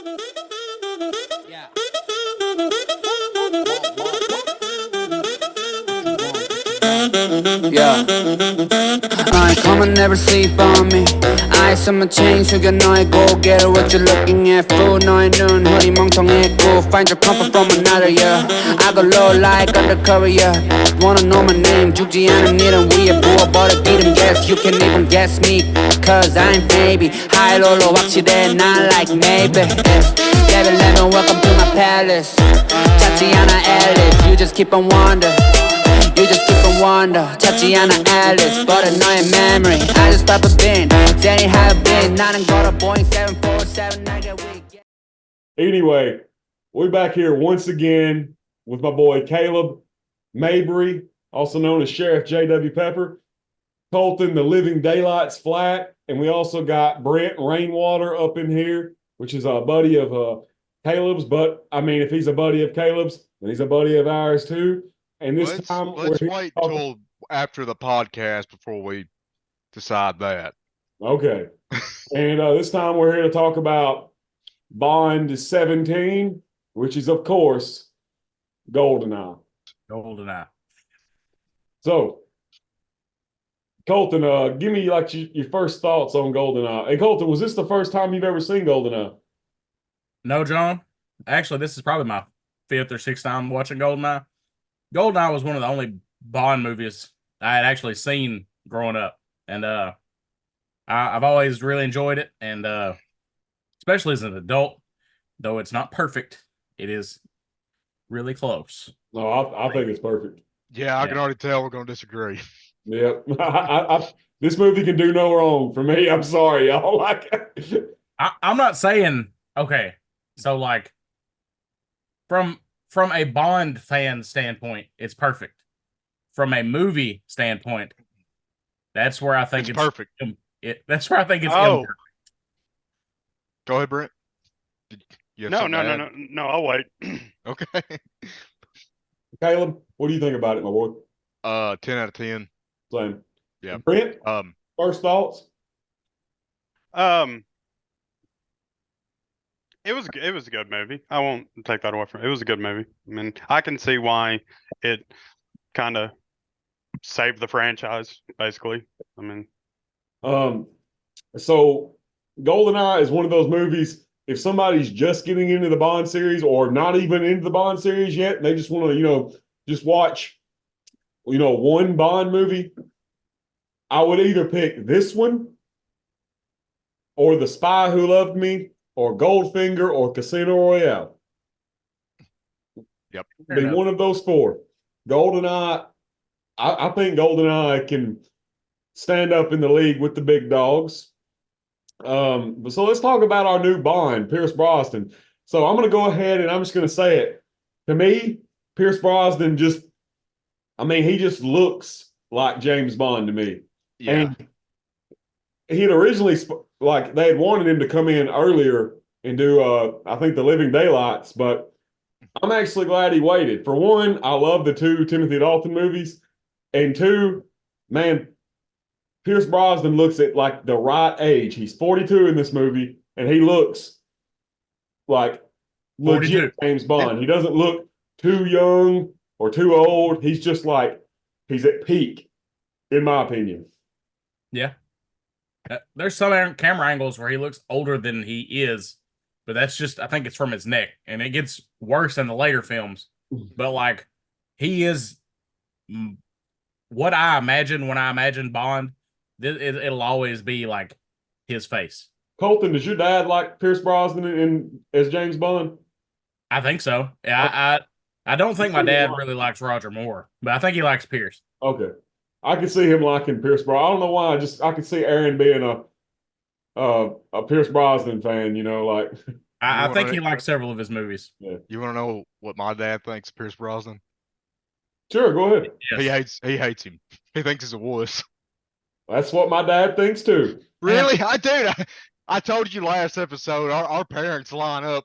Yeah. Yeah. Come and never sleep on me. Eyes on my chain 숙여 너의 고개를 what you looking at fool 너의 눈 허리 멍청했고 find your comfort from another yeah I go low like undercover yeah wanna know my name 죽지 않은 일은 위에 부어버려 기름 guess you can even guess me cause I'm baby high low로 확실해 not like maybe Devil let me welcome to my palace 찾지 않아 Alice you just keep on wonder You just keep on wonder 찾지 않아 Alice but 너의 memory I just pop a bin Danny have been 나는 걸어 Boeing 747 날개 위 Anyway, we're back here once again with my boy Caleb Mabry, also known as Sheriff J.W. Pepper, Colton the Living Daylights Flat, and we also got Brent Rainwater up in here, which is a buddy of Caleb's, but I mean if he's a buddy of Caleb's, then he's a buddy of ours too. And this time let's wait until after the podcast before we decide that. Okay. And this time we're here to talk about Bond 17, which is, of course, Goldeneye. Goldeneye. So, Colton, give me like your first thoughts on Goldeneye. Hey, Colton, was this the first time you've ever seen Goldeneye? No, John. Actually, this is probably my 5th or 6th time watching Goldeneye. Goldeneye was one of the only Bond movies I had actually seen growing up. And I've always really enjoyed it. And especially as an adult, though it's not perfect, it is really close. No, I think it's perfect. Yeah, I can already tell we're going to disagree. Yep. This movie can do no wrong for me. I'm sorry, y'all. I'm not saying, okay, so like from a Bond fan standpoint, it's perfect. From a movie standpoint, that's where I think it's perfect. That's where I think it's imperfect. Go ahead, Brent. No, I'll wait. Okay. Caleb, what do you think about it, my boy? 10 out of 10. Same. Yeah. Brent, first thoughts? It was a good movie. I won't take that away from it. It was a good movie. I mean, I can see why it kind of saved the franchise, basically. I mean, so Goldeneye is one of those movies. If somebody's just getting into the Bond series or not even into the Bond series yet, and they just want to, just watch, one Bond movie, I would either pick this one or The Spy Who Loved Me or Goldfinger or Casino Royale. Yep. Be one of those four. Goldeneye, I think Goldeneye can stand up in the league with the big dogs. So let's talk about our new Bond, Pierce Brosnan. So I'm going to go ahead and I'm just going to say it. To me, Pierce Brosnan he just looks like James Bond to me. Yeah. And he had originally, they had wanted him to come in earlier and do, I think, The Living Daylights, but I'm actually glad he waited. For one, I love the 2 Timothy Dalton movies. And 2, man, Pierce Brosnan looks at like the right age. He's 42 in this movie, and he looks like legit 42. James Bond. He doesn't look too young or too old. He's just like, he's at peak, in my opinion. Yeah. There's some camera angles where he looks older than he is, but that's just, I think it's from his neck, and it gets worse in the later films. But like, he is what I imagine when I imagine Bond. It'll always be like his face. Colton, does your dad like Pierce Brosnan as James Bond? I think so. Yeah, I don't think my dad really likes Roger Moore, but I think he likes Pierce. Okay. I can see him liking Pierce Brosnan. I don't know why. I could see Aaron being a Pierce Brosnan fan, I think he likes several of his movies. Yeah. You want to know what my dad thinks of Pierce Brosnan? Sure, go ahead. Yes. He hates him. He thinks he's a wuss. That's what my dad thinks too. Really? I told you last episode, our parents line up.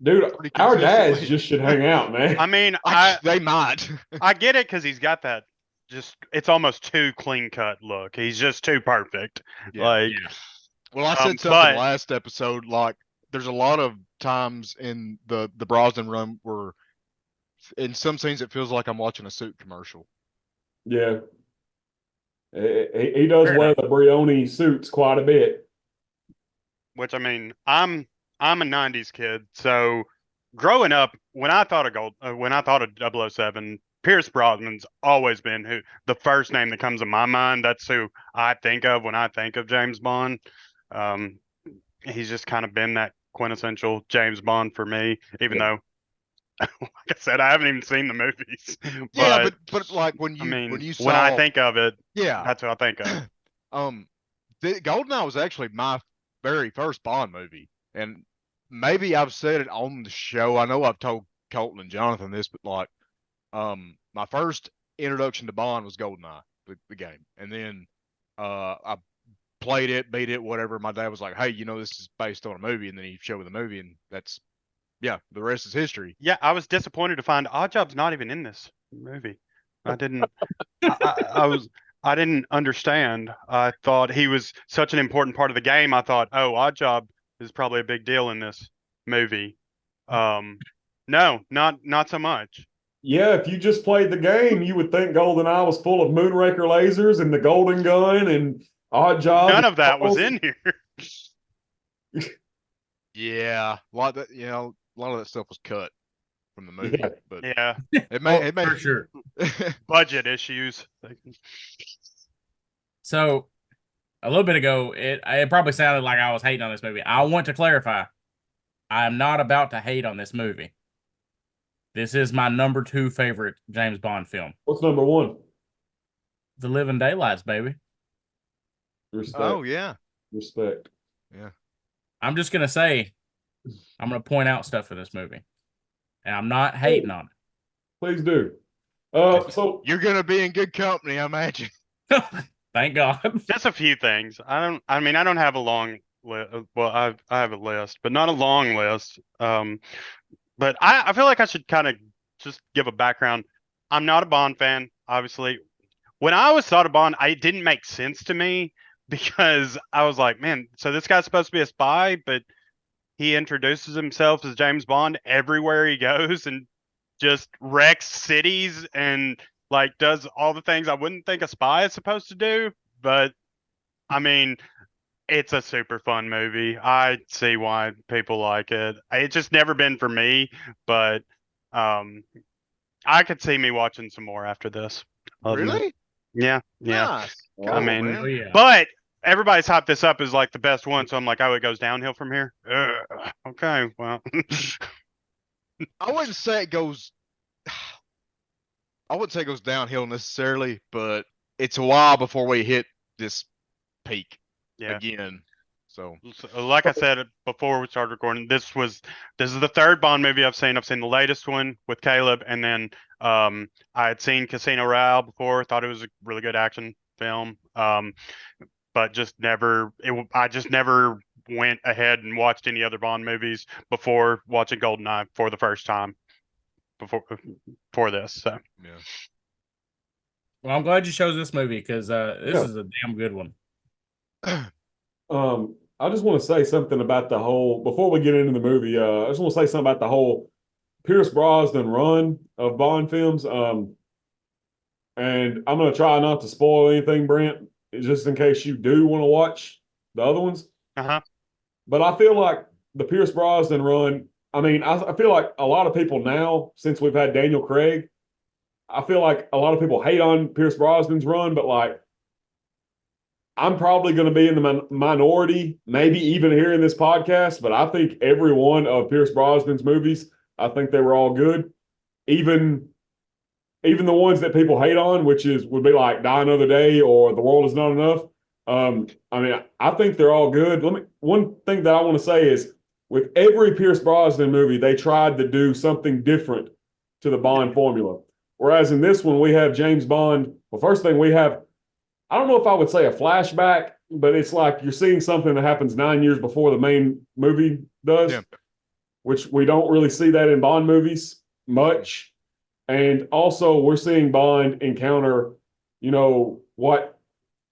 Dude, our dads just should hang out, man. I mean, they might. I get it because he's got that it's almost too clean cut look. He's just too perfect. Yeah. Yeah. Well, I said something last episode, like there's a lot of times in the Brosnan run where in some scenes it feels like I'm watching a suit commercial. Yeah. He does Fair wear enough. the Brioni suits quite a bit. Which I mean, I'm a '90s kid, so growing up, when I thought of 007, Pierce Brosnan's always been who the first name that comes to my mind. That's who I think of when I think of James Bond. Um, he's just kind of been that quintessential James Bond for me, even though, like I said, I haven't even seen the movies. Yeah, but like when I you mean, when you when I saw think of it, yeah, that's what I think of. Goldeneye was actually my very first Bond movie, and maybe I've said it on the show. I know I've told Colton and Jonathan this, but like, my first introduction to Bond was Goldeneye, the game, and then I played it, beat it, whatever. My dad was like, "Hey, this is based on a movie," and then he showed me the movie, and that's the rest is history. Yeah, I was disappointed to find Oddjob's not even in this movie. I didn't. I didn't understand. I thought he was such an important part of the game. I thought, oh, Oddjob is probably a big deal in this movie. No, not so much. Yeah, if you just played the game, you would think GoldenEye was full of Moonraker lasers and the Golden Gun and Odd Job. None of that was in here. Yeah, a lot of that stuff was cut from the movie, Yeah. but Yeah, it made for sure. budget issues. So a little bit ago, it probably sounded like I was hating on this movie. I want to clarify. I am not about to hate on this movie. This is my number 2 favorite James Bond film. What's number 1? The Living Daylights, baby. Respect. Oh yeah, Respect. yeah. I'm just gonna say, I'm gonna point out stuff in this movie, and I'm not hating on Please do. So You're gonna be in good company, I imagine. it. Thank God. Just a few things. I don't have a long list. Well, I have a list, but not a long list. But I feel like I should kind of just give a background. I'm not a Bond fan, obviously. When I always thought of Bond, it didn't make sense to me because I was like, man, so this guy's supposed to be a spy, but he introduces himself as James Bond everywhere he goes and just wrecks cities and like does all the things I wouldn't think a spy is supposed to do. But I mean, it's a super fun movie. I see why people like it. It's just never been for me, but I could see me watching some more after this. Really? Yeah. Nice. I mean, man. Oh, yeah. But everybody's hyped this up as like the best one, so I'm like, oh, it goes downhill from here. Okay, well, I wouldn't say it goes. I wouldn't say it goes downhill necessarily, but it's a while before we hit this peak yeah. again. So Like I said before we started recording, this is the third Bond movie I've seen. I've seen the latest one with Caleb, and then I had seen Casino Royale before. Thought it was a really good action film, but just never. I just never went ahead and watched any other Bond movies before watching Goldeneye for the first time. For this, so yeah. Well, I'm glad you chose this movie because this is a damn good one. I just want to say something about the whole, before we get into the movie, I just want to say something about the whole Pierce Brosnan run of Bond films. And I'm going to try not to spoil anything, Brent, just in case you do want to watch the other ones. But I feel like the Pierce Brosnan run, I mean, I feel like a lot of people now, since we've had Daniel Craig, I feel like a lot of people hate on Pierce Brosnan's run, but like, I'm probably going to be in the minority, maybe even here in this podcast, but I think every one of Pierce Brosnan's movies, I think they were all good. Even the ones that people hate on, would be like Die Another Day or The World Is Not Enough. I mean, I think they're all good. One thing that I want to say is with every Pierce Brosnan movie, they tried to do something different to the Bond formula. Whereas in this one, we have James Bond. Well, first thing we have, I don't know if I would say a flashback, but it's like you're seeing something that happens 9 years before the main movie does, which we don't really see that in Bond movies much. And also we're seeing Bond encounter, what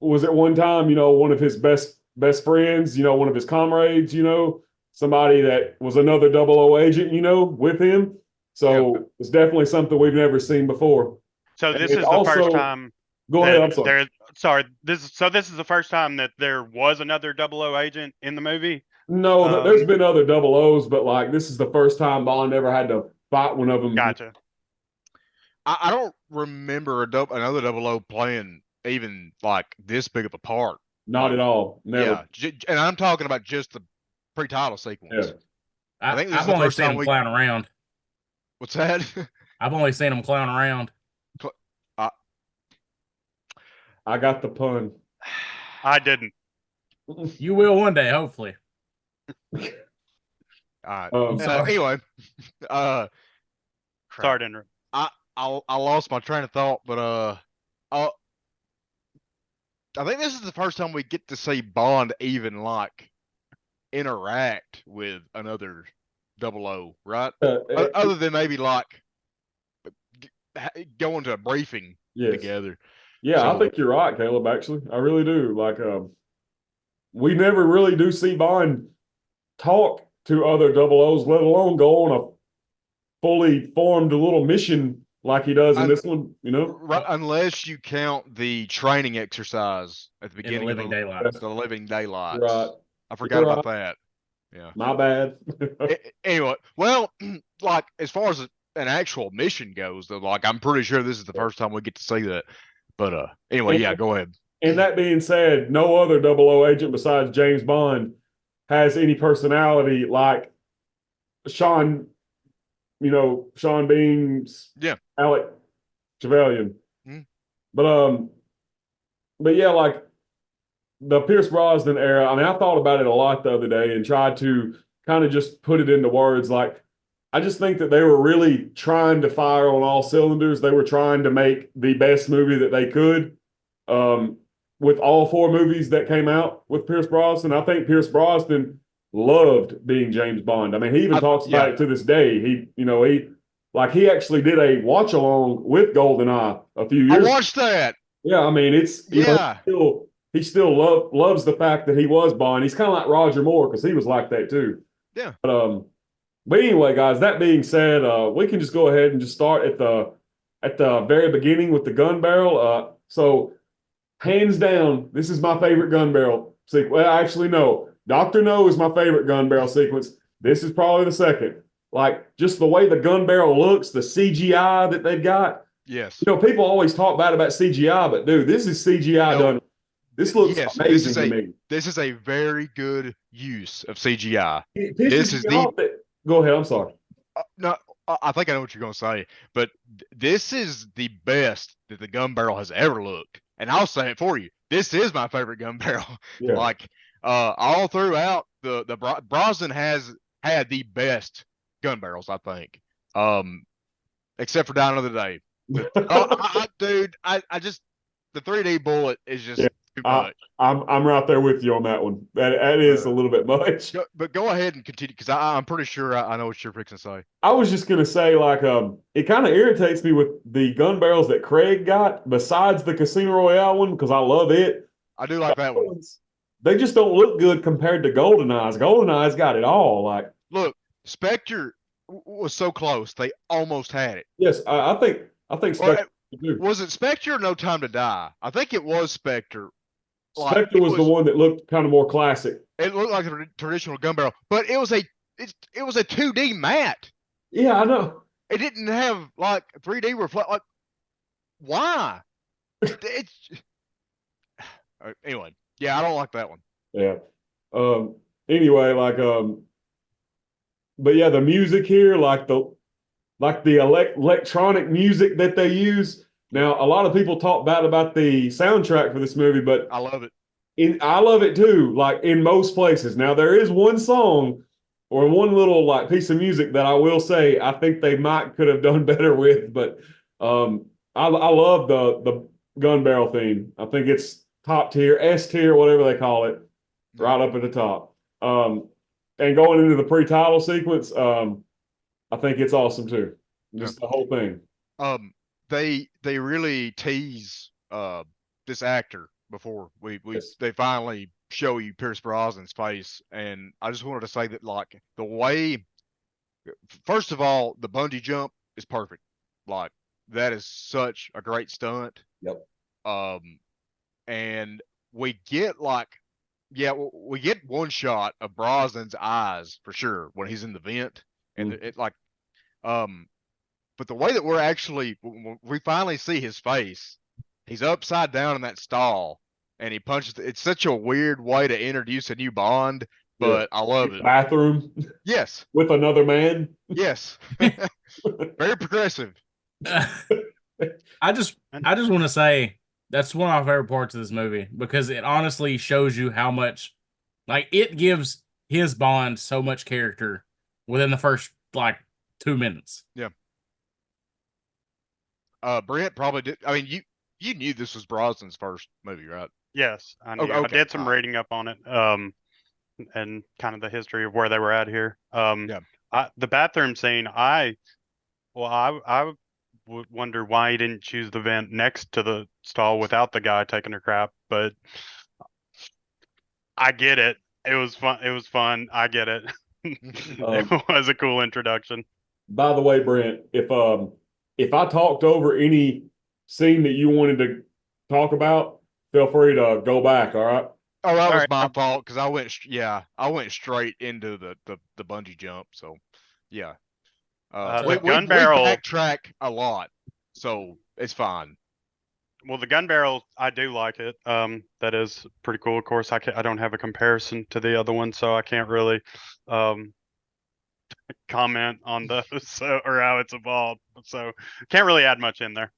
was at one time, one of his best friends, one of his comrades, somebody that was another 00 agent, with him. So it's definitely something we've never seen before. So And this it is the first time. Go ahead. I'm sorry. This is the first time that there was another 00 agent in the movie. No, there's been other 00s, but like this is the first time Bond ever had to fight one of them. Gotcha. I don't remember another 00 playing even like this big of a part. Not at all. Never. Yeah, and I'm talking about just the pre-title sequence. Yeah. I think this is the only first seen time him clown around. What's that? I've only seen him clown around. I got the pun. I didn't. You will one day, hopefully. All right. Sorry. Anyway, Sorry to interrupt. I lost my train of thought, but I think this is the first time we get to see Bond even like interact with another 00, right? Other than maybe like going to a briefing together. Yeah, I think you're right, Caleb. Actually, I really do. Like, we never really do see Bond talk to other 00s, let alone go on a fully formed little mission like he does in this one. Right, unless you count the training exercise at the beginning of the Living Daylights. Right. I forgot about that. Yeah. My bad. Anyway, well, like as far as an actual mission goes, though, like I'm pretty sure this is the first time we get to see that. But anyway, yeah, go ahead. And that being said, no other 00 agent besides James Bond has any personality like Sean Bean's Alec Trevelyan. Mm. But yeah, like the Pierce Brosnan era, I mean, I thought about it a lot the other day and tried to kind of just put it into words. Like, I just think that they were really trying to fire on all cylinders. They were trying to make the best movie that they could with all 4 movies that came out with Pierce Brosnan. I think Pierce Brosnan loved being James Bond. I mean, he even talks about it to this day. He actually did a watch along with Goldeneye a few years ago. I watched that. Yeah, I mean, it's he still loves the fact that he was Bond. He's kind of like Roger Moore because he was like that too. Yeah. But anyway, guys, that being said, we can just go ahead and just start at the very beginning with the gun barrel. So hands down, this is my favorite gun barrel sequence. Well, actually, no. Dr. No is my favorite gun barrel sequence. This is probably the second. Like, just the way the gun barrel looks, the CGI that they've got. Yes. People always talk bad about CGI, but dude, this is CGI done. This looks amazing to me. This is a very good use of CGI. Go ahead. I'm sorry. No, I think I know what you're going to say, but this is the best that the gun barrel has ever looked. And I'll say it for you. This is my favorite gun barrel. Yeah. Like, all throughout, the Brosnan has had the best gun barrels, I think. Except for Die Another Day. But, dude, I just the 3D bullet is just too much. I'm right there with you on that one. That is a little bit much. But go ahead and continue because I'm pretty sure I know what you're fixing to say. I was just gonna say, like, it kind of irritates me with the gun barrels that Craig got, besides the Casino Royale one, because I love it. I do like that one. They just don't look good compared to Goldeneye's. Goldeneye's got it all. Like, look, Spectre was so close; they almost had it. Yes, I think Spectre. Was it Spectre or No Time to Die? I think it was Spectre. Spectre was the one that looked kind of more classic. It looked like a traditional gun barrel, but it was a 2D matte. Yeah, I know. It didn't have like 3D reflect. Like, why? Anyway, yeah, I don't like that one. Yeah. Anyway, but yeah, the music here, like the electronic music that they use. Now, a lot of people talk bad about the soundtrack for this movie, but I love it. I love it too. Like in most places. Now, there is one song or one little like piece of music that I will say I think they could have done better with, but I love the gun barrel theme. I think it's top tier, S tier, whatever they call it, right up at the top. And going into the pre-title sequence, I think it's awesome too. Just the whole thing. They really tease this actor before they finally show you Pierce Brosnan's face, and I just wanted to say that like the way, first of all, the bungee jump is perfect. Like that is such a great stunt. Yep. And we get like, yeah, we get one shot of Brosnan's eyes for sure when he's in the vent, and it like, but the way that we're actually, when we finally see his face, he's upside down in that stall, and he punches. It's such a weird way to introduce a new Bond, but I love it. Bathroom Yes, with another man. yes, very progressive. I just want to say that's one of my favorite parts of this movie because it honestly shows you how much, like, it gives his Bond so much character within the first like 2 minutes. Yeah. Brent probably did. I mean, you knew this was Brosnan's first movie, right? Yes, I knew. Okay. I did some reading up on it, and kind of the history of where they were at here. Yeah. The bathroom scene, I would wonder why he didn't choose the vent next to the stall without the guy taking a crap, but I get it. It was fun. I get it. It was a cool introduction. By the way, Brent, if I talked over any scene that you wanted to talk about, feel free to go back. All right. Oh, that All was right. my fault because I went straight into the bungee jump. So, yeah. The We gun barrel backtrack a lot, so it's fine. Well, the gun barrel, I do like it. That is pretty cool. Of course, I don't have a comparison to the other one, so I can't really comment on those or how it's evolved. So can't really add much in there.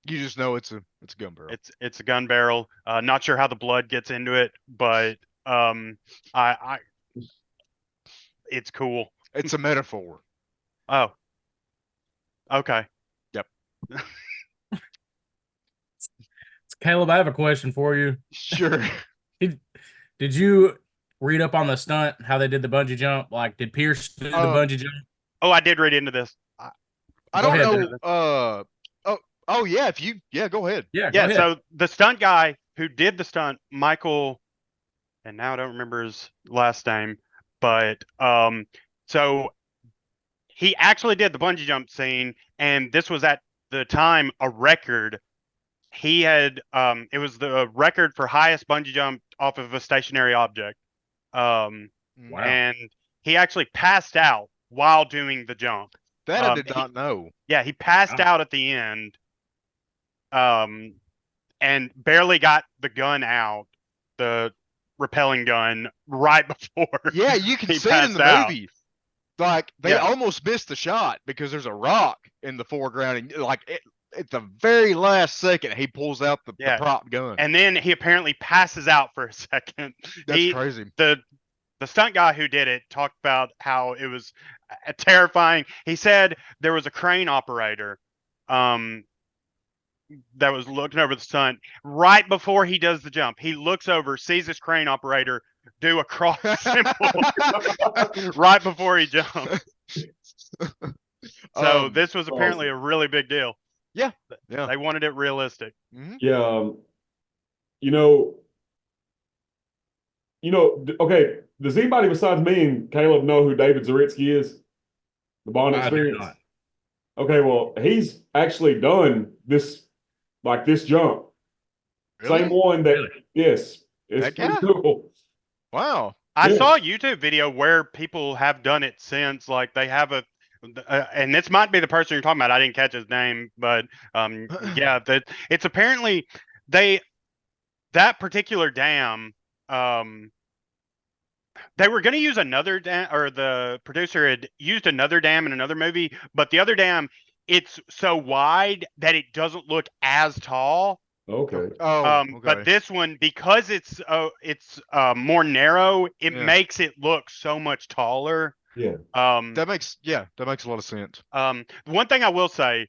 You just know it's a gun barrel. It's a gun barrel. Not sure how the blood gets into it, but I it's cool. It's a metaphor. Oh. Okay. Yep. Caleb, I have a question for you. Sure. Did you read up on the stunt, how they did the bungee jump? Like, did Pierce do the bungee jump? Oh, I did read into this. I don't know. Oh yeah. Go ahead. Yeah. Yeah. So the stunt guy who did the stunt, Michael, and now I don't remember his last name, but so he actually did the bungee jump scene, and this was at the time a record. He had it was the record for highest bungee jump off of a stationary object. Wow. And he actually passed out while doing the jump. That I did not know. Yeah, he passed out at the end. And barely got the gun out, the repelling gun, right before. Yeah, you can see it in the movie. Like they almost missed the shot because there's a rock in the foreground, and like at the very last second, he pulls out the prop gun, and then he apparently passes out for a second. That's crazy. The stunt guy who did it talked about how it was terrifying. He said there was a crane operator, that was looking over the stunt right before he does the jump. He looks over, sees this crane operator do a cross symbol right before he jumps. So this was apparently a really big deal. Yeah. They wanted it realistic. Mm-hmm. Yeah. Okay. Does anybody besides me and Caleb know who David Zaritsky is? The Bond Experience? Not. Okay, well, he's actually done this jump. Really? Same one that, yes, it's Heck pretty yeah. cool. Wow. I saw a YouTube video where people have done it since, like they have and this might be the person you're talking about. I didn't catch his name, but yeah, that it's apparently that particular dam, they were going to use another dam, or the producer had used another dam in another movie, but the other dam, it's so wide that it doesn't look as tall. Okay. Okay. But this one, because it's more narrow, it makes it look so much taller. Yeah. That makes a lot of sense. One thing I will say,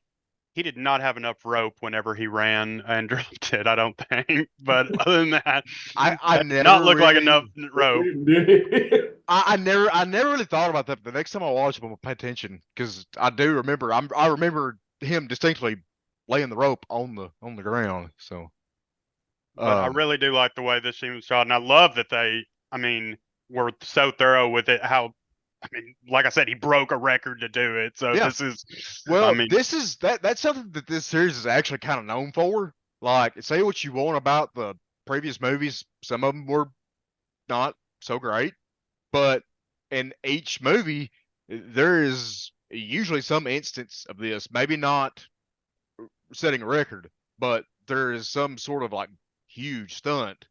he did not have enough rope whenever he ran and dropped it, I don't think. But other than that, I never not look like enough rope. I never really thought about that. But the next time I watch him, I'm gonna pay attention because I do remember. I remember him distinctly laying the rope on the ground. So But I really do like the way this scene was shot, and I love that they, I mean, were so thorough with it. How, I mean, like I said, he broke a record to do it. So Yeah. this is, Well, I mean, this is that's something that this series is actually kind of known for. Like, say what you want about the previous movies, some of them were not so great, but in each movie, there is usually some instance of this. Maybe not setting a record, but there is some sort of like huge stunt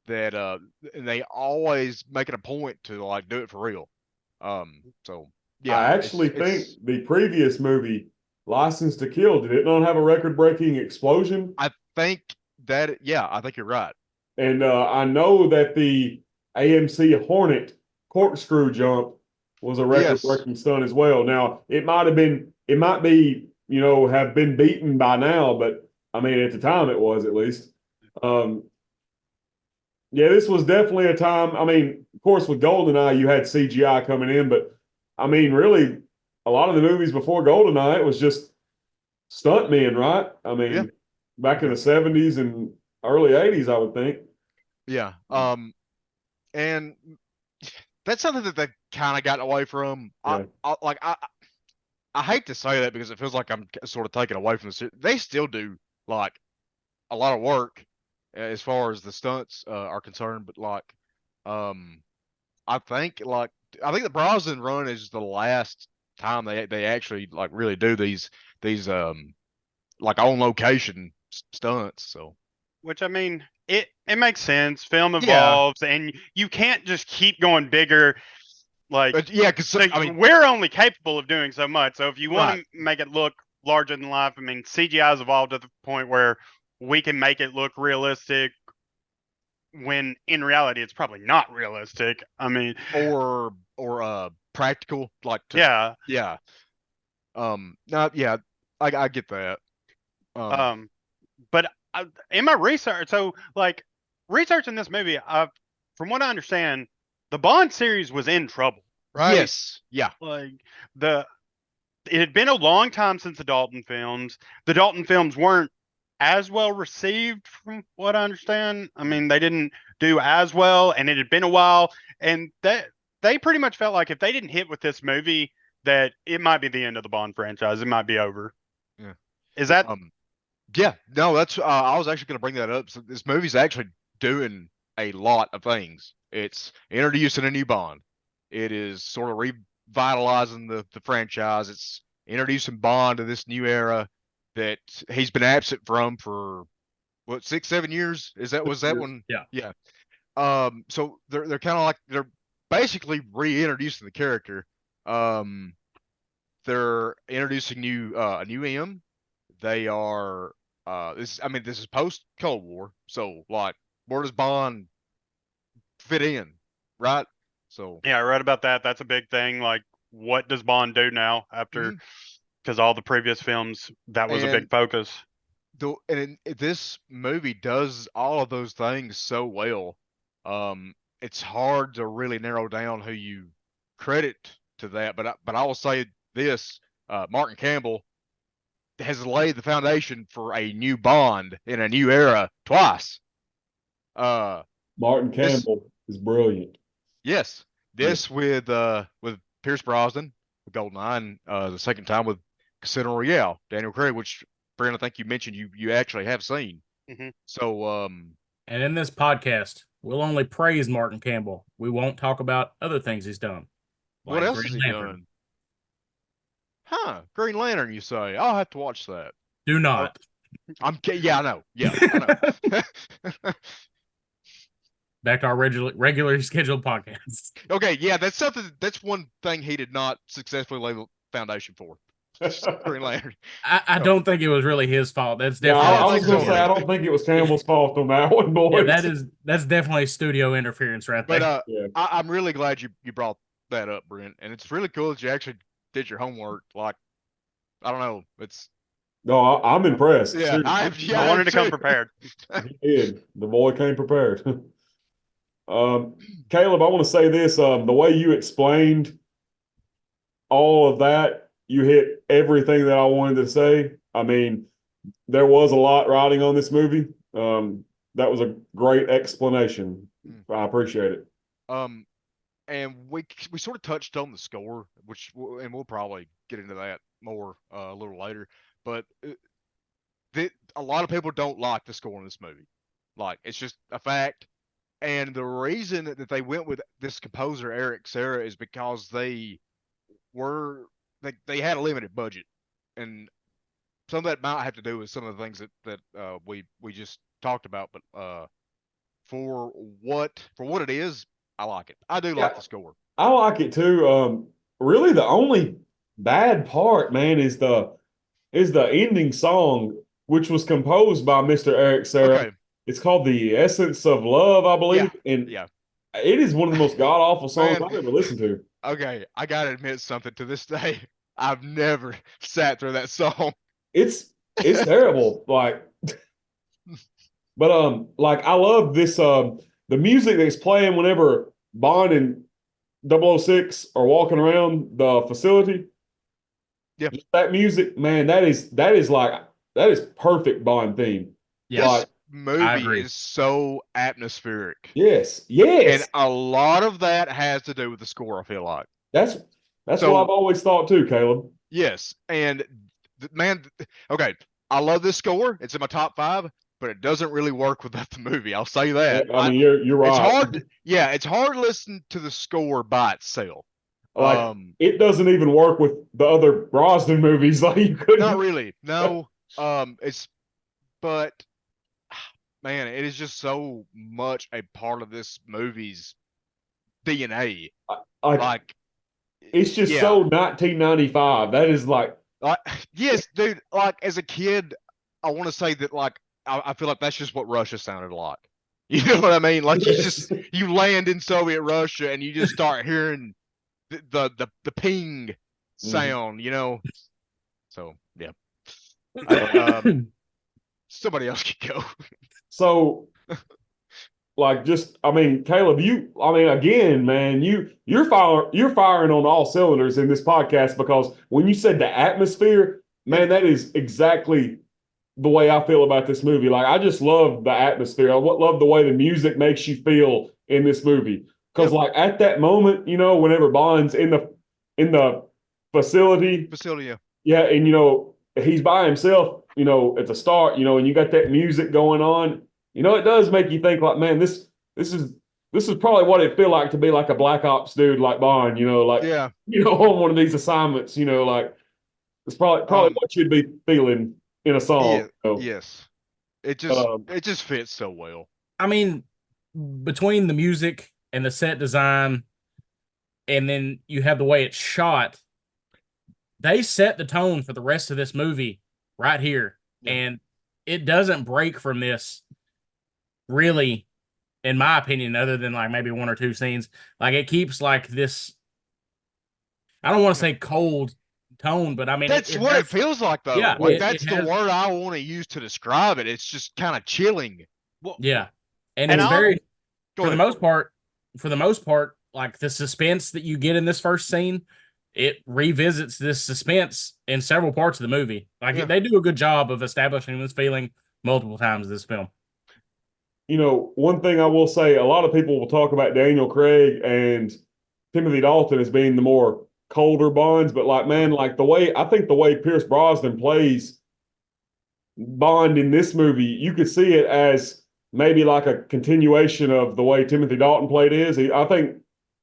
that and they always make it a point to like do it for real. So yeah, I actually think the previous movie, License to Kill, did it not have a record-breaking explosion? I think that I think you're right. And I know that the AMC Hornet corkscrew jump was a record-breaking stunt as well. Now, it might be, have been beaten by now, but I mean, at the time it was at least. Yeah, this was definitely a time. I mean, of course, with Goldeneye, you had CGI coming in, but I mean, really, a lot of the movies before Goldeneye, it was just stuntmen, right? I mean, back in the 70s and early 80s, I would think. Yeah. And that's something that they kind of got away from. Yeah. I hate to say that because it feels like I'm sort of taking away from the series. They still do like a lot of work as far as the stunts are concerned, but like, I think the Brosnan run is the last time they actually like really do these like on location stunts. So, which I mean, it makes sense. Film evolves, and you can't just keep going bigger. Like, because I mean, we're only capable of doing so much. So if you want to make it look larger than life, I mean, CGI has evolved to the point where we can make it look realistic when in reality it's probably not realistic. I mean, or practical, like yeah. I get that. But in my research, so like researching this movie, from what I understand, the Bond series was in trouble, right? Yes. Yeah. Like it had been a long time since the Dalton films. The Dalton films weren't as well received, from what I understand. I mean, they didn't do as well, and it had been a while, and they pretty much felt like if they didn't hit with this movie, that it might be the end of the Bond franchise. It might be over. Yeah. Is that? Yeah. No, that's. I was actually going to bring that up. So this movie's actually doing a lot of things. It's introducing a new Bond. It is sort of revitalizing the franchise. It's introducing Bond to this new era that he's been absent from for what 6-7 years. Was that one? Yeah. So they're kind of like they're basically reintroducing the character. They're introducing a new M. They are this is post Cold War, so like where does Bond fit in, right? So yeah, I read about that. That's a big thing. Like, what does Bond do now after? Because all the previous films, that was a big focus. This movie does all of those things so well. It's hard to really narrow down who you credit to that, but I will say this: Martin Campbell has laid the foundation for a new Bond in a new era twice. Martin Campbell is brilliant. Yes, with Pierce Brosnan, with Goldeneye, and the second time with Casino Royale, Daniel Craig, which Brent, I think you mentioned you actually have seen. Mm-hmm. So, and in this podcast, we'll only praise Martin Campbell. We won't talk about other things he's done. What else has he done? Huh? Green Lantern, you say? I'll have to watch that. Do not. I know. Yeah, I know. Back to our regularly scheduled podcast. Okay, yeah, that's one thing he did not successfully lay the foundation for. Green Lantern. I don't think it was really his fault. That's definitely. I was going to say I don't think it was Campbell's fault on that one, boys. Yeah, that's definitely studio interference right there. But I'm really glad you brought that up, Brent, and it's really cool that you actually did your homework. Like, I don't know, it's. No, I'm impressed. Yeah, I wanted to come prepared. He did. The boy came prepared. Caleb, I want to say this. The way you explained all of that, you hit everything that I wanted to say. I mean, there was a lot riding on this movie. The that was a great explanation. I appreciate it. And we sort of touched on the score, and we'll probably get into that more a little later. But a lot of people don't like the score in this movie. Like, it's just a fact. And the reason that they went with this composer Eric Serra is because they had a limited budget, and some of that might have to do with some of the things that we just talked about. But for what it is, I like it. I do like the score. I like it too. Really, the only bad part, man, is the ending song, which was composed by Mr. Eric Serra. Okay. It's called "The Essence of Love," I believe, and it is one of the most god awful songs I've ever listened to. Okay, I gotta admit something. To this day, I've never sat through that song. It's terrible. Like, but like I love this the music that's playing whenever Bond and 006 are walking around the facility. Yeah, that music, man, that is perfect Bond theme. Yes. Like, movie is so atmospheric. Yes. And a lot of that has to do with the score, I feel like. That's what I've always thought too, Caleb. Yes. And man, okay, I love this score. It's in my top 5, but it doesn't really work without the movie. I'll say that. I mean, you're right. It's hard. It's hard to listen to the score by itself. Like, it doesn't even work with the other Brosnan movies. Like, you couldn't. Not really. No. But man, it is just so much a part of this movie's DNA. Like, it's just so 1995. That is like yes, dude. Like, as a kid, I want to say that, like, I feel like that's just what Russia sounded like. You know what I mean? Like, you land in Soviet Russia and you just start hearing the ping sound, you know. So yeah. Somebody else could go. So, like, Caleb, again, man, you're firing on all cylinders in this podcast, because when you said the atmosphere, man, that is exactly the way I feel about this movie. Like, I just love the atmosphere. I love the way the music makes you feel in this movie. Because, like, at that moment, you know, whenever Bond's in the facility, and he's by himself, you know, at the start, you know, and you got that music going on, you know, it does make you think, like, man, this is probably what it feel like to be like a Black Ops dude like Bond, you know, like, you know, on one of these assignments, you know, like, it's probably what you'd be feeling in a song. Yeah, so. Yes. It just fits so well. I mean, between the music and the set design, and then you have the way it's shot, they set the tone for the rest of this movie right here. Yeah. And it doesn't break from this, really, in my opinion, other than like maybe one or two scenes. Like, it keeps like this, I don't want to say cold tone, but I mean, that's what it feels like, though. Yeah, like, that's the word I want to use to describe it. It's just kind of chilling. Well, yeah. And it's very, for the most part, like, the suspense that you get in this first scene, it revisits this suspense in several parts of the movie. Like, they do a good job of establishing this feeling multiple times in this film. You know, one thing I will say, a lot of people will talk about Daniel Craig and Timothy Dalton as being the more colder Bonds, but, like, man, like, I think the way Pierce Brosnan plays Bond in this movie, you could see it as maybe like a continuation of the way Timothy Dalton played his. I think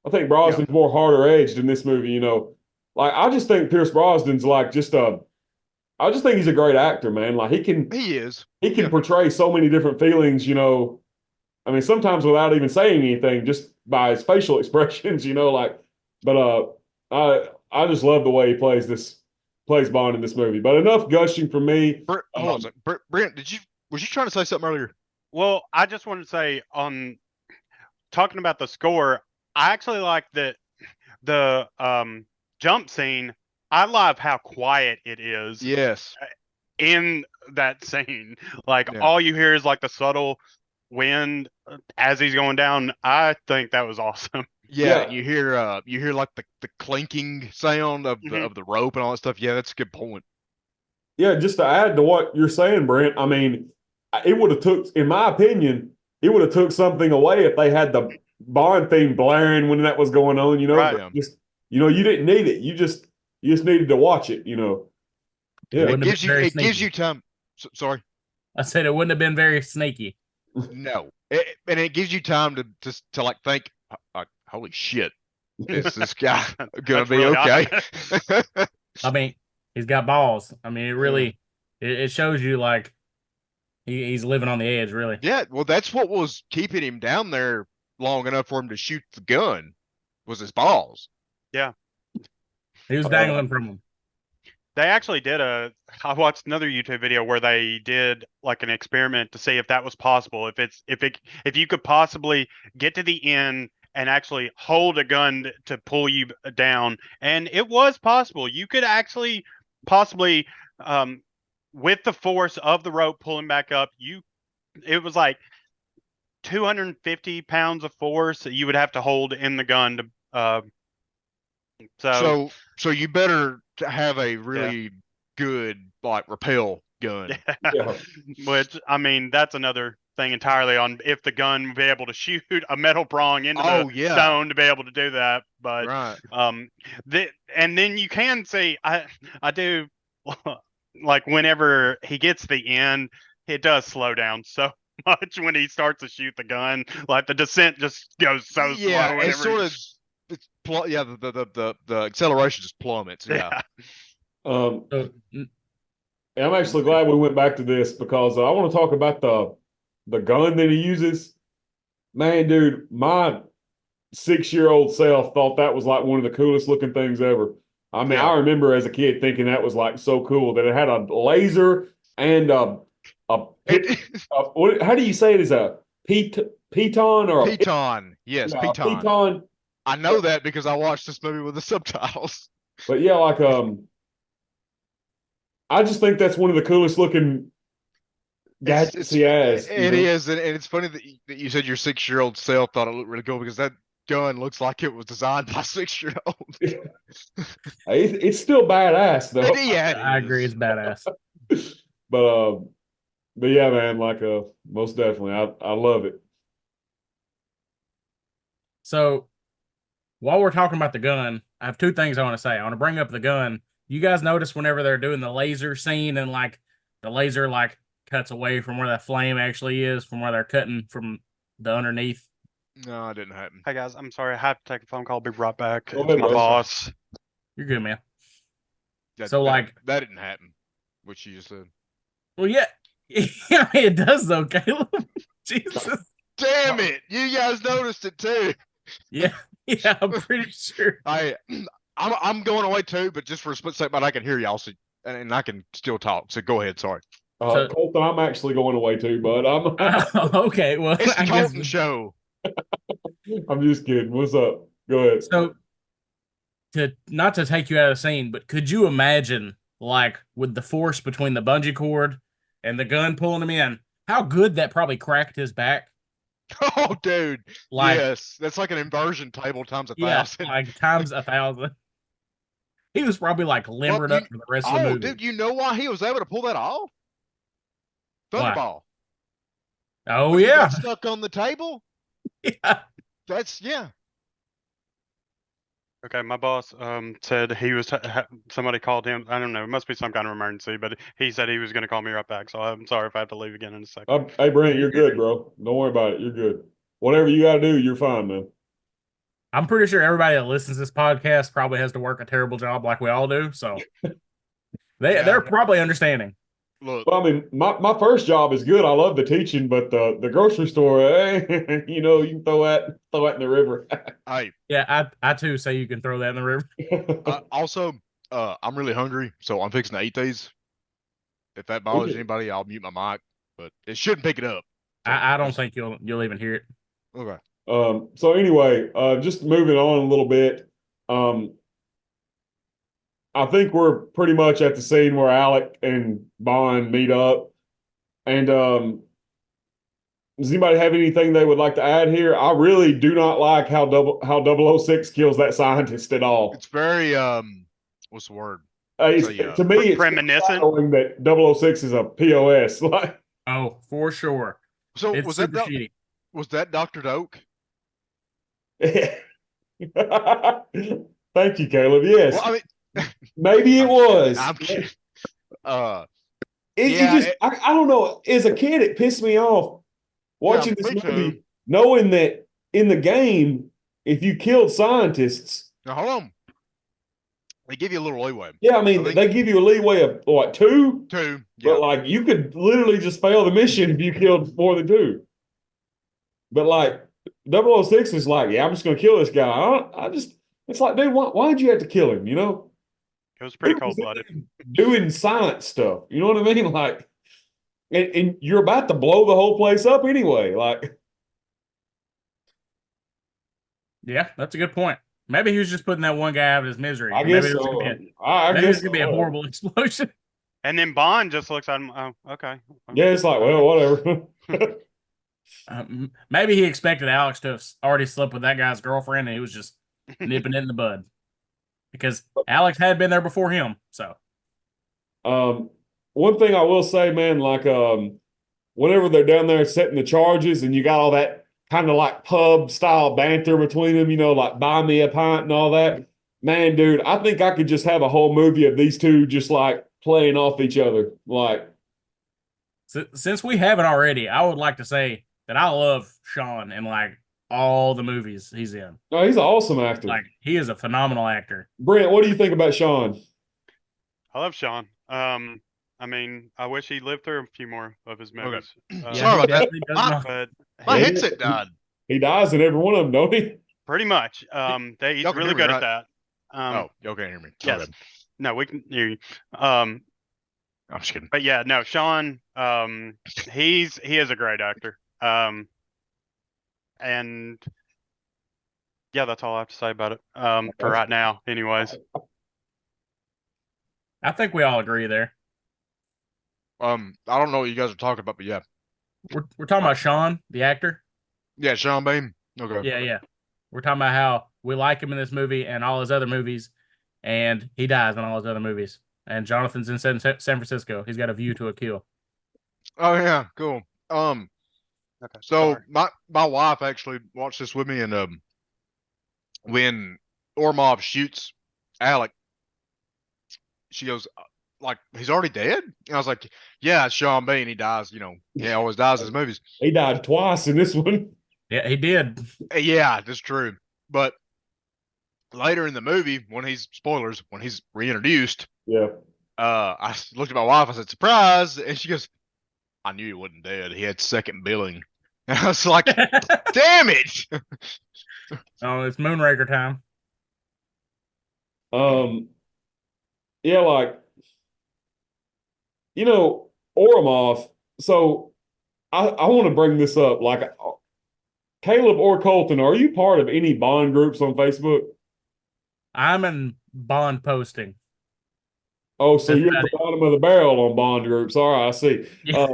Brosnan's more harder edged in this movie, you know. Like, I just think Pierce Brosnan's like I just think he's a great actor, man. Like, he can portray so many different feelings, you know. I mean, sometimes without even saying anything, just by his facial expressions, you know, like, but I just love the way he plays Bond in this movie. But enough gushing from me. Hold on a second. Brent, was you trying to say something earlier? Well, I just wanted to say, on talking about the score, I actually like the jump scene. I love how quiet it is. Yes. In that scene, like, all you hear is like the subtle wind as he's going down. I think that was awesome. Yeah. You hear like the clinking sound of the rope and all that stuff. Yeah, that's a good point. Yeah, just to add to what you're saying, Brent, I mean, it would have took, in my opinion, it would have took something away if they had the Bond theme blaring when that was going on. You know, Right. but just you didn't need it. You just needed to watch it. You know. Yeah. wouldn't have It been very gives sneaky. you time. Sorry. I said it wouldn't have been very sneaky. No, and it gives you time to like think, like, holy shit, is this guy gonna That's be really okay? hot. I mean, he's got balls. I mean, it really it shows you like he's living on the edge, really. Yeah, well, that's what was keeping him down there long enough for him to shoot the gun, was his balls. He was dangling from him. They actually did I watched another YouTube video where they did like an experiment to see if that was possible. If you could possibly get to the end and actually hold a gun to pull you down, and it was possible. You could actually possibly, with the force of the rope pulling back up, it was like 250 pounds of force that you would have to hold in the gun to. So you better have a really good like rappel gun. Yeah. Which, I mean, that's another thing entirely on if the gun would be able to shoot a metal prong into the stone to be able to do that. But Right. and then you can see I do like whenever he gets to the end, it does slow down so much when he starts to shoot the gun. Like the descent just goes so slow. It's sort of the acceleration just plummets. Yeah. I'm actually glad we went back to this because I want to talk about the gun that he uses. Man, dude, my 6-year-old self thought that was like one of the coolest looking things ever. I mean, I remember as a kid thinking that was like so cool that it had a laser and how do you say it? Is a piton or a Piton? Yes, yeah, piton. piton. I know that because I watched this movie with the subtitles. But yeah, like I just think that's one of the coolest looking gadgets he has. It is, and it's funny that you said your 6-year-old self thought it looked really cool because that gun looks like it was designed by a 6-year-old. It's still badass though. Yeah, I agree, it's badass. But yeah, man, like most definitely, I love it. So while we're talking about the gun, I have two things I want to say. I want to bring up the gun. You guys notice whenever they're doing the laser scene and like the laser like cuts away from where that flame actually is, from where they're cutting from the underneath? No, it didn't happen. Hey guys, I'm sorry, I have to take a phone call. I'll be right back. Go It's ahead, my bro. boss. You're good, man. That That didn't happen. What you just said. Well, yeah. Yeah, it does though, Caleb. Jesus. Damn it! You guys noticed it too. Yeah, I'm pretty sure. I'm going away too, but just for a split second, I can hear y'all, so, and I can still talk. So go ahead. Sorry. Colton, I'm actually going away too, but okay. Well, It's the I guess Colton show. I'm just kidding. What's up? Go ahead. so. Not to take you out of the scene, but could you imagine, like, with the force between the bungee cord and the gun pulling him in, how good that probably cracked his back? Oh, dude. Like, yes, that's like an inversion table times 1,000. like times 1,000. He was probably like limbered up for the rest of the movie. Dude, you know why he was able to pull that off? Why? Thunderball. Oh When he yeah, got stuck on the table. yeah. That's Okay, my boss said he was somebody called him. I don't know. It must be some kind of emergency, but he said he was going to call me right back. So I'm sorry if I have to leave again in a second. Hey, Brent, you're good, bro. Don't worry about it. You're good. Whatever you got to do, you're fine, man. I'm pretty sure everybody that listens to this podcast probably has to work a terrible job like we all do. So they're probably understanding. Look. Well, I mean, my first job is good. I love the teaching, but the grocery store, you can throw that in the river. Hey. Yeah, I too say you can throw that in the river. Also, I'm really hungry, so I'm fixing to eat these. If that bothers anybody, I'll mute my mic, but it shouldn't pick it up. So. I don't think you'll even hear it. Okay. So anyway, just moving on a little bit. I think we're pretty much at the scene where Alec and Bond meet up. And does anybody have anything they would like to add here? I really do not like how 006 kills that scientist at all. It's very what's the word? To me, it's reminiscent that 006 is a POS. Like, Oh, for sure. So It's was that super shitty. was that Dr. Doak? Thank you, Caleb. Yes, Well, I mean, maybe it I'm was. I'm kidding. It Yeah, just I don't know. As a kid, it pissed me off watching this me too. movie, knowing that in the game, if you killed scientists, Now hold on. They give you a little leeway. yeah, I mean think they give you a leeway of what, two? two. But Yeah. like you could literally just fail the mission if you killed more than two. But like 006 is like, yeah, I'm just gonna kill this guy. I just it's like, dude, why'd you have to kill him? You know? It was pretty He was cold-blooded. doing science stuff. You know what I mean? Like, and you're about to blow the whole place up anyway. Like, Yeah, that's a good point. Maybe he was just putting that one guy out of his misery. I Maybe guess it was so. gonna be I maybe guess it's gonna be a so. horrible explosion. And then Bond just looks at him. Oh, okay. Yeah, it's like, well, whatever. Maybe he expected Alex to have already slept with that guy's girlfriend, and he was just nipping it in the bud because Alex had been there before him. So, One thing I will say, man, like, whenever they're down there setting the charges, and you got all that kind of like pub style banter between them, you know, like buy me a pint and all that. Man, dude, I think I could just have a whole movie of these two just like playing off each other. Like, since we haven't already, I would like to say that I love Sean in like all the movies he's in. oh, he's an awesome actor. Like he is a phenomenal actor. Brent, what do you think about Sean? I love Sean. I mean, I wish he lived through a few more of his movies. Yeah, Sorry about that. definitely does not- But My Yeah. headset died. He dies in every one of them, don't he? pretty much, he's Y'all can really hear me, good right? at that. Oh, y'all can't hear me. yes. Okay. No, we can hear you. I'm just kidding. But yeah, no, Sean, he is a great actor. And yeah, that's all I have to say about it. For right now, anyways. I think we all agree there. I don't know what you guys are talking about, but yeah. We're talking about Sean, the actor. Yeah, Sean Bean. Okay. Yeah. We're talking about how we like him in this movie and all his other movies, and he dies in all his other movies. And Jonathan's in San Francisco. He's got a view to a kill. Oh yeah, cool. Okay, So sorry. my wife actually watched this with me, and when Ormov shoots Alec, she goes, like, he's already dead? And I was like, yeah, it's Sean Bean. He dies, you know, he always dies in his movies. He died twice in this one. Yeah, he did. Yeah, that's true. But later in the movie, when he's reintroduced, Yeah. I looked at my wife. I said, "Surprise!" And she goes, "I knew he wasn't dead. He had second billing." And I was like, "Damn it!" Oh, it's Moonraker time. Yeah, like, you know, Oromov. So I want to bring this up. Like, Caleb or Colton, are you part of any Bond groups on Facebook? I'm in Bond posting. Oh, so That's you're at about the bottom of the barrel on Bond groups. All right, I see. Yeah.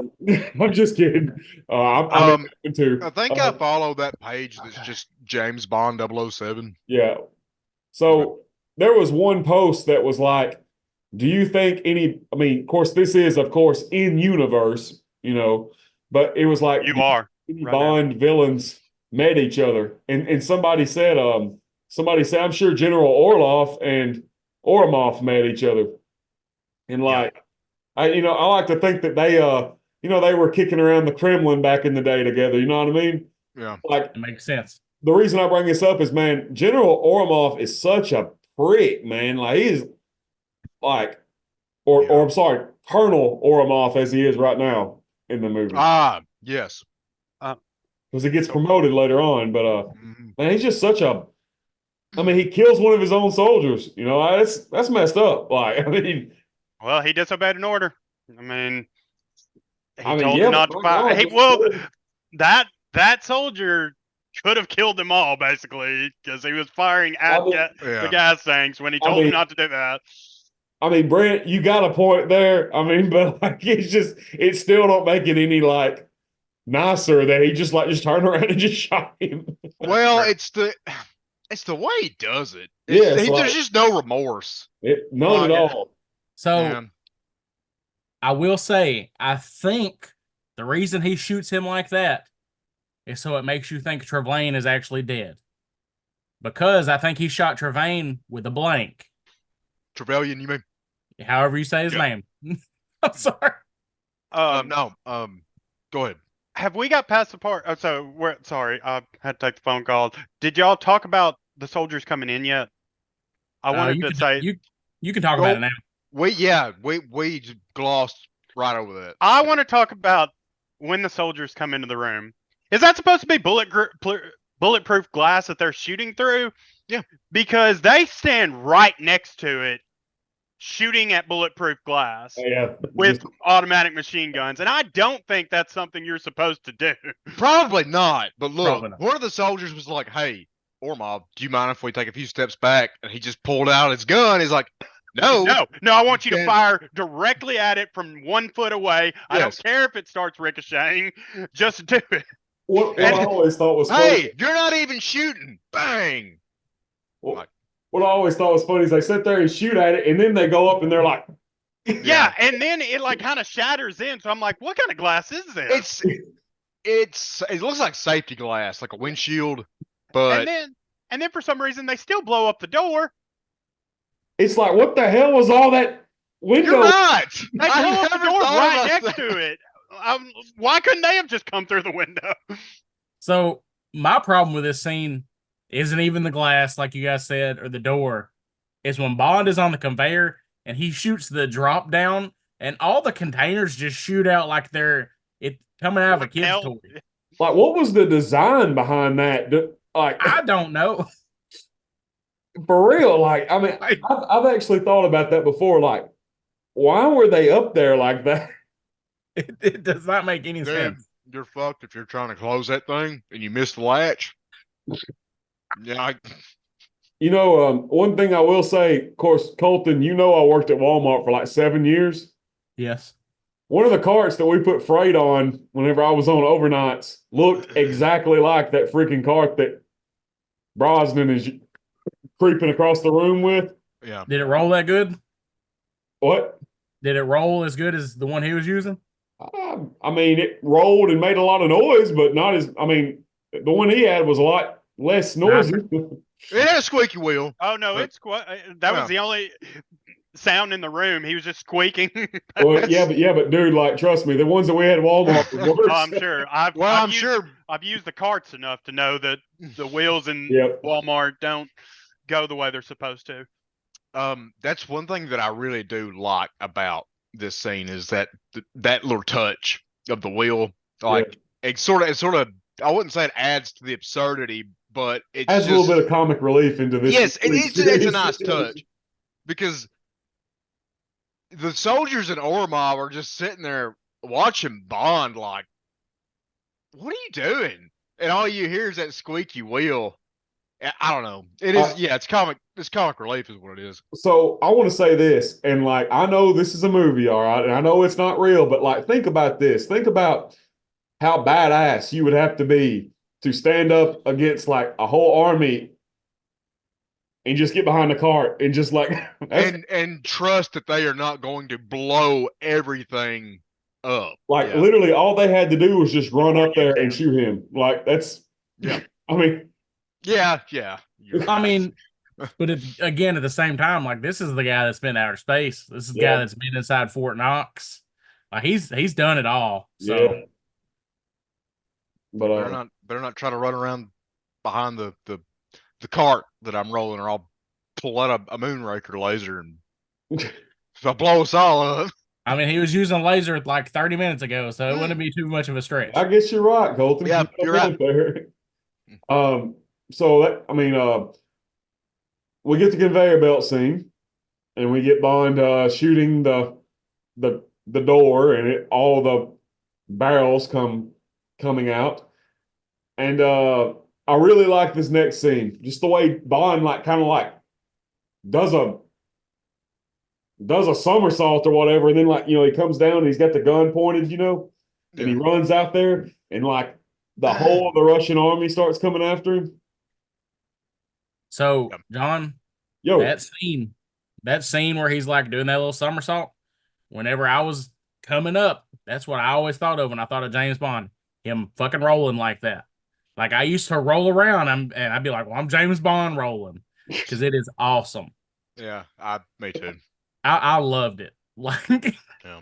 I'm just kidding. I'm into. I think I follow that page that's just James Bond 007. Yeah. So there was one post that was like, do you think any, I mean, of course, this is, of course, in universe, you know, but it was like, You are any right Bond villains met each other. And somebody said, I'm sure General Orlov and Oromov met each other. And like, I like to think that they were kicking around the Kremlin back in the day together. You know what I mean? Yeah. Like, It makes sense. the reason I bring this up is, man, General Oromov is such a prick, man. Like, he is like, or I'm sorry, Colonel Oromov as he is right now in the movie. Ah, yes. Because he gets promoted later on. But Mhm. man, he's just such a, I mean, he kills one of his own soldiers. You know, that's messed up. Like, I mean, Well, he disobeyed an order. I mean, he I mean, told yeah, him not but to my fire. God, Hey, that's well, good. that soldier could have killed them all basically because he was firing at the Yeah. gas tanks when he told him not to do that. I mean, Brent, you got a point there. I mean, but like, it still don't make it any like nicer that he just turned around and just shot him. Well, it's the way he does it. Yeah, There's just no remorse. None at all. So Yeah. I will say, I think The reason he shoots him like that is so it makes you think Trevane is actually dead. Because I think he shot Trevane with a blank. Trevelyan, you mean? However you say his name. I'm sorry. No. Go ahead. Have we got past the part? Oh, so we're sorry. I had to take the phone call. Did y'all talk about the soldiers coming in yet? I wanted to say you can talk about it now. We just glossed right over that. I want to talk about when the soldiers come into the room. Is that supposed to be bulletproof glass that they're shooting through? Yeah. Because they stand right next to it, shooting at bulletproof glass with automatic machine guns. And I don't think that's something you're supposed to do. Probably not. But look, one of the soldiers was like, "Hey, Ormov, do you mind if we take a few steps back?" And he just pulled out his gun. He's like, No, I want you to fire directly at it from 1 foot away. I don't care if it starts ricocheting. Just do it. What I always thought was funny. Hey, you're not even shooting. Bang. What I always thought was funny is they sit there and shoot at it, and then they go up and they're like, yeah, and then it like kind of shatters in. So I'm like, what kind of glass is this? It looks like safety glass, like a windshield, but and then for some reason they still blow up the door. It's like, what the hell was all that window? You're not. They blow up the door right next to it. Why couldn't they have just come through the window? So my problem with this scene isn't even the glass, like you guys said, or the door. It's when Bond is on the conveyor and he shoots the drop down, and all the containers just shoot out like they're coming out of a kid's toy. Like, what was the design behind that? Like, I don't know. For real, like, I mean, I've actually thought about that before. Like, why were they up there like that? It does not make any sense. You're fucked if you're trying to close that thing and you miss the latch. Yeah. One thing I will say, of course, Colton, I worked at Walmart for like 7 years. Yes. One of the carts that we put freight on whenever I was on overnights looked exactly like that freaking cart that Brosnan is creeping across the room with. Yeah. Did it roll that good? What? Did it roll as good as the one he was using? I mean, it rolled and made a lot of noise, but not as, I mean, the one he had was a lot less noisy. It had a squeaky wheel. Oh, no, that was the only sound in the room. He was just squeaking. Well, but dude, like, trust me, the ones that we had at Walmart were worse. I'm sure. I've used the carts enough to know that the wheels in Walmart don't go the way they're supposed to. That's one thing that I really do like about this scene is that little touch of the wheel. Like, it sort of, I wouldn't say it adds to the absurdity, but it adds a little bit of comic relief into this. Yes, it's a nice touch because the soldiers in Ormov are just sitting there watching Bond like, what are you doing? And all you hear is that squeaky wheel. I don't know. It is, it's comic relief is what it is. So I want to say this, and like, I know this is a movie, all right, and I know it's not real, but like, think about this. Think about how badass you would have to be to stand up against like a whole army and just get behind the cart and just like and trust that they are not going to blow everything up. Like, literally all they had to do was just run up there and shoot him. Like, that's I mean, yeah. I mean, but again, at the same time, like, this is the guy that's been outer space. This is the guy that's been inside Fort Knox. Like, he's done it all. So, but better not try to run around behind the cart that I'm rolling, or I'll pull out a Moonraker laser and I'll blow us all up. I mean, he was using laser like 30 minutes ago, so it wouldn't be too much of a stretch. I guess you're right, Colton. Yeah, you're right. There. So we get the conveyor belt scene, and we get Bond shooting the door, and all the barrels coming out, and I really like this next scene, just the way Bond kind of does a somersault or whatever, and then he comes down and he's got the gun pointed, and he runs out there, and the whole of the Russian army starts coming after him. So, John, that scene where he's doing that little somersault, whenever I was coming up, that's what I always thought of when I thought of James Bond. Him fucking rolling like that. Like I used to roll around and I'd be like, well, I'm James Bond rolling because it is awesome. Yeah, me too. I loved it. Like Yeah.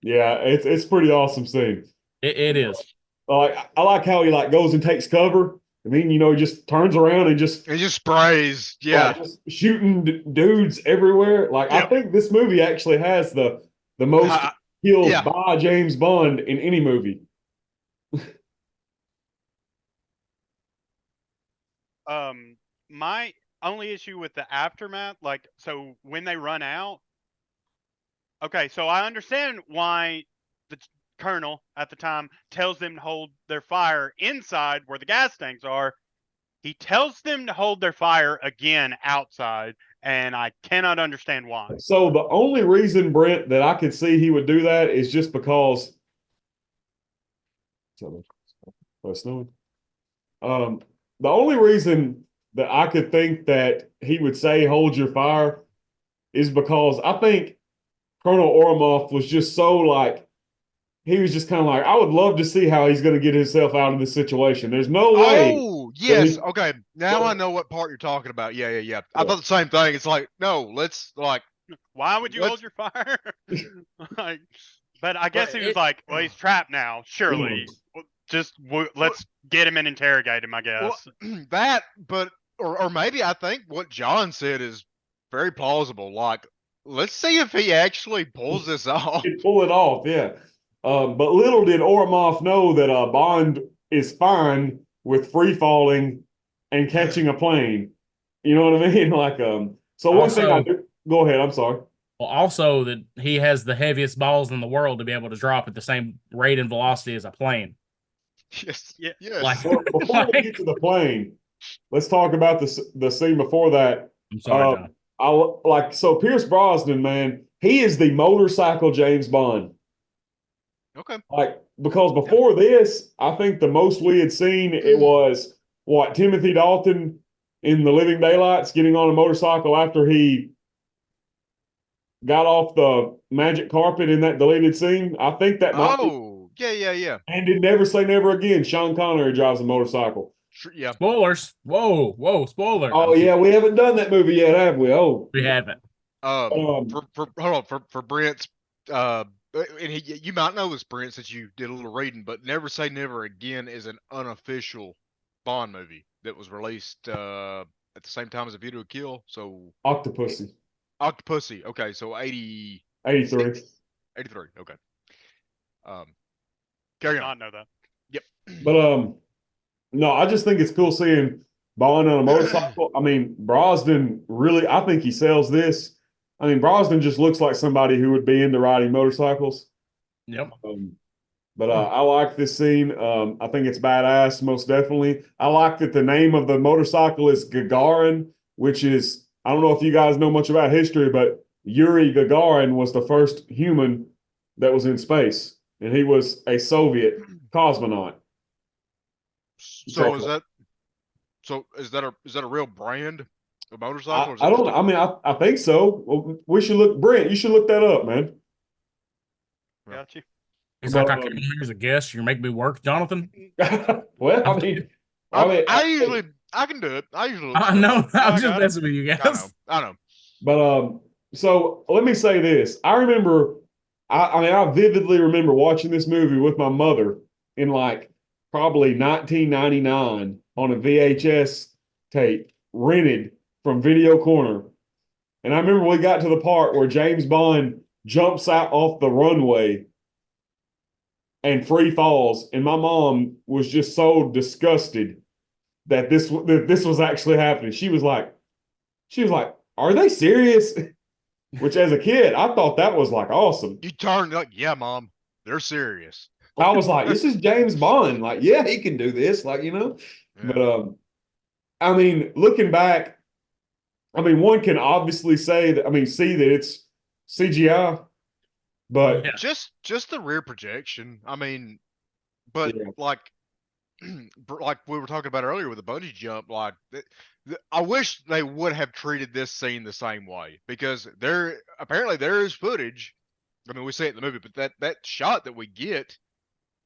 Yeah, it's pretty awesome scene. it is. Like I like how he like goes and takes cover, and then he just turns around and just It just sprays. Yeah. like, just shooting dudes everywhere. Like I Yep. think this movie actually has the most kills yeah. by James Bond in any movie. My only issue with the aftermath, like, so when they run out, okay, so I understand why the colonel at the time tells them to hold their fire inside where the gas tanks are. He tells them to hold their fire again outside, and I cannot understand why. So the only reason, Brent, that I could see he would do that is just because. Snowing. The only reason that I could think that he would say "hold your fire" is because I think Colonel Oromov was just so like he was just kind of like, I would love to see how he's going to get himself out of this situation. There's no way. Oh, yes. he- Okay. Now I know what part you're talking about. Yeah. I thought the same thing. It's like, no, let's like, Why would you Let's- hold your fire? Like, but I guess But he was like, well, he's trapped now. Surely, Mhm. Well, just let's get him and interrogate him. I guess. well, that, but, or maybe I think what John said is very plausible. Like, let's see if he actually pulls this off. He'd pull it off, yeah. But little did Oromov know that Bond is fine with free falling and catching a plane. You know what I mean? Like, so one thing I Also- do. Go ahead. I'm sorry. Well, also that he has the heaviest balls in the world to be able to drop at the same rate and velocity as a plane. Yes. Yeah. Yes. Like- Well, before we get to the plane, let's talk about the scene before that. I'm sorry, John. So Pierce Brosnan, man, he is the motorcycle James Bond. Okay. Like, because before this, I think the most we had seen it was what Timothy Dalton in The Living Daylights getting on a motorcycle after he got off the magic carpet in that deleted scene. I think that might be, Oh, yeah. and did Never Say Never Again. Sean Connery drives a motorcycle. Sure, yeah. Spoilers. Whoa, spoiler. Oh yeah, we haven't done that movie yet, have we? Oh, We haven't. For hold on for Brent's and you might know this, Brent, since you did a little reading, but Never Say Never Again is an unofficial Bond movie that was released at the same time as A View to a Kill. So Octopussy. Octopussy. Okay, so 80, 83. 83. Okay. Did Carry not on. know that. But no, I just think it's cool seeing Bond on a motorcycle. I mean, Brosnan really, I think he sells this. I mean, Brosnan just looks like somebody who would be into riding motorcycles. Yep. But I like this scene. I think it's badass, most definitely. I like that the name of the motorcycle is Gagarin, which is, I don't know if you guys know much about history, but Yuri Gagarin was the first human that was in space, and he was a Soviet cosmonaut. So is that a real brand of motorcycle? Or is I it don't. just I mean, I think so. Well, we should look. Brent, you should look that up, man. Yeah. Got you. He's But, like, I came here as a guest. You're making me work, Jonathan. well, I mean, I can do it. I usually I know. I I'm just got it. messing with you guys. I know. But so let me say this. I remember. I mean, I vividly remember watching this movie with my mother in like probably 1999 on a VHS tape rented from Video Corner. And I remember we got to the part where James Bond jumps out off the runway and free falls, and my mom was just so disgusted that this was actually happening. She was like, "Are they serious?" Which, as a kid, I thought that was like awesome. You turn like, yeah, Mom, they're serious. I was like, "This is James Bond. Like, yeah, he can do this." Like, Yeah. But I mean, looking back, I mean, one can obviously say that. I mean, see that it's CGI, but Yeah. Just the rear projection. I mean, but Yeah. like we were talking about earlier with the bungee jump, like I wish they would have treated this scene the same way, because apparently there is footage I mean, we say it in the movie, but that shot that we get,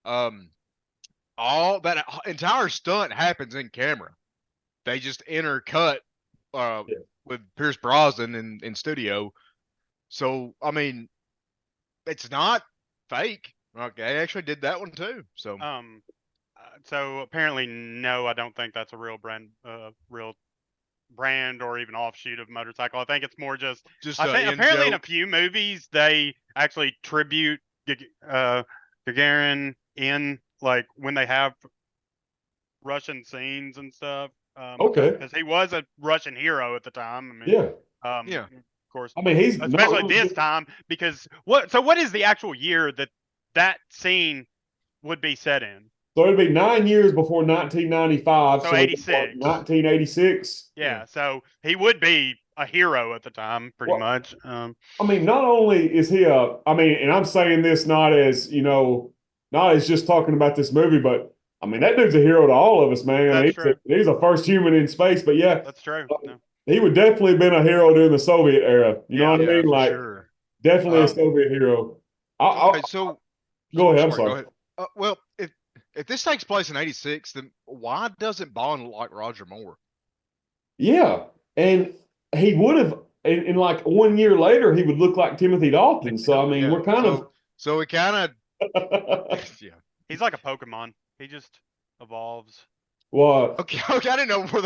all that entire stunt happens in camera. They just intercut with Pierce Brosnan in studio. So I mean, it's not fake. Like, they actually did that one too. So So apparently, no, I don't think that's a real brand or even offshoot of motorcycle. I think it's more just I think apparently in a few movies they actually tribute Gagarin in, like, when they have Russian scenes and stuff. Okay. Because he was a Russian hero at the time. I mean, yeah. Of course. I mean, he's especially this time, because what is the actual year that scene would be set in? So it'd be 9 years before 1995. So 86. 1986. Yeah, so he would be a hero at the time, pretty much. I mean, not only is he and I'm saying this not as, not as just talking about this movie, but I mean, that dude's a hero to all of us, man. That's true. He's a first human in space, but yeah. That's true. He would definitely have been a hero during the Soviet era. You know what I mean? Like, sure. Definitely a Soviet hero. So go ahead. I'm sorry. Go ahead. Well, if this takes place in '86, then why doesn't Bond look like Roger Moore? Yeah, and he would have, in like 1 year later, he would look like Timothy Dalton. So I mean, we're kind of. So we kind of. Yeah. He's like a Pokemon. He just evolves. Well. Okay. I didn't know where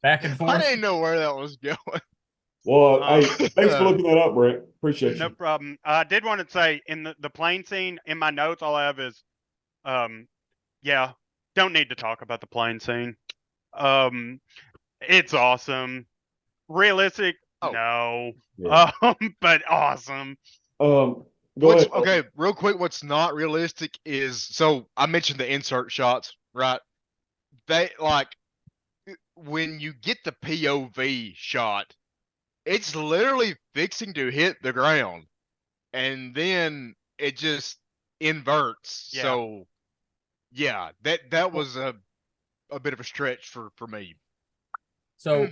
back and forth. I didn't know where that was going. Well, hey, thanks for looking that up, Brent. Appreciate you. No problem. I did want to say, in the plane scene, in my notes, all I have is, don't need to talk about the plane scene. It's awesome. Realistic? No. Yeah. But awesome. Go ahead. Okay, real quick, what's not realistic is, so I mentioned the insert shots, right? They, like, when you get the POV shot, it's literally fixing to hit the ground, and then it just inverts. Yeah. So, yeah, that was a bit of a stretch for me. So,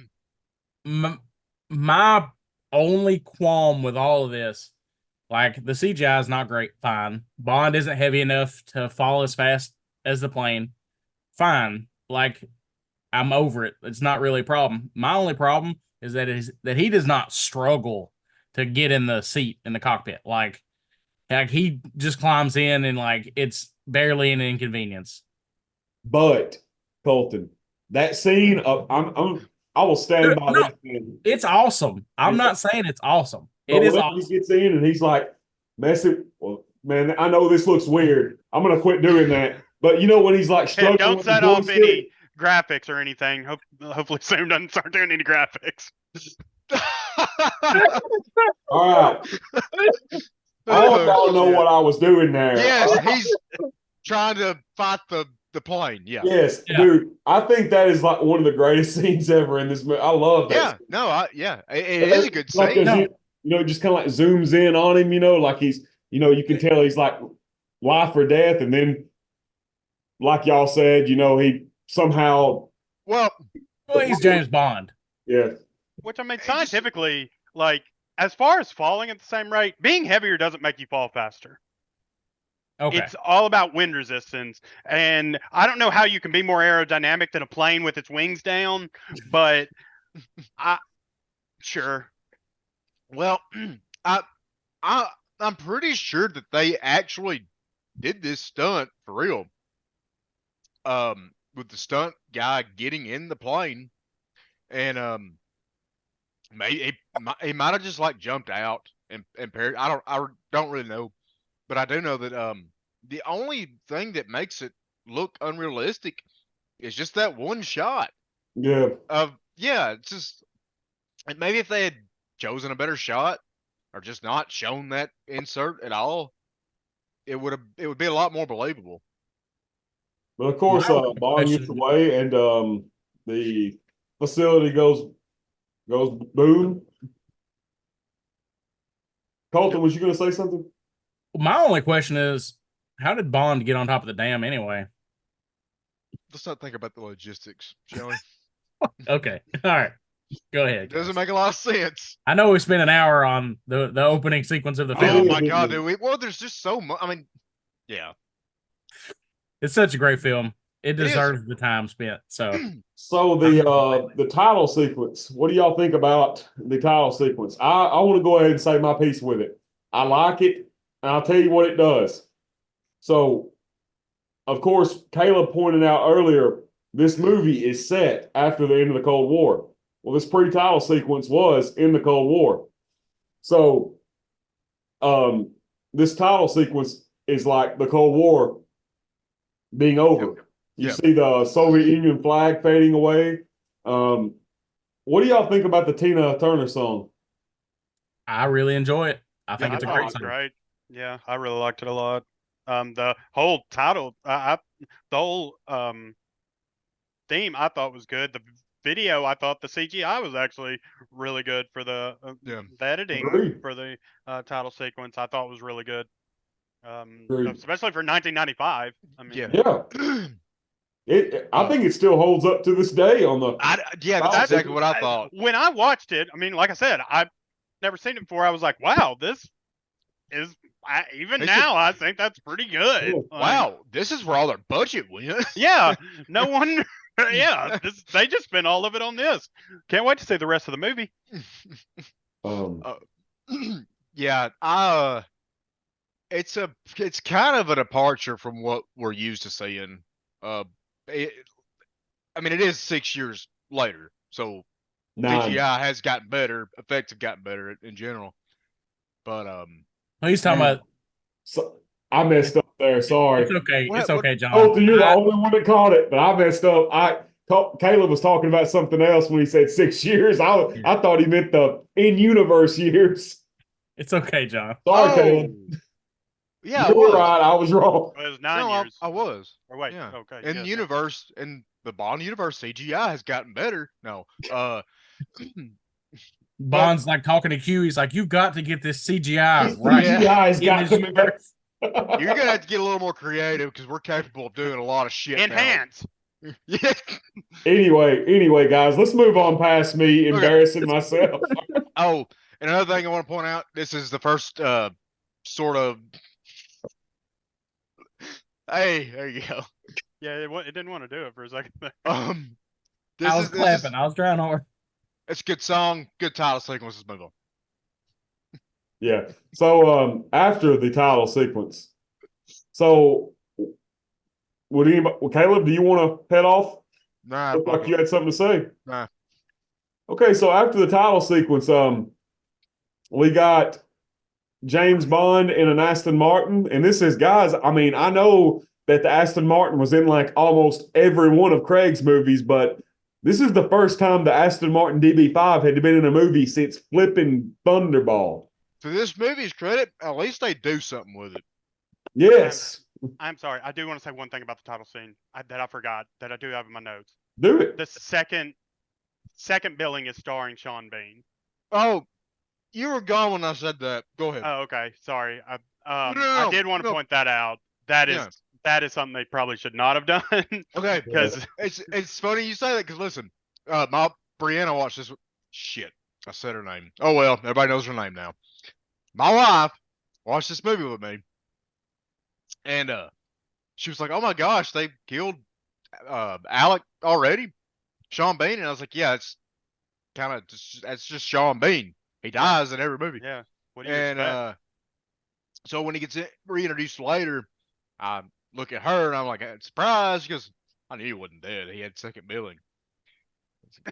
my only qualm with all of this, like, the CGI is not great. Fine. Bond isn't heavy enough to fall as fast as the plane. Fine. Like, I'm over it. It's not really a problem. My only problem is that he does not struggle to get in the seat in the cockpit. Like he just climbs in, and like it's barely an inconvenience. But Colton, that scene, I will stand by that scene. It's awesome. I'm not saying it's awesome. It is awesome. He gets in and he's like, messing. Well, man, I know this looks weird. I'm gonna quit doing that. But when he's like struggling, don't set off any graphics or anything. Hopefully Sam doesn't start doing any graphics. All right. I hope y'all know what I was doing there. Yes, he's trying to fight the plane. Yeah. Yes, dude. I think that is like one of the greatest scenes ever in this movie. I love that. Yeah, no, it is a good scene. Like, just kind of like zooms in on him, like he's, you can tell he's like life or death, and then, like y'all said, he somehow. Well, he's James Bond. Yeah. Which, I mean, scientifically, like, as far as falling at the same rate, being heavier doesn't make you fall faster. Okay. It's all about wind resistance. And I don't know how you can be more aerodynamic than a plane with its wings down, but sure. Well, I'm pretty sure that they actually did this stunt for real. With the stunt guy getting in the plane, and he might have just like jumped out and parried. I don't really know, but I do know that the only thing that makes it look unrealistic is just that one shot. Yeah. It's just, maybe if they had chosen a better shot or just not shown that insert at all, it would be a lot more believable. But of course, Bond gets away, and the facility goes boom. Colton, was you going to say something? My only question is, how did Bond get on top of the dam anyway? Let's not think about the logistics, shall we? Okay. All right. Go ahead. It doesn't guys. make a lot of sense. I know we spent an hour on the opening sequence of the Oh film. my god, dude. Well, there's just so much. I mean, yeah. It's such a great film. It is. deserves the time spent. So So the title sequence, what do y'all think about the title sequence? I want to go ahead and say my piece with it. I like it, and I'll tell you what it does. So, of course, Caleb pointed out earlier, this movie is set after the end of the Cold War. Well, this pre-title sequence was in the Cold War. So, this title sequence is like the Cold War being over. You see the Soviet Union flag fading away. What do y'all think about the Tina Turner song? I really enjoy it. I think it's a thought it great was song. great. Yeah, I really liked it a lot. The whole title, the whole theme, I thought was good. The video, I thought the CGI was actually really good for the editing Agreed. for the title sequence. I thought was really good, Agreed. especially for 1995. I mean, Yeah. I think it still holds up to this day on the. That's exactly what I thought. When I watched it, I mean, like I said, I've never seen it before. I was like, wow, this is even now. I think that's pretty good. Wow, this is where all their budget went. Yeah, no wonder. Yeah, they just spent all of it on this. Can't wait to see the rest of the movie. Yeah, it's kind of a departure from what we're used to seeing. I mean, it is 6 years later, so CGI has gotten better, effects have gotten better in general. But He's talking about. So, I messed up there. Sorry. It's okay. It's okay, John. Oh, you're the only one that caught it, but I messed up. Caleb was talking about something else when he said 6 years. I thought he meant the in-universe years. It's okay, John. Sorry, Caleb. Yeah, you were right. I was wrong. It was 9 years. I was. Or wait, yeah. Okay. In the universe, in the Bond universe, CGI has gotten better. No, Bond's like talking to Q. He's like, "You've got to get this CGI right." CGI has got to be better. You're gonna have to get a little more creative because we're capable of doing a lot of shit. Enhance. Yeah. Anyway, guys, let's move on past me embarrassing myself. Oh, and another thing I want to point out: this is the first sort of. Hey, there you go. Yeah, it didn't want to do it for a second. I was clapping. I was trying hard. It's a good song, good title sequence. Let's move on. Yeah. So after the title sequence, so Caleb, do you want to head off? Nah. Looked like you had something to say. Nah. Okay, so after the title sequence, we got James Bond in an Aston Martin, and this is, guys, I mean, I know that the Aston Martin was in like almost every one of Craig's movies, but this is the first time the Aston Martin DB5 had been in a movie since flipping Thunderball. To this movie's credit, at least they do something with it. Yes. I'm sorry. I do want to say one thing about the title scene that I forgot that I do have in my notes. Do it. The second billing is starring Sean Bean. Oh, you were gone when I said that. Go ahead. Oh, okay. Sorry. I No, did want to point that out. That is something they probably should not have done. Okay, because it's funny you say that because listen, my Brianna watched this. Shit, I said her name. Oh well, everybody knows her name now. My wife watched this movie with me, and she was like, "Oh my gosh, they killed Alec already, Sean Bean," and I was like, "Yeah, it's kind of just Sean Bean. He dies in every movie." Yeah. What do you expect? So when he gets reintroduced later, I look at her and I'm like, surprised, because I knew he wasn't dead. He had second billing.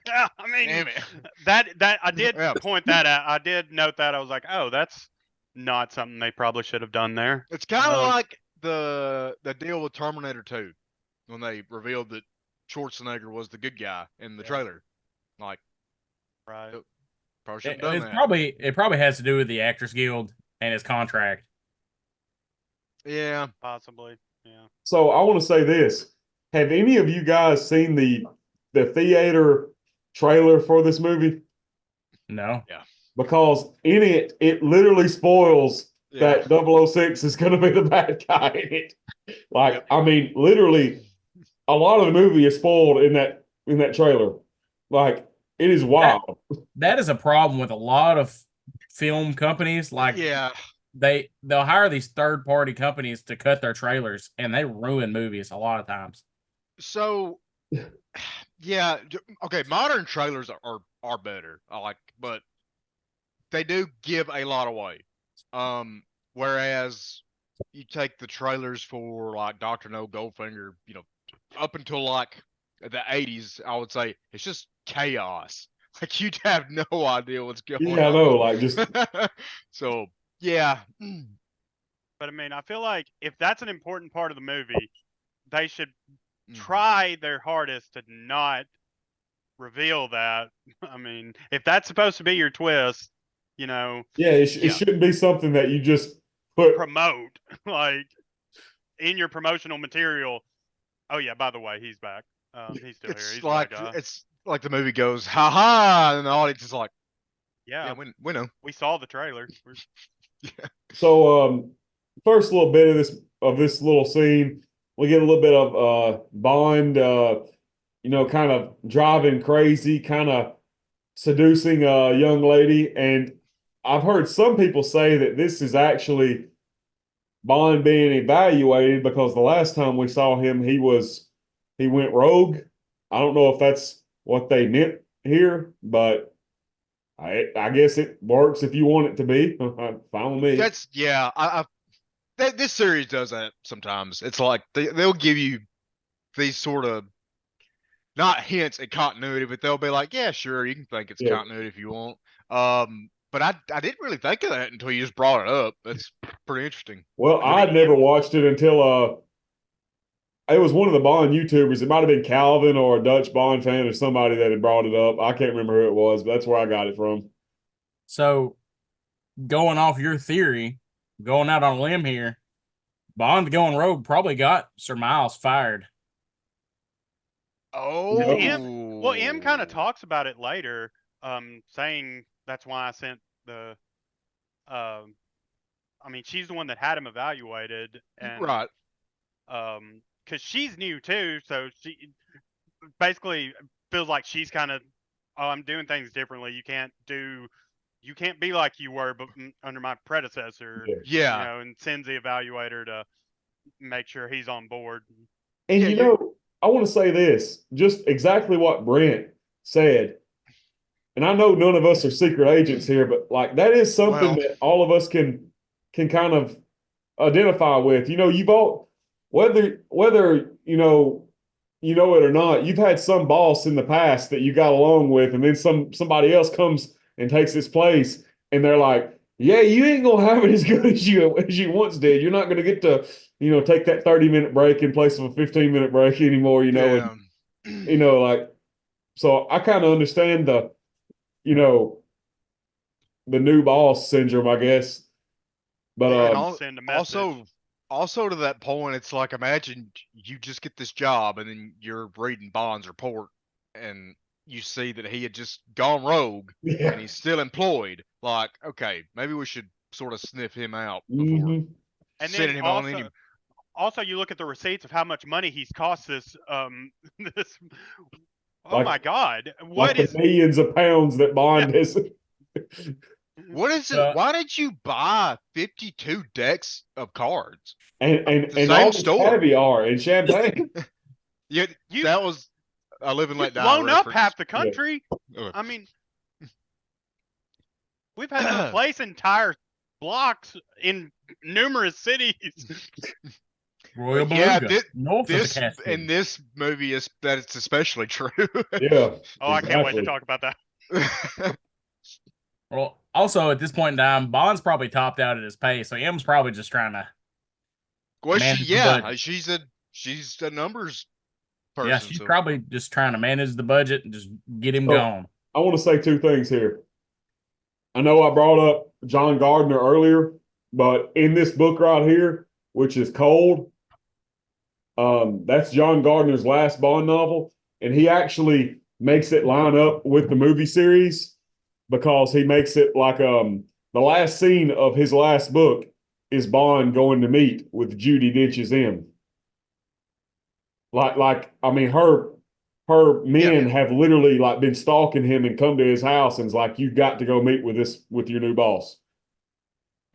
Yeah, I mean, damn it. that I did point that out. I did note that. I was like, oh, that's not something they probably should have done there. It's kind of like the deal with Terminator 2 when they revealed that Schwarzenegger was the good guy in the trailer. Like, right. Probably should have done that. It probably has to do with the Actors Guild and his contract. Yeah. Possibly. Yeah. So I want to say this. Have any of you guys seen the theater trailer for this movie? No. Yeah. Because in it literally spoils that 006 is going to be the bad guy in it. Like, I mean, literally, a lot of the movie is spoiled in that trailer. Like, It is wild. That is a problem with a lot of film companies. Like, Yeah. they'll hire these third party companies to cut their trailers, and they ruin movies a lot of times. So, yeah, okay. Modern trailers are better. I like, but they do give a lot away. Whereas you take the trailers for like Dr. No Goldfinger, up until like the 80s, I would say it's just chaos. Like you'd have no idea what's going Yeah, I on. know. Like just So yeah. But I mean, I feel like if that's an important part of the movie, they should Mhm. try their hardest to not reveal that. I mean, if that's supposed to be your twist, yeah, Yeah. it shouldn't be something that you just put. promote like in your promotional material. Oh yeah, by the way, he's back. He's still here. He's the bad guy. It's like the movie goes, ha ha, and the audience is like, Yeah, yeah, we know. we saw the trailer. So first little bit of this little scene, we get a little bit of Bond kind of driving crazy, kind of seducing a young lady. And I've heard some people say that this is actually Bond being evaluated because the last time we saw him, he went rogue. I don't know if that's what they meant here, but I guess it works if you want it to be. Fine with me. That's yeah. This series does that sometimes. It's like they'll give you these sort of not hints at continuity, but they'll be like, yeah, sure, you can think it's Yeah. continuity if you want. But I didn't really think of that until you just brought it up. That's pretty interesting. Well, I'd never watched it until it was one of the Bond YouTubers. It might have been Calvin or a Dutch Bond fan or somebody that had brought it up. I can't remember who it was, but that's where I got it from. So, going off your theory, going out on a limb here, Bond going rogue probably got Sir Miles fired. Oh, M kind of talks about it later, saying that's why I sent the. I mean, she's the one that had him evaluated, and right. Because she's new too, so she basically feels like she's kind of, oh, I'm doing things differently. You can't be like you were, but under my predecessor. Yeah. And sends the evaluator to make sure he's on board. And Yeah, I want to say this, just exactly what Brent said. And I know none of us are secret agents here, but like that is something that all of us can kind of identify with. You've all whether you know it or not, you've had some boss in the past that you got along with, and then somebody else comes and takes his place, and they're like, yeah, you ain't gonna have it as good as you once did. You're not gonna get to take that 30-minute break in place of a 15-minute break anymore. Yeah. And like, so I kind of understand the new boss syndrome, I guess. But Send a message. also to that point, it's like, imagine you just get this job and then you're reading Bond's report and you see that he had just gone rogue and he's still employed. Like, okay, maybe we should sort of sniff him out before and sending him on any. Also, you look at the receipts of how much money he's cost this. This. Oh Like- my God! like the millions of pounds that Bond has. What is it? Why did you buy 52 decks of cards? And same all this store. caviar and champagne. Yeah, that was a Live and Let Die blown up reference. half the country. Yeah. I mean, we've had to replace entire blocks in numerous cities. Royal Yeah, Beluga, north of the this Cascade. in this movie is that it's especially true. Yeah. Oh, I can't wait to talk about that. Well, also at this point in time, Bond's probably topped out at his pay, so M's probably just trying to. Well, manage the budget. she's a numbers person. Yeah, she's probably just trying to manage the budget and just get him gone. I want to say two things here. I know I brought up John Gardner earlier, but in this book right here, which is Cold, that's John Gardner's last Bond novel, and he actually makes it line up with the movie series because he makes it like the last scene of his last book is Bond going to meet with Judi Dench's M. Like I mean, her her men have literally like been stalking him and come to his house and it's like, you got to go meet with your new boss.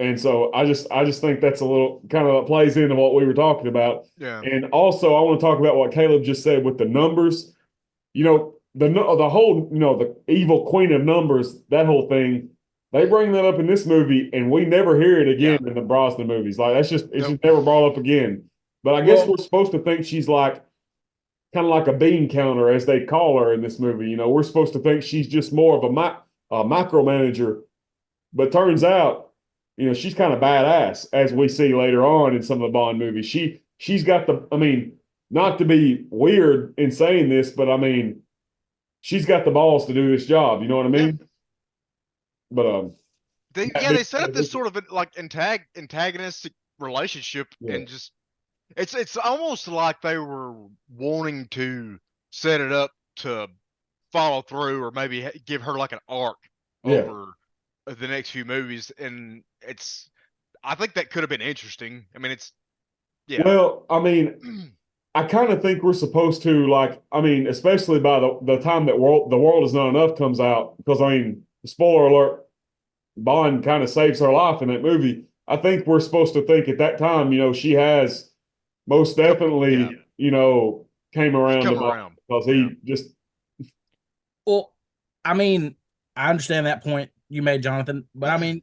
And so I just think that's a little kind of plays into what we were talking about. Yeah. And also I want to talk about what Caleb just said with the numbers. You know, the whole, you know, the evil queen of numbers, that whole thing, they bring that up in this movie and we never hear it again in the Brosnan movies. Like it's just never brought up again. But I guess we're supposed to think she's like kind of like a bean counter, as they call her in this movie. You know, we're supposed to think she's just more of a micromanager, but turns out, you know, she's kind of badass, as we see later on in some of the Bond movies. She's got the, I mean, not to be weird in saying this, but I mean, she's got the balls to do this job. You know what I mean? But they set up this sort of like antagonistic relationship, and just it's almost like they were wanting to set it up to follow through, or maybe give her like an arc over the next few movies, and I think that could have been interesting. I mean, well, I mean, I kind of think we're supposed to, like, I mean, especially by the time that The World Is Not Enough comes out, because I mean, spoiler alert, Bond kind of saves her life in that movie. I think we're supposed to think at that time, you know, she has most definitely, you know, came around because he just. Well, I mean, I understand that point you made, Jonathan, but I mean,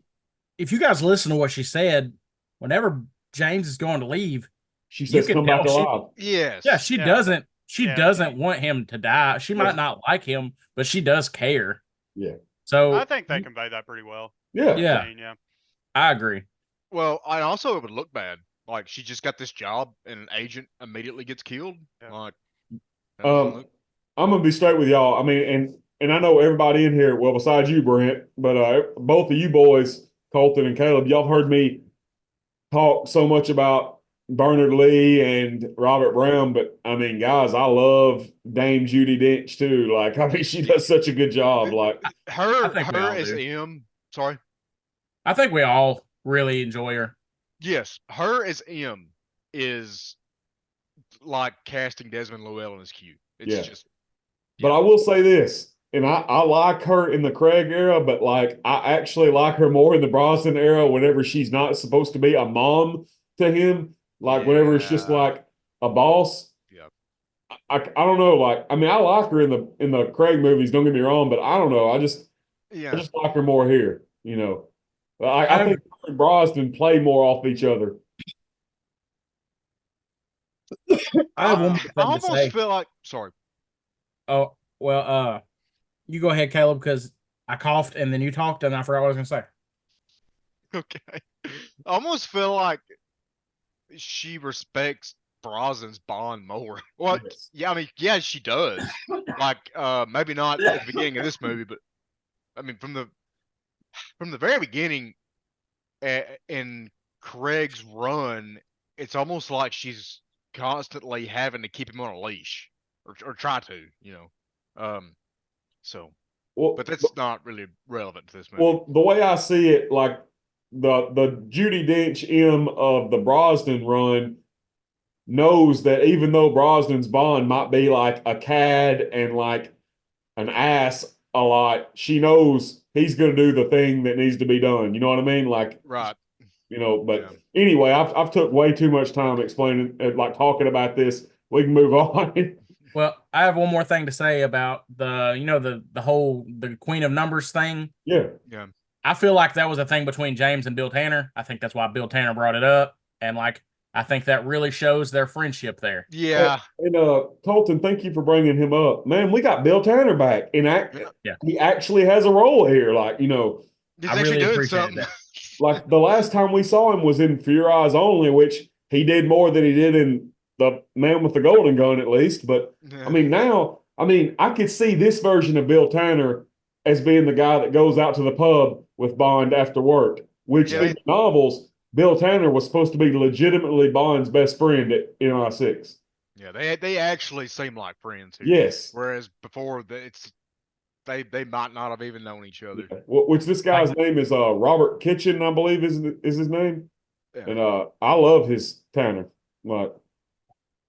if you guys listen to what she said, whenever James is going to leave, she says, "Come back alive." She doesn't want him to die. She might not like him, but she does care. Yeah. So I think they convey that pretty well. Yeah. I agree. Well, I also, it would look bad. Like, she just got this job and an agent immediately gets killed. Like, I'm gonna be straight with y'all. I mean, and I know everybody in here, well, besides you, Brent, but both of you boys, Colton and Caleb, y'all heard me talk so much about Bernard Lee and Robert Brown, but I mean, guys, I love Dame Judi Dench too. Like, I mean, she does such a good job. Like her as M. Sorry, I think we all really enjoy her. Yes, her as M is like casting Desmond Llewellyn as Q. It's just. But I will say this, and I like her in the Craig era, but like I actually like her more in the Brosnan era whenever she's not supposed to be a mom to him. Like whenever it's just like a boss. Yeah. I don't know. Like, I mean, I like her in the Craig movies, don't get me wrong, but I don't know. I just like her more here, you know. I think her and Brosnan play more off each other. I have one more thing I almost feel like sorry. Oh, well, you go ahead, Caleb, because I coughed and then you talked and I forgot what I was going to say. Okay. I almost feel like she respects Brosnan's Bond more. Well, I mean, she does. Like, maybe not at the beginning of this movie, but I mean, from the very beginning, in Craig's run, it's almost like she's constantly having to keep him on a leash, or try to, you know. So, but that's not really relevant to this movie. Well, the way I see it, like the Judi Dench M of the Brosnan run knows that even though Brosnan's Bond might be like a cad and like an ass a lot, she knows he's going to do the thing that needs to be done. You know what I mean? Like, right. You know, but anyway, I've took way too much time explaining, like talking about this. We can move on. Well, I have one more thing to say about the whole Queen of Numbers thing. Yeah. I feel like that was a thing between James and Bill Tanner. I think that's why Bill Tanner brought it up, and like I think that really shows their friendship there. Yeah. And Colton, thank you for bringing him up. Man, we got Bill Tanner back, and he actually has a role here. Like, you know, I really appreciate that. Like the last time we saw him was in For Your Eyes Only, which he did more than he did in The Man with the Golden Gun, at least. But I mean, now, I could see this version of Bill Tanner as being the guy that goes out to the pub with Bond after work, which in the novels, Bill Tanner was supposed to be legitimately Bond's best friend at MI6. Yeah, they actually seem like friends here. Yes. Whereas before, they might not have even known each other. Yeah. Which this guy's name is Robert Kitchen, I believe is his name. Yeah. And I love his Tanner. Like,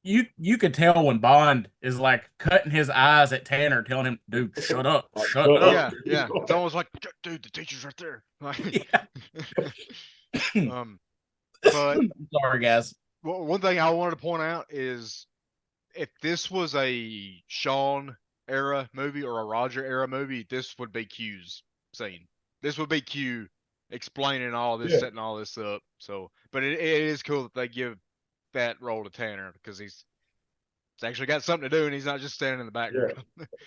you could tell when Bond is like cutting his eyes at Tanner, telling him, "Dude, shut up, Like, shut shut up." Yeah, yeah. It's almost like, dude, the teacher's right there. Like, Yeah. But Sorry, guys. one thing I wanted to point out is if this was a Sean era movie or a Roger era movie, this would be Q's scene. This would be Q explaining all this, Yeah. setting all this up. So, but it is cool that they give that role to Tanner because he's actually got something to do and he's not just standing in the background.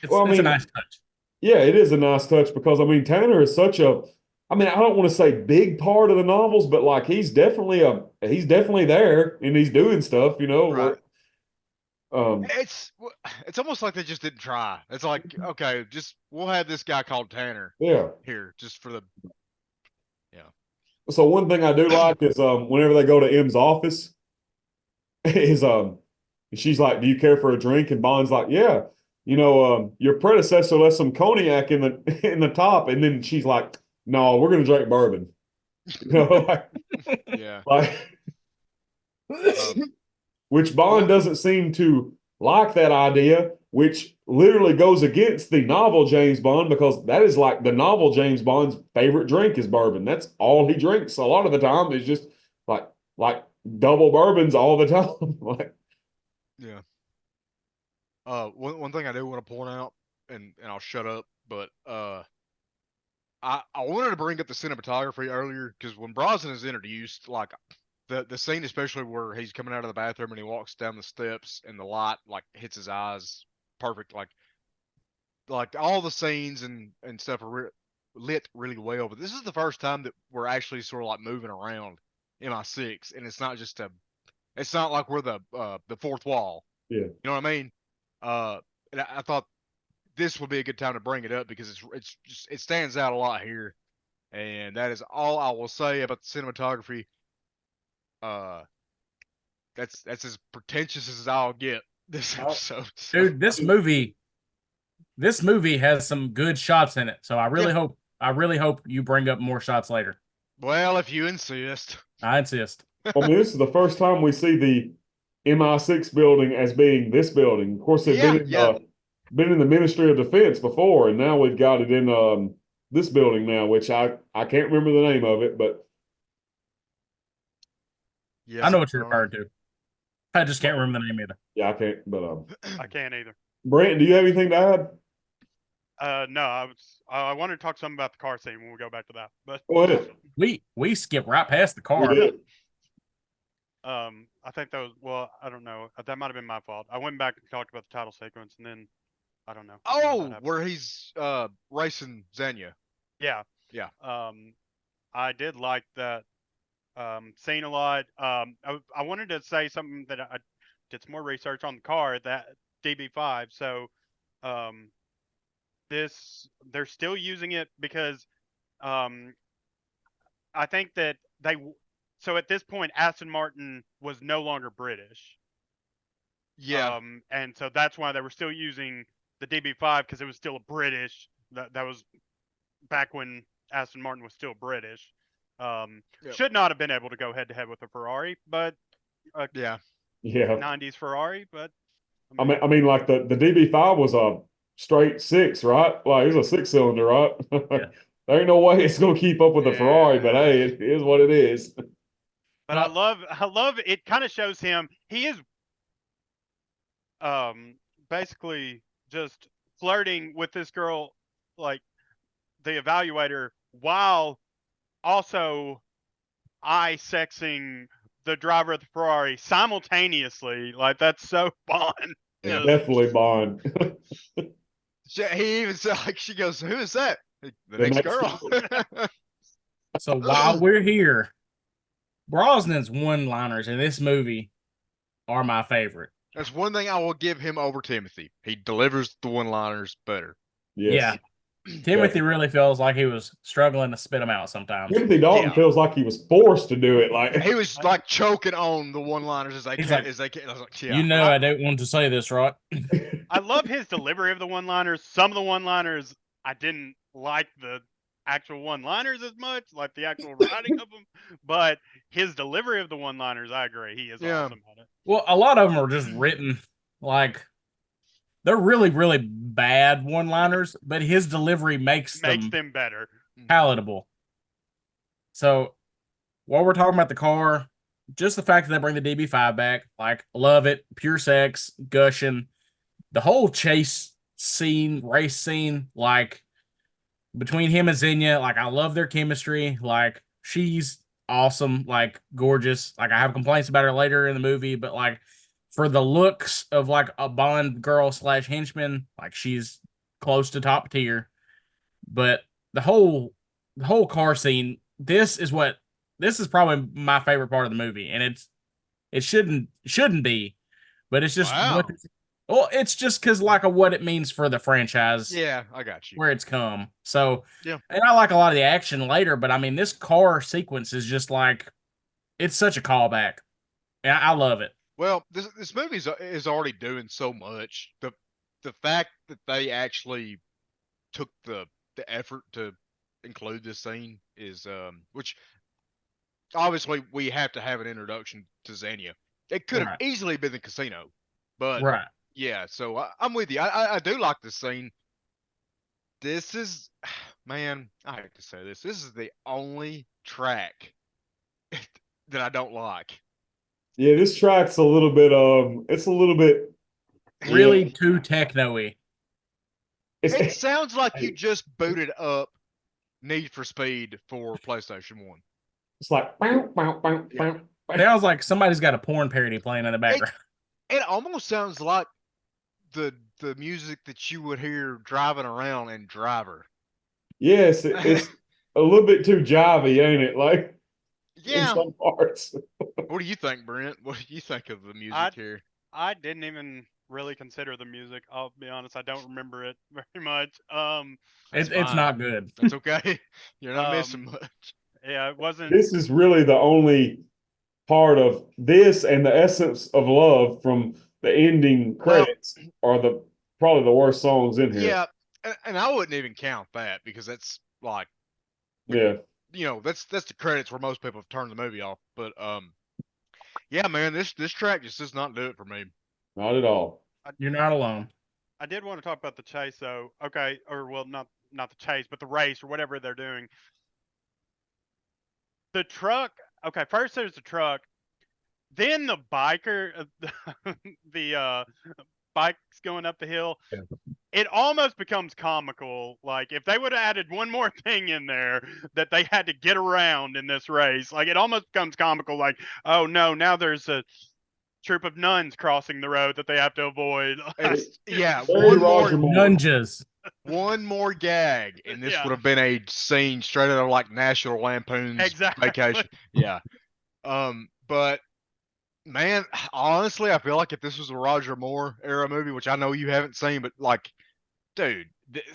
Well, I It's a mean, nice touch. Yeah, it is a nice touch because I mean Tanner is such a I mean, I don't want to say big part of the novels, but like he's definitely there and he's doing stuff, you know, Right. It's almost like they just didn't try. It's like, okay, just we'll have this guy called Tanner yeah. here just for the So one thing I do like is whenever they go to M's office, is she's like, "Do you care for a drink?" And Bond's like, "Yeah." You know, your predecessor left some cognac in the top, and then she's like, "No, we're gonna drink bourbon." You know, yeah. like which Bond doesn't seem to like that idea, which literally goes against the novel James Bond because that is like the novel James Bond's favorite drink is bourbon. That's all he drinks a lot of the time is just like double bourbons all the time. Like, Yeah. One thing I do want to point out, and I'll shut up, but I wanted to bring up the cinematography earlier because when Brosnan is introduced, like the scene especially where he's coming out of the bathroom and he walks down the steps and the light like hits his eyes, perfect. Like all the scenes and stuff are lit really well. But this is the first time that we're actually sort of like moving around MI6, and it's not just it's not like we're the fourth wall. yeah. You know what I mean? And I thought this would be a good time to bring it up because it stands out a lot here, and that is all I will say about the cinematography. That's as pretentious as I'll get this episode. So. Dude, this movie has some good shots in it. So I really hope you bring up more shots later. Well, if you insist. I insist. I mean, this is the first time we see the MI6 building as being this building. Of course, they've been in the Ministry of Defense before, and now we've got it in this building now, which I can't remember the name of it, but Yeah, I know what you're referring to. I just can't remember the name either. yeah, I can't. But I can't either. Brent, do you have anything to add? No, I wanted to talk some about the car scene when we go back to that. But Go ahead. We skip right past the We car. did. I think that was I don't know. That might have been my fault. I went back and talked about the title sequence, and then I don't know. Oh, where he's racing Xenia. Yeah. Yeah. I did like that scene a lot. I wanted to say something that I did some more research on the car, that DB5. So they're still using it because I think that so at this point Aston Martin was no longer British. Yeah. And so that's why they were still using the DB5 because it was still a British. That was back when Aston Martin was still British. Should not have been able to go head to head with a Ferrari, but Yeah. 90s Ferrari. But I mean, like the DB5 was a straight six, right? Like it was a 6-cylinder, right? Yeah. There ain't no way it's gonna keep up with the Ferrari, but hey, it is what it is. But I love it. Kind of shows him he is basically just flirting with this girl, like the evaluator, while also eye-sexing the driver of the Ferrari simultaneously. Like that's so Bond. Yeah, definitely Bond. He even said, like, she goes, "Who is that?" The next girl. So while we're here, Brosnan's one-liners in this movie are my favorite. That's one thing I will give him over Timothy. He delivers the one-liners better. Yes. Yeah. Timothy really feels like he was struggling to spit them out sometimes. Timothy Dalton feels like he was forced to do it. Like he was like choking on the one-liners as they can. I was like, yeah. You know, I don't want to say this, right? I love his delivery of the one-liners. Some of the one-liners I didn't like the actual one-liners as much, like the actual writing of them, but his delivery of the one-liners, I agree, he is awesome at it. Well, a lot of them are just written like they're really, really bad one-liners, but his delivery makes them better, palatable. So while we're talking about the car, just the fact that they bring the DB5 back, like, love it. Pure sex, gushing. The whole chase scene, race scene, like, between him and Xenia, like, I love their chemistry. Like, she's awesome, like, gorgeous. Like, I have complaints about her later in the movie, but, like, for the looks of, like, a Bond girl / henchman, like, she's close to top tier. But the whole car scene, this is probably my favorite part of the movie, and it shouldn't be, but it's just it's just because like of what it means for the franchise. Yeah, I got you. Where it's come. So yeah, and I like a lot of the action later, but I mean this car sequence is just like it's such a callback. And I love it. Well, this movie is already doing so much. The fact that they actually took the effort to include this scene is which obviously we have to have an introduction to Xenia. It could have easily been the casino, but yeah. So I'm with you. I do like this scene. This is, man, I hate to say this. This is the only track that I don't like. Yeah, this track's a little bit it's a little bit really too techno-y. It sounds like you just booted up Need for Speed for PlayStation 1. It's like Sounds like somebody's got a porn parody playing in the background. It almost sounds like the music that you would hear driving around in Driver. Yes, it's a little bit too jivey, ain't it? Like, yeah, in some parts. What do you think, Brent? What do you think of the music here? I didn't even really consider the music. I'll be honest, I don't remember it very much. It's not good. That's okay. You're not missing much. Yeah, it wasn't. This is really the only part of this, and the Essence of Love from the ending credits are probably the worst songs in here. Yeah, and I wouldn't even count that because that's like, that's the credits where most people have turned the movie off. But yeah, man, this track just does not do it for me. Not at all. You're not alone. I did want to talk about the chase, though. Okay, or well, not the chase, but the race or whatever they're doing. The truck. Okay, first there's the truck, then the biker, the bikes going up the hill. Yeah. It almost becomes comical. Like if they would have added one more thing in there that they had to get around in this race, like it almost becomes comical. Like, oh no, now there's a troop of nuns crossing the road that they have to avoid. Yeah, nunjas. One more gag, and this would have been a scene straight out of like National Lampoon's Vacation. Yeah. But man, honestly, I feel like if this was a Roger Moore era movie, which I know you haven't seen, but like, dude,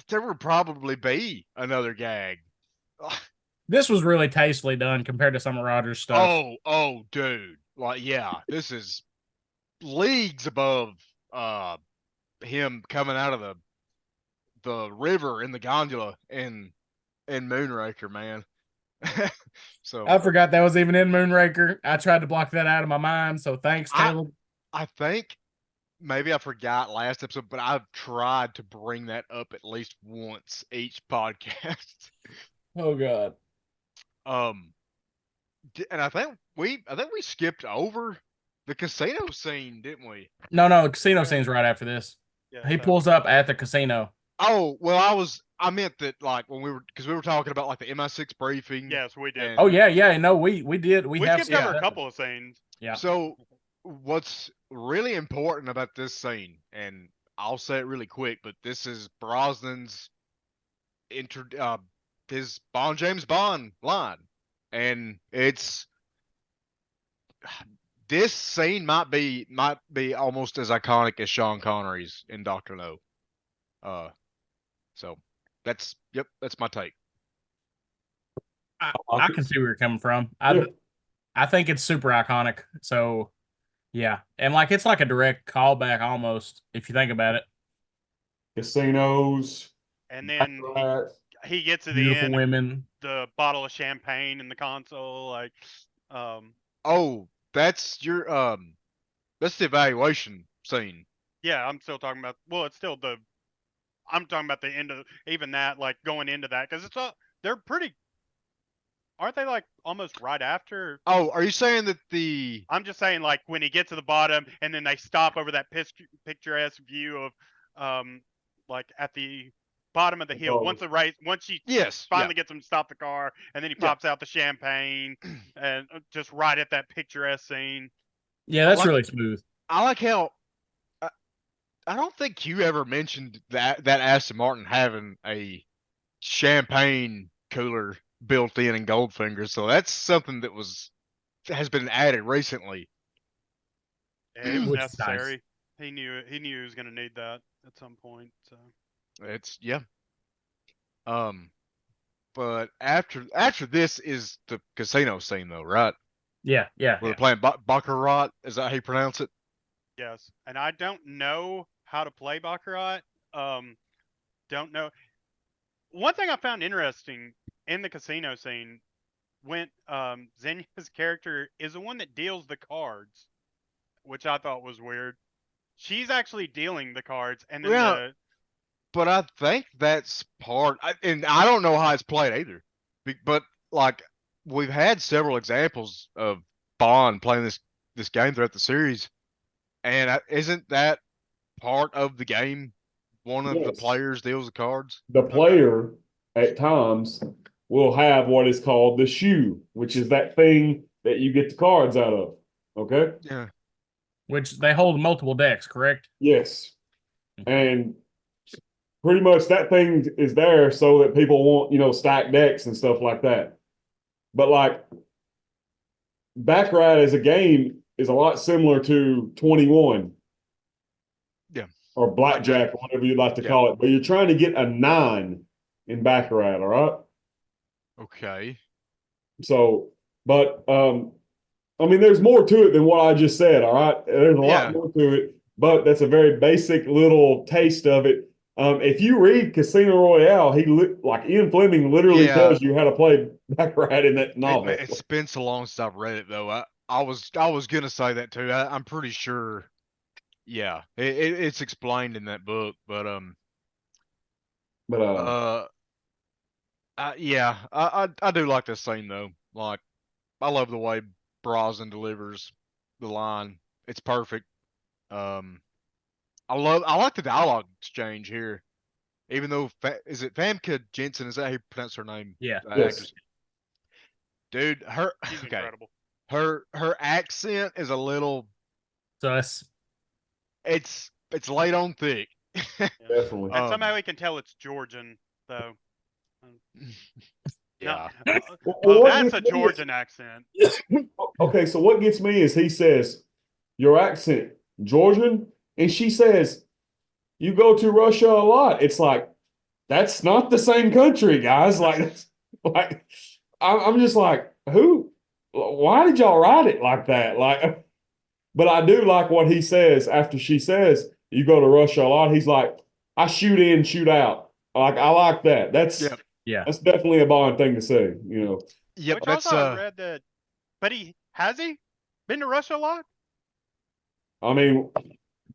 there would probably be another gag. This was really tastefully done compared to some of Roger's stuff. Oh, dude. Like, yeah, this is leagues above him coming out of the river in the gondola in Moonraker, man. So I forgot that was even in Moonraker. I tried to block that out of my mind, so thanks, Caleb. I think maybe I forgot last episode, but I've tried to bring that up at least once each podcast. Oh God. And I think we skipped over the casino scene, didn't we? No, the casino scene's right after this. Yeah, he pulls up at the casino. Oh, well, I meant that like when we were talking about like the MI6 briefing. Yes, we did. Oh yeah. No, we did. We have skipped over a couple of scenes. Yeah. So what's really important about this scene, and I'll say it really quick, but this is Brosnan's his James Bond line. And this scene might be almost as iconic as Sean Connery's in Dr. No. So that's my take. I can see where you're coming from. I think it's super iconic. So yeah, and like it's like a direct callback almost if you think about it. Casinos, and then he gets to the Beautiful end, women. the bottle of champagne in the console, like, Oh, that's that's the evaluation scene. yeah, I'm still talking about. Well, it's still the. I'm talking about the end of even that, like going into that, because it's all they're pretty. Aren't they like almost right after? Oh, are you saying that the I'm just saying, like when he gets to the bottom, and then they stop over that picturesque view of, like at the bottom of the hill. Oh. Once she yes, finally gets him to stop the car, and then he Yeah. pops out the champagne, and just right at that picturesque scene. Yeah, that's really smooth. I like how I don't think you ever mentioned that Aston Martin having a champagne cooler built in Goldfinger, so that's something that has been added recently. Yeah, it was Which is nice. necessary. He knew he was going to need that at some point. So It's but after this is the casino scene though, right? Yeah. Where they're playing baccarat. Is that how you pronounce it? yes, and I don't know how to play baccarat. Don't know. One thing I found interesting in the casino scene, when Zenya's character is the one that deals the cards, which I thought was weird. She's actually dealing the cards, and then Yeah. But I think that's and I don't know how it's played either. But like we've had several examples of Bond playing this game throughout the series, and isn't that part of the game? One of the Yes. players deals the cards. The player at times will have what is called the shoe, which is that thing that you get the cards out of. Okay. Yeah. Which they hold multiple decks, correct? Yes. And pretty much that thing is there so that people want, stack decks and stuff like that. But like Baccarat as a game is a lot similar to 21. Yeah. Or blackjack, or whatever you'd like to call it. But you're trying to get a 9 in Baccarat, all right? Okay. So, but I mean, there's more to it than what I just said, all right? There's a lot more to it, but that's a very basic little taste of it. If you read Casino Royale, like Ian Fleming literally tells you how to play Baccarat in that novel. It's been so long since I've read it though. I was gonna say that too. I'm pretty sure. Yeah, it's explained in that book, but yeah, I do like this scene though. Like, I love the way Brosnan delivers the line. It's perfect. I like the dialogue exchange here. Even though is it Famke Jensen? Is that how you pronounce her name? Yeah. Yes. Actress? Dude, She's incredible. Her accent is a little. Sus. It's laid on thick. Definitely. And somehow we can tell it's Georgian, though. Yeah. Well, that's a Georgian accent. Okay, so what gets me is he says, your accent, Georgian? And she says, you go to Russia a lot. It's like, that's not the same country, guys. Like I'm just like, why did y'all write it like that? Like, but I do like what he says after she says, you go to Russia a lot. He's like, I shoot in, shoot out. Like, I like that. That's definitely a Bond thing to say, Yep, Which also I read that, but has he been to Russia a lot? I mean,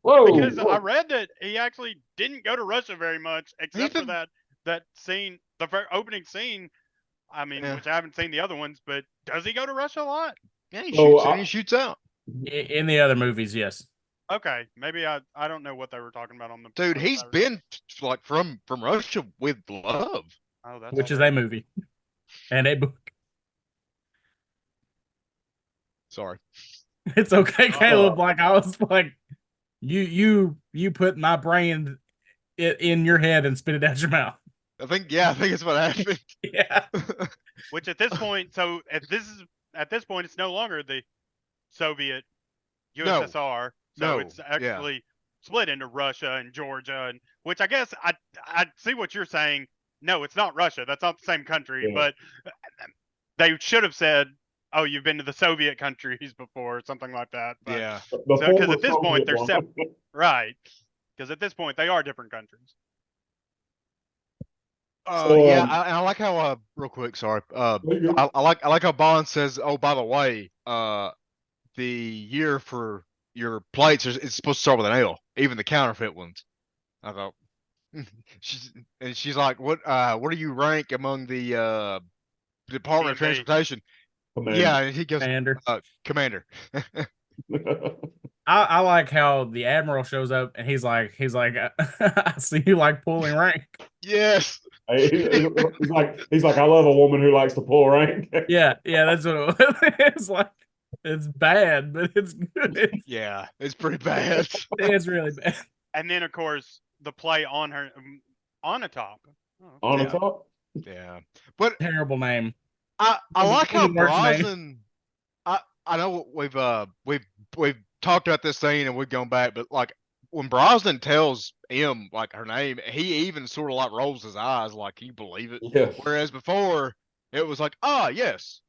whoa. Because I read that he actually didn't go to Russia very much, except for that scene, the opening scene. I mean, which I haven't seen the other ones, but does he go to Russia a lot? Yeah, he shoots in, he shoots out. In the other movies, yes. Okay, maybe I don't know what they were talking about on the. Dude, he's been like from Russia with love. Oh, that's which is a movie and a book. Sorry. It's okay, Caleb. Like, I was like, you put my brain in your head and spit it out your mouth. I think it's what happened. Yeah. Which at this point, at this point, it's no longer the Soviet USSR. So it's actually split into Russia and Georgia, and which I guess I see what you're saying. No, it's not Russia. That's not the same country. But they should have said, "Oh, you've been to the Soviet countries before," or something like that. But, because at this point they're separate, right? Because at this point they are different countries. So, Yeah, I like how real quick, sorry. there you go. I like how Bond says, "Oh, by the way, the year for your plates it's supposed to start with an L, even the counterfeit ones." I thought she's like, what do you rank among the Department of DMV. Transportation? Commander. Yeah, and he goes, Commander. Commander. I like how the admiral shows up and he's like, I see you like pulling rank. Yes. Hey, he's like, I love a woman who likes to pull rank. Yeah, that's what it was. It's like it's bad, but it's good. Yeah, it's pretty bad. It's really bad. And then of course the play on her on a top. Oh, On the Yeah. top. Yeah, but Terrible name. I like how Even worse name. Brosnan. I know we've talked about this scene and we've gone back, but like when Brosnan tells M like her name, he even sort of like rolls his eyes like he believe it. Yeah. Whereas before it was like, yes,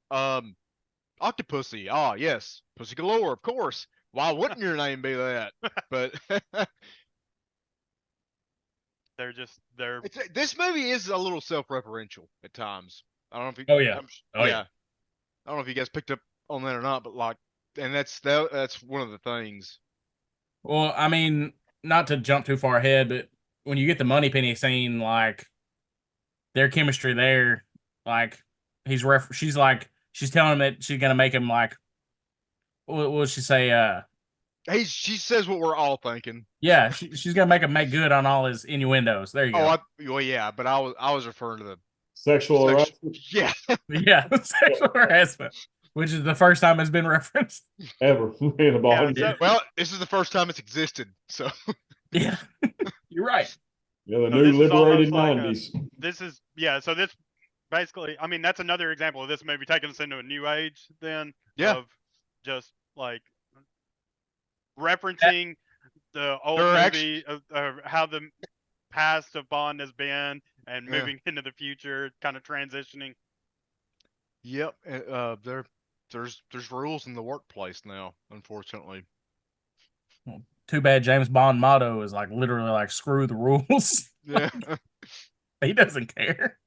Octopussy, yes, Pussy Galore, of course. Why wouldn't your name be that? But they're this movie is a little self-referential at times. I don't know if you. Oh, yeah. Oh, yeah. I don't know if you guys picked up on that or not, but like, and that's one of the things. Well, I mean, not to jump too far ahead, but when you get the Moneypenny scene, like their chemistry there, like she's telling him that she's gonna make him like, what will she say? She says what we're all thinking. Yeah, she's gonna make him make good on all his innuendos. There you go. Well, yeah, but I was referring to the Sexual harassment. Yeah, Yeah, sexual harassment, which is the first time it's been referenced Ever in a Bond. so- well, this is the first time it's existed, so Yeah, you're right. Yeah, the So new this is liberated almost like 90s. this is so this basically, I mean, that's another example of this movie taking us into a new age then. Yeah. Of just like referencing the old They're movie of how the past of Bond has been and Yeah. moving into the future, kind of transitioning. yep. There's rules in the workplace now, unfortunately. Too bad James Bond motto is like literally like screw the rules. Yeah. He doesn't care.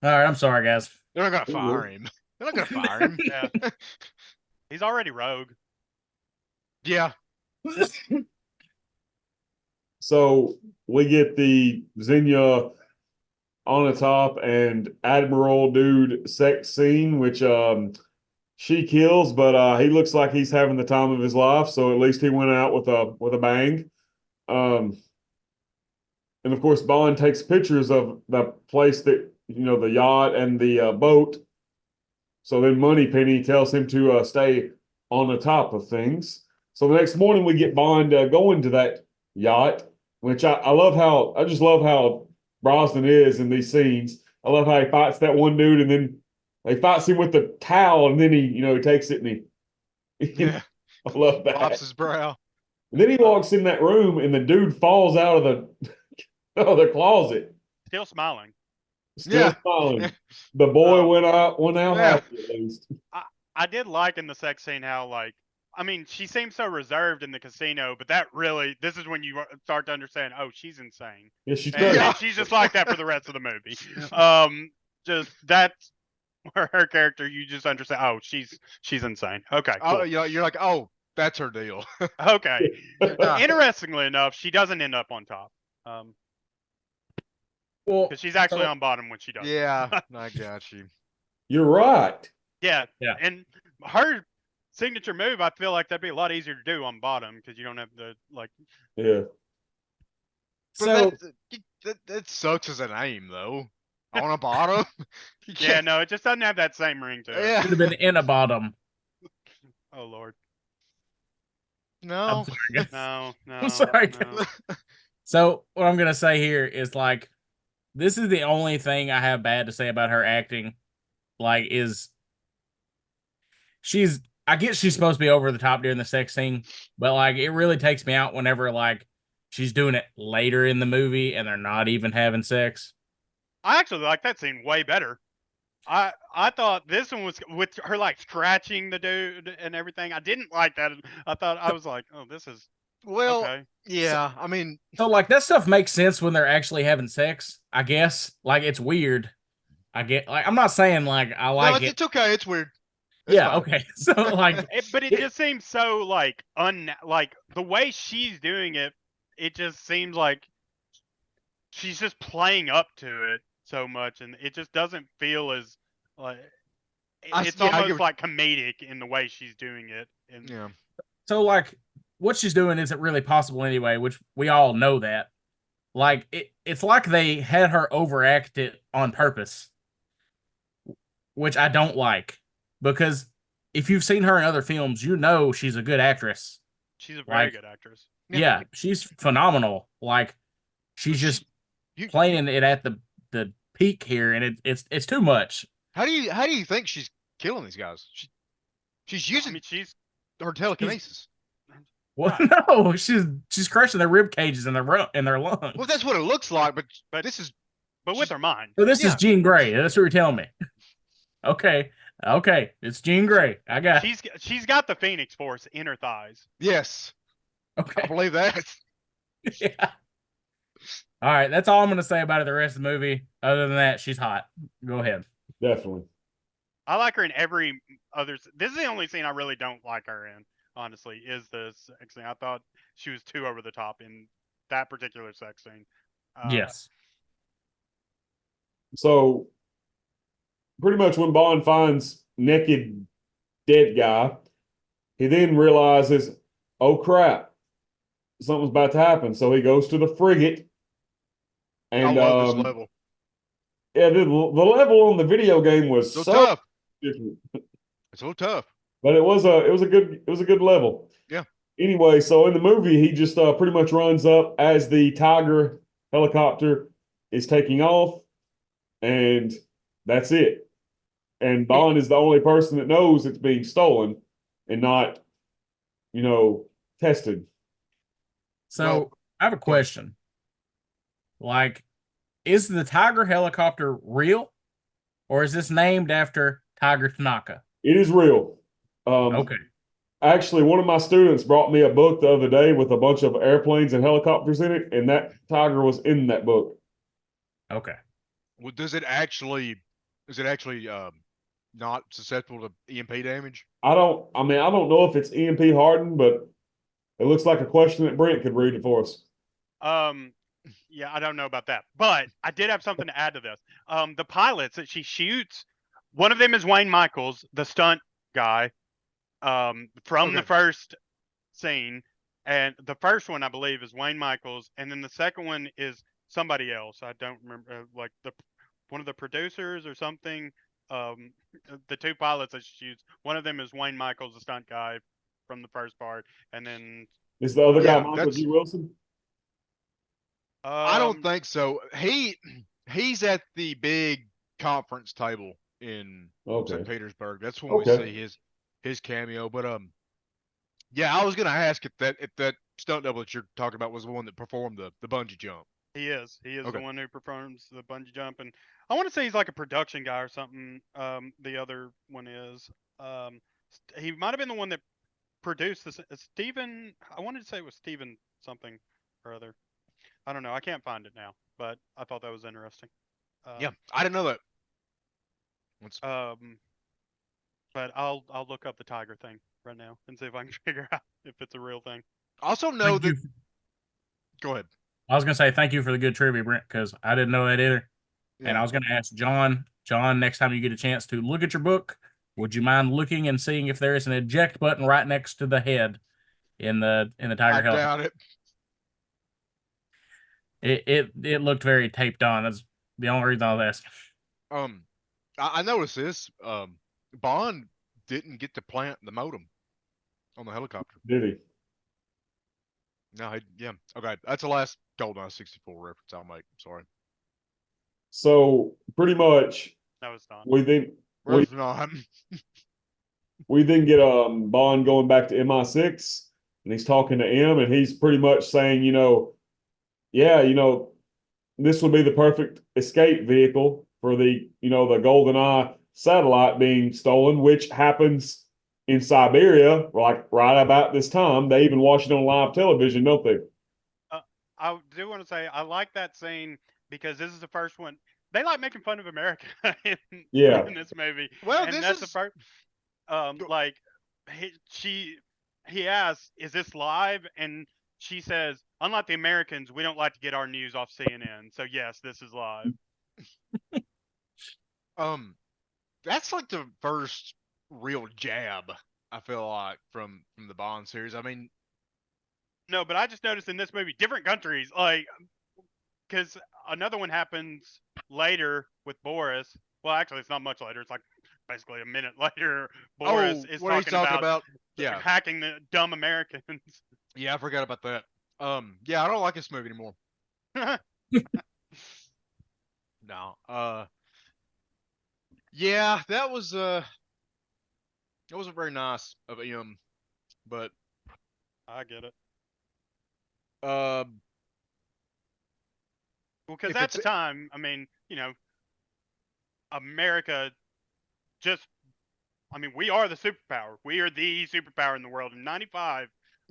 All right, I'm sorry, guys. They're not gonna fire him. They're not gonna fire him. Yeah. He's already rogue. Yeah. So we get the Xenia on the top and Admiral dude sex scene, which she kills, but he looks like he's having the time of his life. So at least he went out with a bang. And of course, Bond takes pictures of the place that the yacht and the boat. So then Moneypenny tells him to stay on the top of things. So the next morning we get Bond going to that yacht, which I love how I just love how Brosnan is in these scenes. I love how he fights that one dude and then he fights him with the towel and then he takes it and he Yeah. I love that. Pops his brow. And then he walks in that room and the dude falls out of the closet. Still smiling. Still Yeah. smiling. The boy went out Yeah. happy at least. I did like in the sex scene how, like, I mean, she seems so reserved in the casino, but this is when you start to understand, oh, she's insane. Yeah, she's And, crazy. and she's just like that for the rest of the movie. Just that's where her character, you just understand, oh, she's insane. Okay, Oh, cool. you're like, oh, that's her deal. Okay. Interestingly enough, she doesn't end up on top. Well, Because she's actually on bottom when she does. Yeah, I got you. You're right. Yeah. Yeah. And her signature move, I feel like that'd be a lot easier to do on bottom because you don't have the like. Yeah. so That sucks as a name though. On a bottom. You Yeah, can't- no, it just doesn't have that same ring to it. Yeah. should have been in a bottom. Oh Lord. I'm No. sorry, guys. No, no. I'm sorry, no. guys. So what I'm gonna say here is like, this is the only thing I have bad to say about her acting. Like, I guess she's supposed to be over the top during the sex scene, but like it really takes me out whenever like she's doing it later in the movie and they're not even having sex. I actually like that scene way better. I thought this one was with her like scratching the dude and everything. I didn't like that. I was like, oh, this is Well, Okay. yeah. I mean, So like that stuff makes sense when they're actually having sex, I guess. Like it's weird. I get like I'm not saying like I no, like it. it's okay. It's weird. It's Yeah, fine. okay. So like But it just seems so like like the way she's doing it. It just seems like she's just playing up to it so much, and it just doesn't feel as like it's I get almost like comedic in the way she's doing it. And yeah. so like what she's doing isn't really possible anyway, which we all know that. Like it's like they had her overact it on purpose, which I don't like because if you've seen her in other films, you know she's a good actress. she's a very Like good actress. yeah, she's phenomenal. Like she's just You, playing it at the peak here, and it's too much. how do you think she's killing these guys? She's I using mean, she's her telekinesis. Well, right. no, she's crushing their rib cages and their lungs. Well, that's what it looks like, but this is but with her mind. So this is yeah. Jean Grey. That's what you're telling me. Okay, okay, it's Jean Grey. I got. She's got the Phoenix Force in her thighs. yes. I Okay. believe that. Yeah. All right, that's all I'm gonna say about it. The rest of the movie. Other than that, she's hot. Go ahead. Definitely. I like her in every other. This is the only scene I really don't like her in. Honestly, is the sex scene. I thought she was too over the top in that particular sex scene. Yes. So pretty much when Bond finds naked dead guy, he then realizes, oh crap, something's about to happen. So he goes to the frigate. I And love this level. yeah, the level on the video game was So so tough. different. It's a little tough. But it was a good level. Yeah. Anyway, so in the movie, he just pretty much runs up as the Tiger helicopter is taking off, and that's it. And Bond is the only person that knows it's being stolen and not, tested. So Well, I have a question. Like, is the Tiger helicopter real, or is this named after Tiger Tanaka? It is real. Okay. Actually, one of my students brought me a book the other day with a bunch of airplanes and helicopters in it, and that Tiger was in that book. Okay. well, is it actually not susceptible to EMP damage? I don't know if it's EMP hardened, but it looks like a question that Brent could read it for us. Yeah, I don't know about that, but I did have something to add to this. The pilots that she shoots, one of them is Wayne Michaels, the stunt guy, from the first scene, and the first one I believe is Wayne Michaels, and then the second one is somebody else. I don't remember, like one of the producers or something. The two pilots that she shoots, one of them is Wayne Michaels, the stunt guy from the first part, and then Is the other guy Yeah, Michael that's- G. Wilson? I don't think so. He's at the big conference table in Okay. St. Petersburg. That's when we Okay. see his cameo. But yeah, I was gonna ask if that stunt double that you're talking about was the one that performed the bungee jump. He is Okay. the one who performs the bungee jump, and I want to say he's like a production guy or something. The other one is he might have been the one that produced this. Stephen, I wanted to say it was Stephen something or other. I don't know. I can't find it now, but I thought that was interesting. Yeah, I didn't know that. But I'll look up the tiger thing right now and see if I can figure out if it's a real thing. Also know Thank that. you. Go ahead. I was gonna say thank you for the good trivia, Brent, because I didn't know that either. And Yeah. I was gonna ask John, next time you get a chance to look at your book, would you mind looking and seeing if there is an eject button right next to the head in the I Tiger helicopter? doubt it. It looked very taped on. That's the only reason I was asking. I noticed this. Bond didn't get to plant the modem on the helicopter. Did he? No, yeah. Okay, that's the last GoldenEye 64 reference I'll make. Sorry. So pretty much That was done. we then Where's not? we then get Bond going back to MI6, and he's talking to M, and he's pretty much saying, this would be the perfect escape vehicle for the GoldenEye satellite being stolen, which happens in Siberia, like right about this time. They even watch it on live television, don't they? I do want to say I like that scene because this is the first one. They like making fun of America in, Yeah. in this movie. Well, and this that's the is first. Like he asks, "Is this live?" And she says, "Unlike the Americans, we don't like to get our news off CNN. So yes, this is live." that's like the first real jab I feel like from the Bond series. I mean, No, but I just noticed in this movie, different countries, like, because another one happens later with Boris. Well, actually, it's not much later. It's like basically a minute later. Boris is what he's talking talking about about, yeah, hacking the dumb Americans. yeah, I forgot about that. Yeah, I don't like this movie anymore. No, yeah, that wasn't very nice of him, but I get it. um, Well, because if at it's the time, I mean, America just, I mean, we are the superpower. We are the superpower in the world. In '95,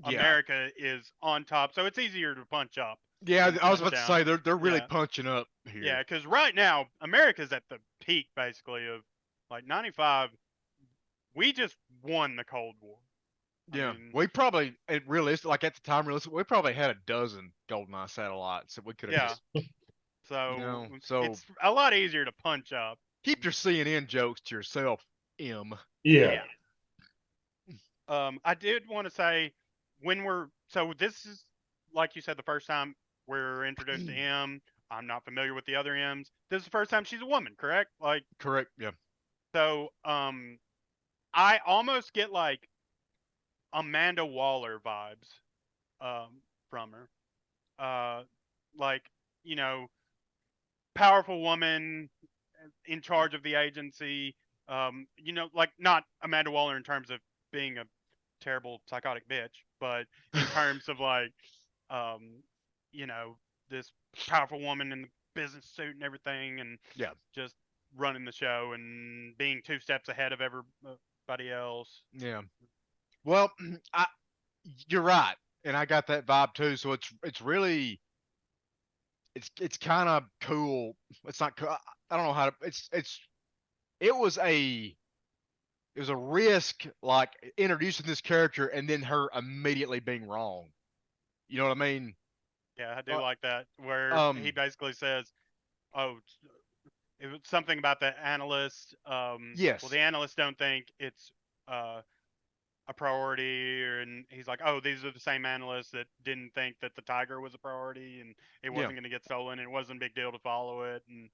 yeah, America is on top, so it's easier to punch up yeah, than I was punch about to down. say they're really Yeah. punching up Yeah, here. because right now America's at the peak basically of like '95. We just won the Cold War. I Yeah, mean, we probably realistic like at the time realistic we probably had a dozen Goldeneye satellites that we could have yeah. just So so it's a lot easier to punch up. keep your CNN jokes to yourself, M. Yeah. I did want to say so this is like you said the first time we're introduced to M. I'm not familiar with the other M's. This is the first time she's a woman, correct? Like, Correct. Yeah. so I almost get like Amanda Waller vibes from her. Like, you know, powerful woman in charge of the agency. Like not Amanda Waller in terms of being a terrible psychotic bitch, but in terms of like, um, this powerful woman in the business suit and everything, and Yeah. just running the show and being 2 steps ahead of everybody else. Yeah. Well, you're right, and I got that vibe too. So it's really it's kind of cool. It's not. I don't know how to. It was a it was a risk like introducing this character and then her immediately being wrong. You know what I mean? Yeah, I do Uh, like that where he basically says, "Oh, it was something about the analyst. Yes. Well, the analysts don't think it's uh, a priority, and he's like, oh, these are the same analysts that didn't think that the tiger was a priority, and it Yeah. wasn't going to get stolen, and it wasn't a big deal to follow it, and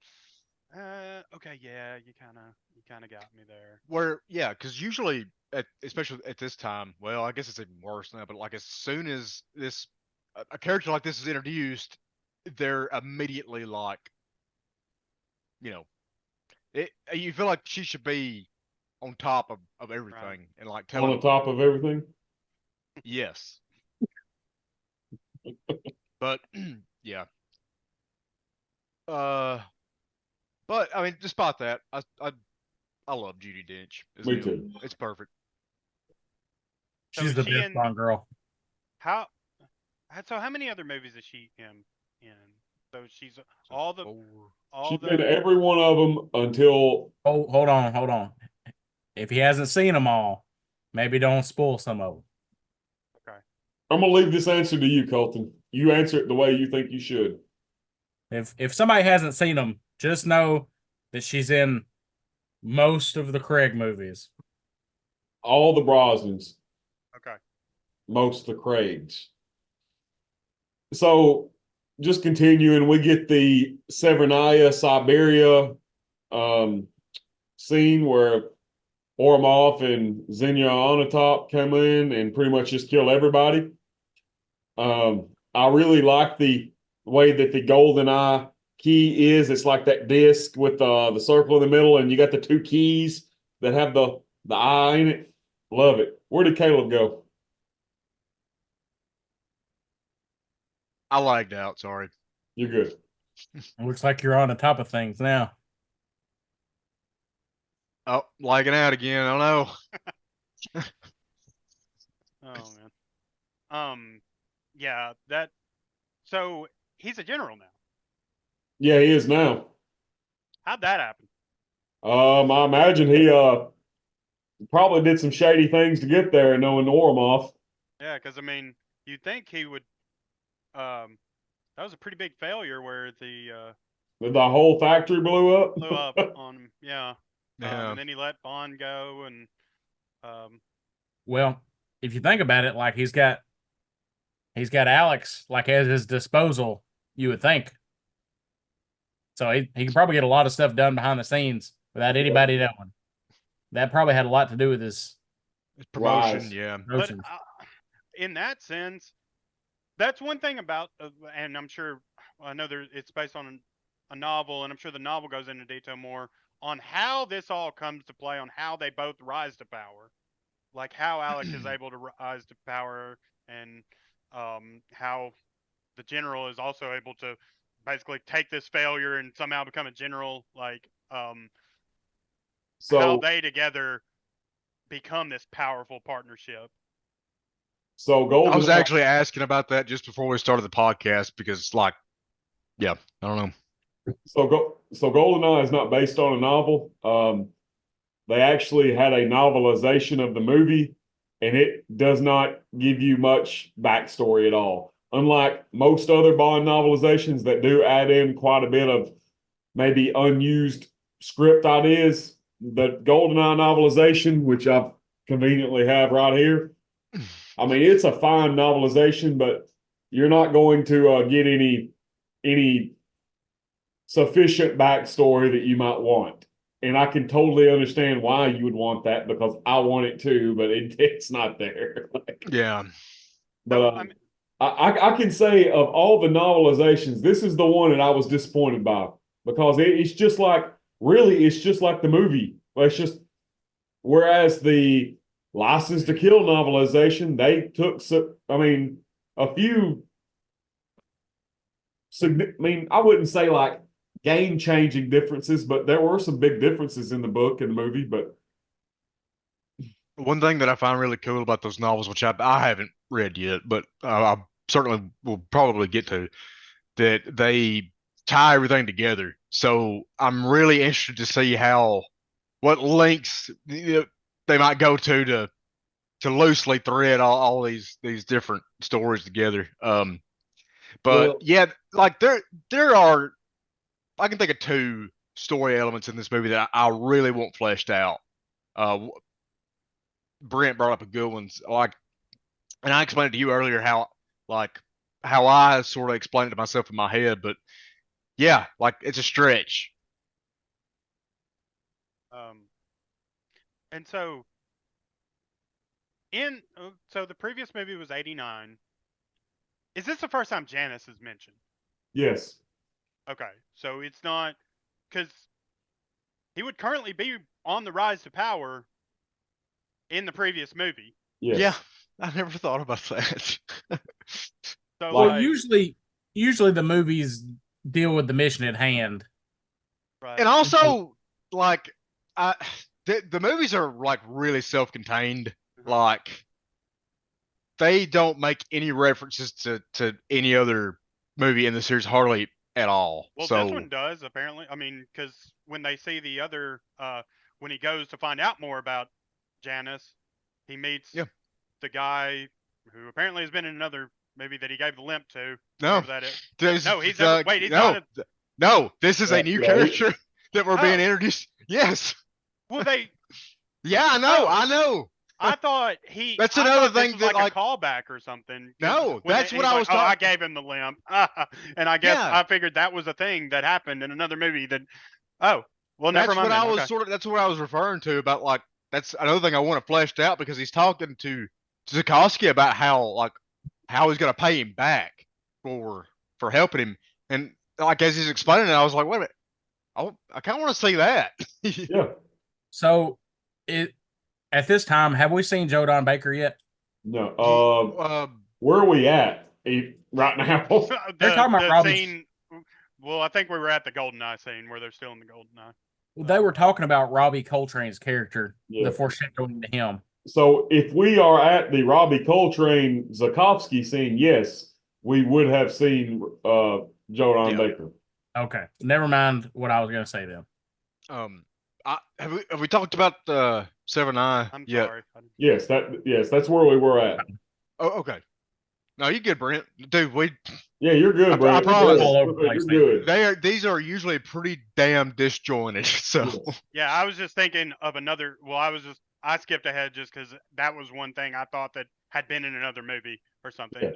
okay, yeah, you kind of got me there. Yeah, because usually, especially at this time, well, I guess it's even worse now. But like as soon as a character like this is introduced, they're immediately like, you know, you feel like she should be on top of everything Right. and like On telling. the top of everything. Yes. But yeah. But I mean, despite that, I love Judi Dench. Me too. It's perfect. So She's is the she best in Bond girl. how? So how many other movies is she in? So she's all the She's been every one of them until. Oh, hold on. If he hasn't seen them all, maybe don't spoil some of them. Okay. I'm gonna leave this answer to you, Colton. You answer it the way you think you should. If somebody hasn't seen them, just know that she's in most of the Craig movies. All the Brosnans, Okay. most of the Craigs. So just continuing, we get the Severnaya, Siberia scene where Ormov and Xenia Onatop come in and pretty much just kill everybody. I really like the way that the Goldeneye key is. It's like that disc with the circle in the middle, and you got the two keys that have the eye in it. Love it. Where did Caleb go? I lagged out. Sorry. You're good. It looks like you're on the top of things now. Oh, lagging out again. I don't know. Oh man. Yeah. So he's a general now. Yeah, he is now. How'd that happen? I imagine he probably did some shady things to get there and knowing Ormoff. Yeah, because I mean, you'd think he would. That was a pretty big failure where the The whole factory blew up. blew up on him. Yeah. Yeah. And then he let Bond go, and Well, if you think about it, like he's got Alex like at his disposal, you would think. So he can probably get a lot of stuff done behind the scenes without anybody knowing. That probably had a lot to do with his Promotion, Rise. yeah. but promotions. in that sense, that's one thing about, and I'm sure I know it's based on a novel, and I'm sure the novel goes into detail more on how this all comes to play, on how they both rise to power, like how Alec is able to rise to power, and how the general is also able to basically take this failure and somehow become a general, like how So they together become this powerful partnership. so I was Goldeneye. actually asking about that just before we started the podcast because, like, yeah, I don't know. So Goldeneye is not based on a novel. They actually had a novelization of the movie, and it does not give you much backstory at all. Unlike most other Bond novelizations that do add in quite a bit of maybe unused script ideas, the Goldeneye novelization, which I conveniently have right here, I mean, it's a fine novelization, but you're not going to get any sufficient backstory that you might want. And I can totally understand why you would want that because I want it too, but it's not there. Yeah. But So, I can say of all the novelizations, this is the one that I was disappointed by because it's just like really, it's just like the movie. It's just whereas the License to Kill novelization, they took I mean a few. I mean, I wouldn't say like game-changing differences, but there were some big differences in the book and the movie. But One thing that I find really cool about those novels, which I haven't read yet, but I certainly will probably get to, that they tie everything together. So I'm really interested to see what lengths they might go to loosely thread all these different stories together. But well, yeah, like there are, I can think of two story elements in this movie that I really want fleshed out. Uh, Brent brought up a good one, like, and I explained to you earlier like how I sort of explained it to myself in my head, but yeah, like it's a stretch. and so so the previous movie was 89. Is this the first time Janice is mentioned? yes, Okay, so it's not, because he would currently be on the rise to power in the previous movie. yes. Yeah, I never thought about that. So Well, like, usually the movies deal with the mission at hand. right. And also, like, I the movies are like really self-contained. Like, they don't make any references to any other movie in the series hardly at all. Well, So this one does apparently. I mean, because when they see the other, when he goes to find out more about Janice, he meets Yeah. the guy who apparently has been in another movie that he gave the limp to. no, Whatever that is. there's- No, he's uh, never. Wait, he's no, not. no. This is a new Yeah, character that we're being Oh. introduced. Yes. Well, they. Yeah, I know. Oh. I know. I thought he. That's I another thought this thing was that, like like- a callback or something. 'cause No, when that's he's what I like, was Oh, I talking. gave him the limp, and I guess Yeah. I figured that was a thing that happened in another movie. That. Oh, well, That's never mind. what I then. was Okay. that's what I was referring to about, like, that's another thing I want to fleshed out because he's talking to Zukoski about how he's gonna pay him back for helping him. And like as he's explaining it, I was like, wait a minute, I kinda wanna see that. Yeah. So, at this time, have we seen Joe Don Baker yet? No. Um, Where are we at right now? They're talking about Robbie. Scene. Well, I think we were at the Goldeneye scene where they're still in the Goldeneye. They were talking about Robbie Coltrane's character, Yeah. the foreshadowing to him. So if we are at the Robbie Coltrane Zukovsky scene, yes, we would have seen Joe Yeah. Baker. Okay, never mind what I was gonna say then. Have we talked about Seven Eye I'm yet? sorry. Yes, that's where we were at. Oh, okay. No, you good, Brent? Dude, Yeah, you're good, I Brad. promise. All over the place, You're man. good. these are usually pretty damn disjointed. So Yes. Yeah, I was just thinking of another. Well, I skipped ahead just because that was one thing I thought that had been in another movie or something.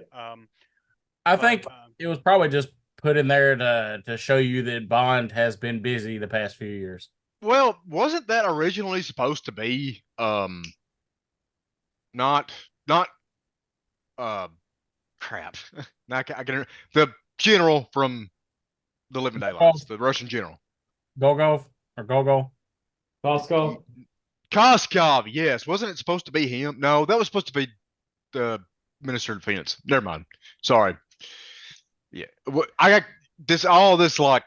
I think it was probably just put in there to show you that Bond has been busy the past few years. well, wasn't that originally supposed to be not crap. Now I can the general from the Living Daylights, the Russian general. Gogol or Gogol? Costco? Koskov, yes. Wasn't it supposed to be him? No, that was supposed to be the Minister of Defense. Never mind. Sorry. Yeah. I got all this like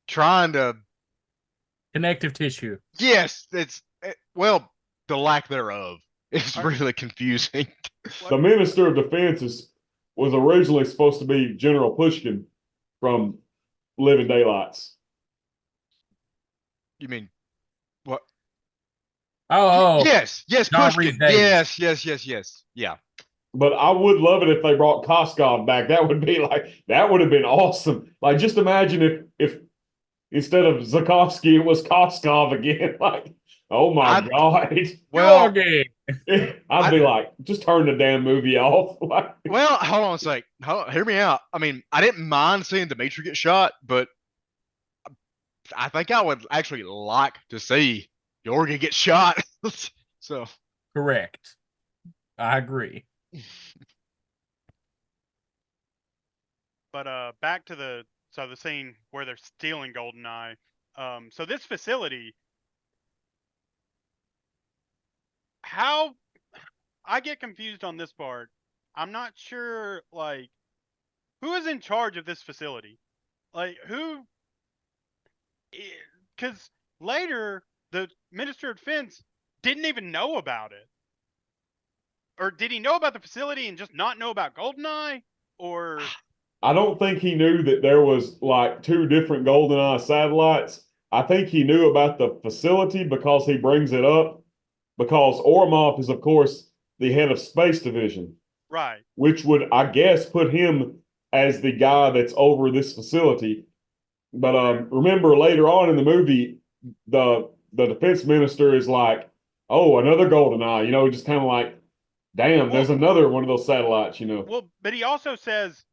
trying to Connective tissue. yes, well, the lack thereof is really confusing. The Minister of Defense was originally supposed to be General Pushkin from Living Daylights. You mean what? Oh, yes, John Pushkin. Rhys-Davies. Yes. Yeah. But I would love it if they brought Koskov back. That would have been awesome. Like, just imagine if instead of Zukovsky, it was Koskov again. Like, oh my God. Well, I'd be like, just turn the damn movie off. Well, hold on a sec. Hear me out. I mean, I didn't mind seeing Dimitri get shot, but I think I would actually like to see Yorgi get shot. So correct. I agree. But back to the scene where they're stealing Goldeneye. So this facility, how I get confused on this part. I'm not sure, like, who is in charge of this facility? Like, who? Because later the Minister of Defense didn't even know about it. Or did he know about the facility and just not know about Goldeneye? Or I don't think he knew that there was like two different GoldenEye satellites. I think he knew about the facility because he brings it up. Because Ormov is, of course, the head of Space Division, right? Which would, I guess, put him as the guy that's over this facility. But remember, later on in the movie, the defense minister is like, "Oh, another GoldenEye," just kind of like, "Damn, there's another one of those satellites," Well, but he also says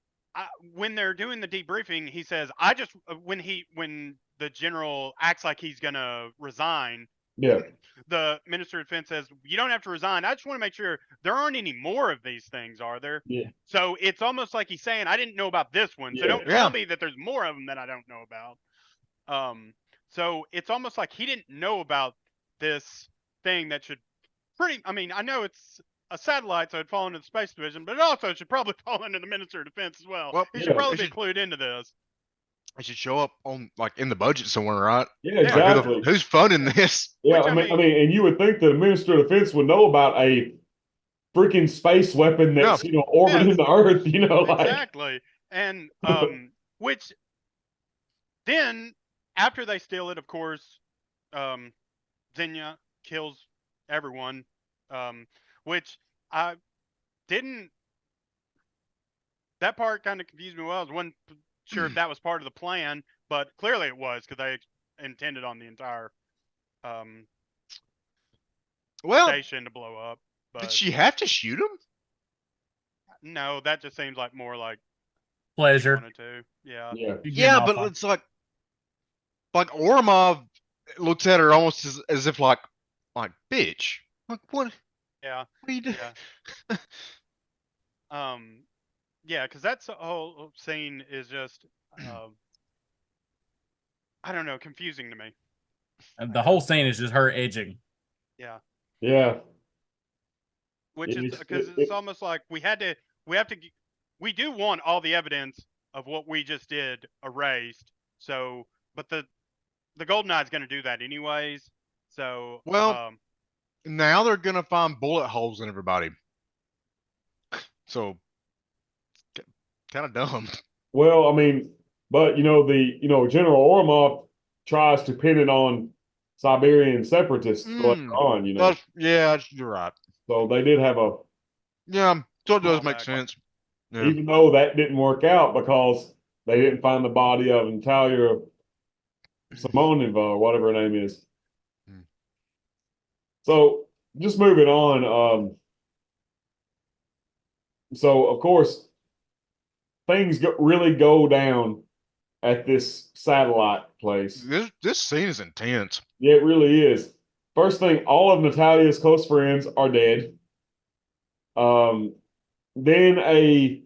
when they're doing the debriefing, he says, "I just when the general acts like he's gonna resign." Yeah. The Minister of Defense says, "You don't have to resign. I just want to make sure there aren't any more of these things, are there?" Yeah. So it's almost like he's saying, "I didn't know about this one, so don't tell me that there's more of them that I don't know about." So it's almost like he didn't know about this thing that should I mean, I know it's a satellite, so it'd fall into the Space Division, but it also should probably fall into the Minister of Defense as well. He should probably be clued into this. It should show up on in the budget somewhere, right? Yeah, exactly. Like, who's funding this? Yeah, I mean, and you would think the Minister of Defense would know about a freaking space weapon that's orbiting the Earth. Exactly, and which then after they steal it, of course, Xenia kills everyone, which I didn't. That part kind of confused me. Well, I wasn't sure if that was part of the plan, but clearly it was because they intended on the entire station to blow up. But did she have to shoot him? No, that just seems like more like pleasure. Yeah, but it's like Ormov looks at her almost as if like bitch. Like what? Yeah. What are you doing? Yeah. Yeah, because that's the whole scene is just I don't know, confusing to me. And the whole scene is just her edging. Yeah. Yeah. Which is because it's almost like we do want all the evidence of what we just did erased. So, but the GoldenEye is going to do that anyways. So, Now they're gonna find bullet holes in everybody. So kind of dumb. Well, I mean, but General Orlov tries to pin it on Siberian separatists later on, You're right. So they did have a Yeah, so it does Fallback. make sense. Yeah. even though that didn't work out because they didn't find the body of Natalia Simonova or whatever her name is. Hmm. So just moving on. So of course things really go down at this satellite place. This scene is intense. Yeah, it really is. First thing, all of Natalia's close friends are dead. Then a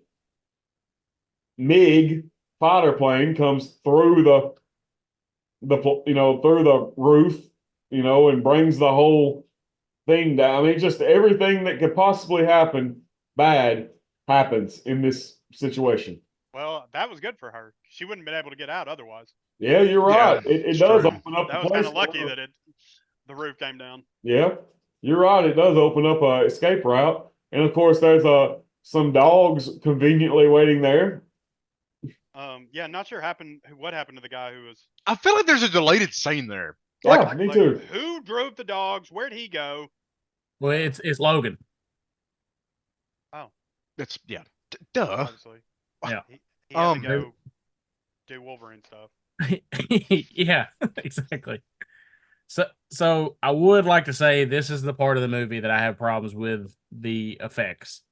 MiG fighter plane comes through through the roof, and brings the whole thing down. I mean, just everything that could possibly happen bad happens in this situation. Well, that was good for her. She wouldn't have been able to get out otherwise. Yeah, you're right. Yeah, it it's does true. open up That the was kind place of lucky for her. that the roof came down. Yeah, you're right. It does open up a escape route, and of course, there's some dogs conveniently waiting there. Yeah, not sure what happened to the guy who was. I feel like there's a deleted scene there. Yeah, me too. Who drove the dogs? Where'd he go? Well, it's Logan. It's duh. Obviously. Yeah. He had to go do Wolverine stuff. Yeah, exactly. So I would like to say this is the part of the movie that I have problems with the effects.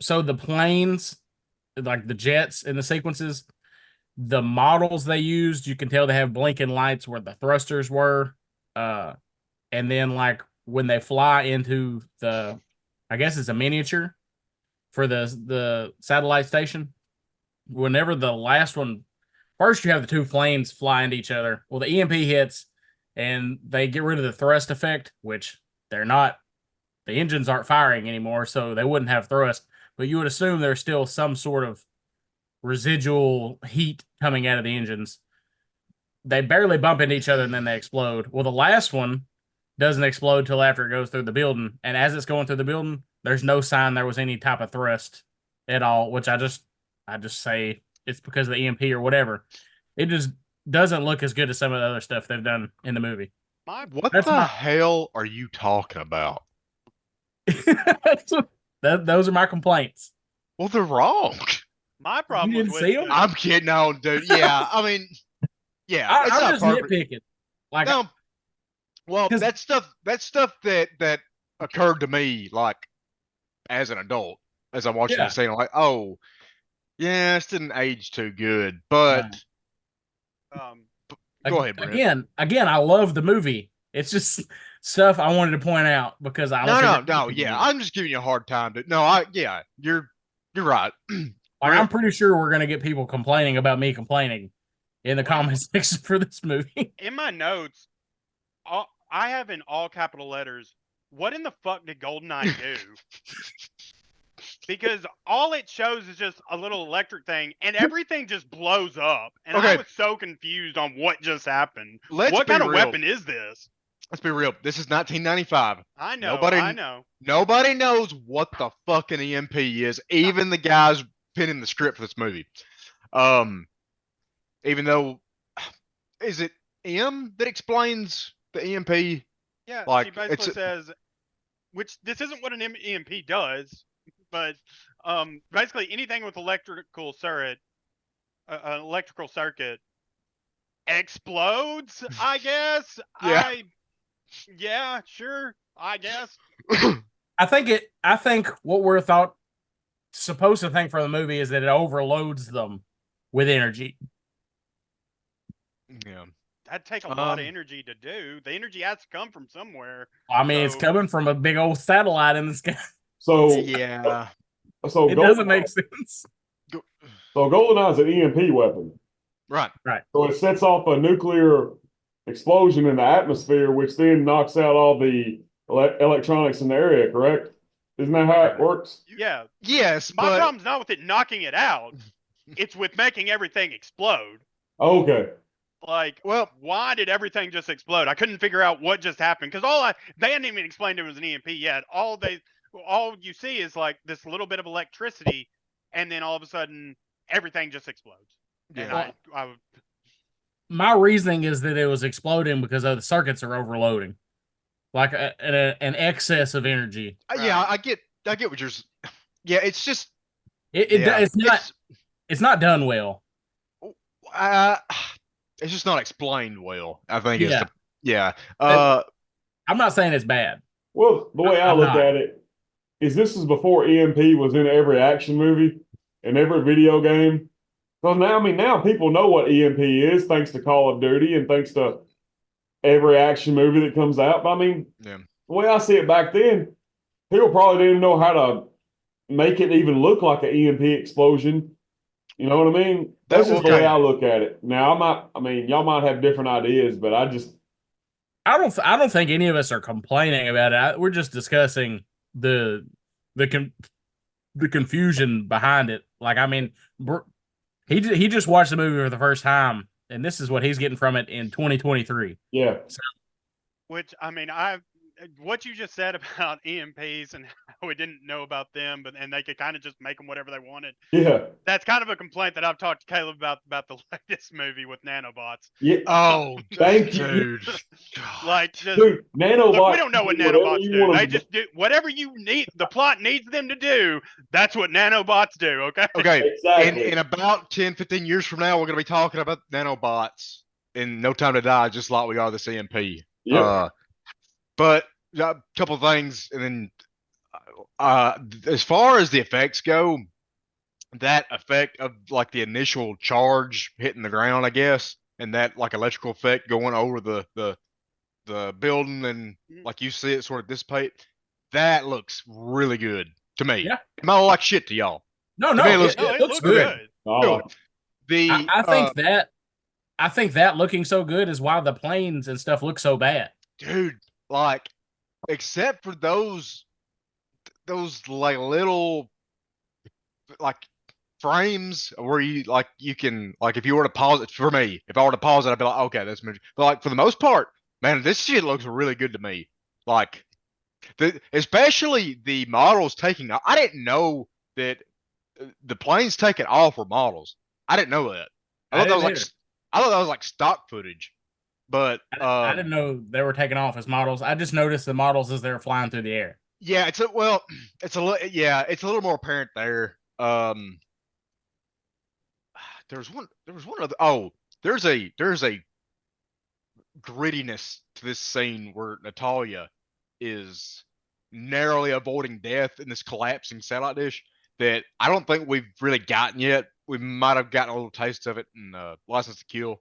So the planes, like the jets in the sequences, the models they used, you can tell they have blinking lights where the thrusters were. And then like when they fly into I guess it's a miniature for the satellite station. Whenever the last one, first you have the two planes fly into each other. Well, the EMP hits and they get rid of the thrust effect, which they're not, the engines aren't firing anymore, so they wouldn't have thrust. But you would assume there's still some sort of residual heat coming out of the engines. They barely bump into each other and then they explode. Well, the last one doesn't explode till after it goes through the building. And as it's going through the building, there's no sign there was any type of thrust at all, which I just say it's because of the EMP or whatever. It just doesn't look as good as some of the other stuff they've done in the movie. What the hell are you talking about? Those are my complaints. Well, they're wrong. My problem You didn't was see them? I'm kidding on, dude. Yeah, I mean, yeah, it's I'm not just perfect. nitpicking. Like, No, well, 'cause- that's stuff that occurred to me like as an adult as I'm watching Yeah. the scene. I'm like, oh, yeah, this didn't age too good. But go ahead, Brent. Again, I love the movie. It's just stuff I wanted to point out because I No, yeah, I'm just giving you a hard time. You're right. Like, I'm pretty sure we're gonna get people complaining about me complaining in the comment section for this movie. in my notes, I have in all capital letters, what in the fuck did Goldeneye do? Because all it shows is just a little electric thing, and everything just blows up. And I was so confused on what just happened. What kind of weapon is this? Let's be real. This is 1995. I know. Nobody knows what the fucking EMP is. Even the guys penning the script for this movie. Even though, is it M that explains the EMP? Yeah, like, she basically says, which this isn't what an EMP does, but basically anything with electrical circuit explodes, I guess. Yeah. Sure, I guess. I think what we're supposed to think for the movie is that it overloads them with energy. Yeah. That'd take a lot of energy to do. The energy has to come from somewhere. I mean, it's coming from a big old satellite in the sky. So yeah. So it doesn't make sense. So Goldeneye is an EMP weapon. Right. So it sets off a nuclear explosion in the atmosphere, which then knocks out all the electronics in the area, correct? Isn't that how it works? Yeah. Yes, My problem's not with it knocking it out. It's with making everything explode. Okay. Like, Well, why did everything just explode? I couldn't figure out what just happened because they hadn't even explained it was an EMP yet. All you see is like this little bit of electricity, and then all of a sudden everything just explodes. And yeah. My reasoning is that it was exploding because the circuits are overloading, like an excess of energy. Yeah, Right. I get what you're. Yeah, it's just. It's not done well. Uh, it's just not explained well. I think Yeah. yeah. I'm not saying it's bad. Well, the way I I'm look not. at it is this is before EMP was in every action movie and every video game. So now people know what EMP is thanks to Call of Duty and thanks to every action movie that comes out. But I mean, Yeah. the way I see it back then, people probably didn't know how to make it even look like an EMP explosion. You know what I mean? That's just the way I look at it. Now, y'all might have different ideas, but I don't think any of us are complaining about it. We're just discussing the confusion behind it. Like, I mean, he just watched the movie for the first time, and this is what he's getting from it in 2023. yeah. Which, I mean, what you just said about EMPs and how we didn't know about them, and they could kind of just make them whatever they wanted. Yeah. That's kind of a complaint that I've talked to Caleb about the latest movie with nanobots. Yeah. Oh, thank you. dude. Like, just Dude, nanobots. look, we don't know what nanobots do. They to just do whatever you need. The plot needs them to do. That's what nanobots do. Okay. Okay. Exactly. In about 10, 15 years from now, we're going to be talking about nanobots in No Time to Die, just like we are the CMP. Yep. But a couple of things, and then as far as the effects go, that effect of like the initial charge hitting the ground, I guess, and that like electrical effect going over the building, and like you see it sort of dissipate, that looks really good to me. Yeah. It might look like shit to y'all. No, it looks good. I I think that looking so good is why the planes and stuff look so bad. Dude, like, except for those like little like frames where you can, like, if you were to pause it, for me, if I were to pause it, I'd be like, okay, that's movie. But like for the most part, man, this shit looks really good to me. Like, especially the models taking off. I didn't know that the planes taking off were models. I didn't know that. I thought that was like stock footage. But I didn't know they were taking off as models. I just noticed the models as they were flying through the air. Yeah, it's a little more apparent there. There's one other. Oh, there's a grittiness to this scene where Natalia is narrowly avoiding death in this collapsing satellite dish that I don't think we've really gotten yet. We might have gotten a little taste of it in License to Kill,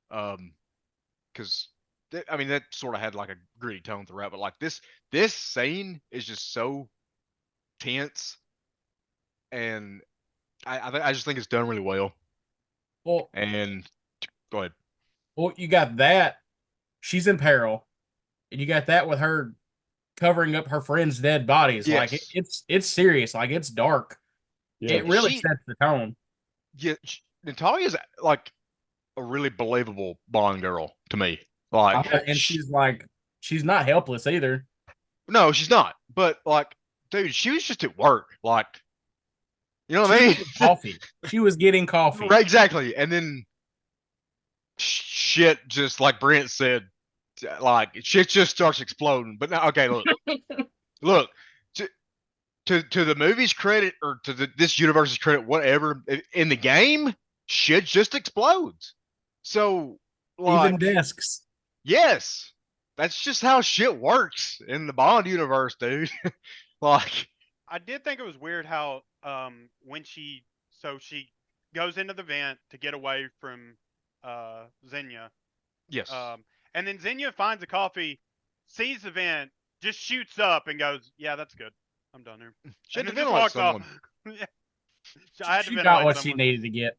because I mean that sort of had like a gritty tone throughout. But like this scene is just so tense, and I just think it's done really well. Well, and go ahead. Well, you got that. She's in peril, and you got that with her covering up her friends' dead bodies. Yes. Like it's serious. Like, it's dark. Yeah. It really sets the tone. Yeah, Natalia's like a really believable Bond girl to me. Like, and she's not helpless either. No, she's not. But like, dude, she was just at work. Like, you know what I mean? Coffee. She was getting coffee. Right, exactly. And then shit, just like Brent said, like shit just starts exploding. But now, okay, look, to the movie's credit, or to this universe's credit, whatever, in the game, shit just explodes. So, like, even desks. Yes, that's just how shit works in the Bond universe, dude. Like, I did think it was weird how when she goes into the vent to get away from Xenia. Yes. And then Xenia finds the coffee, sees the vent, just shoots up and goes, "Yeah, that's good. I'm done here." She had to just ventilate walks off. someone. Yeah. She got what she needed to get.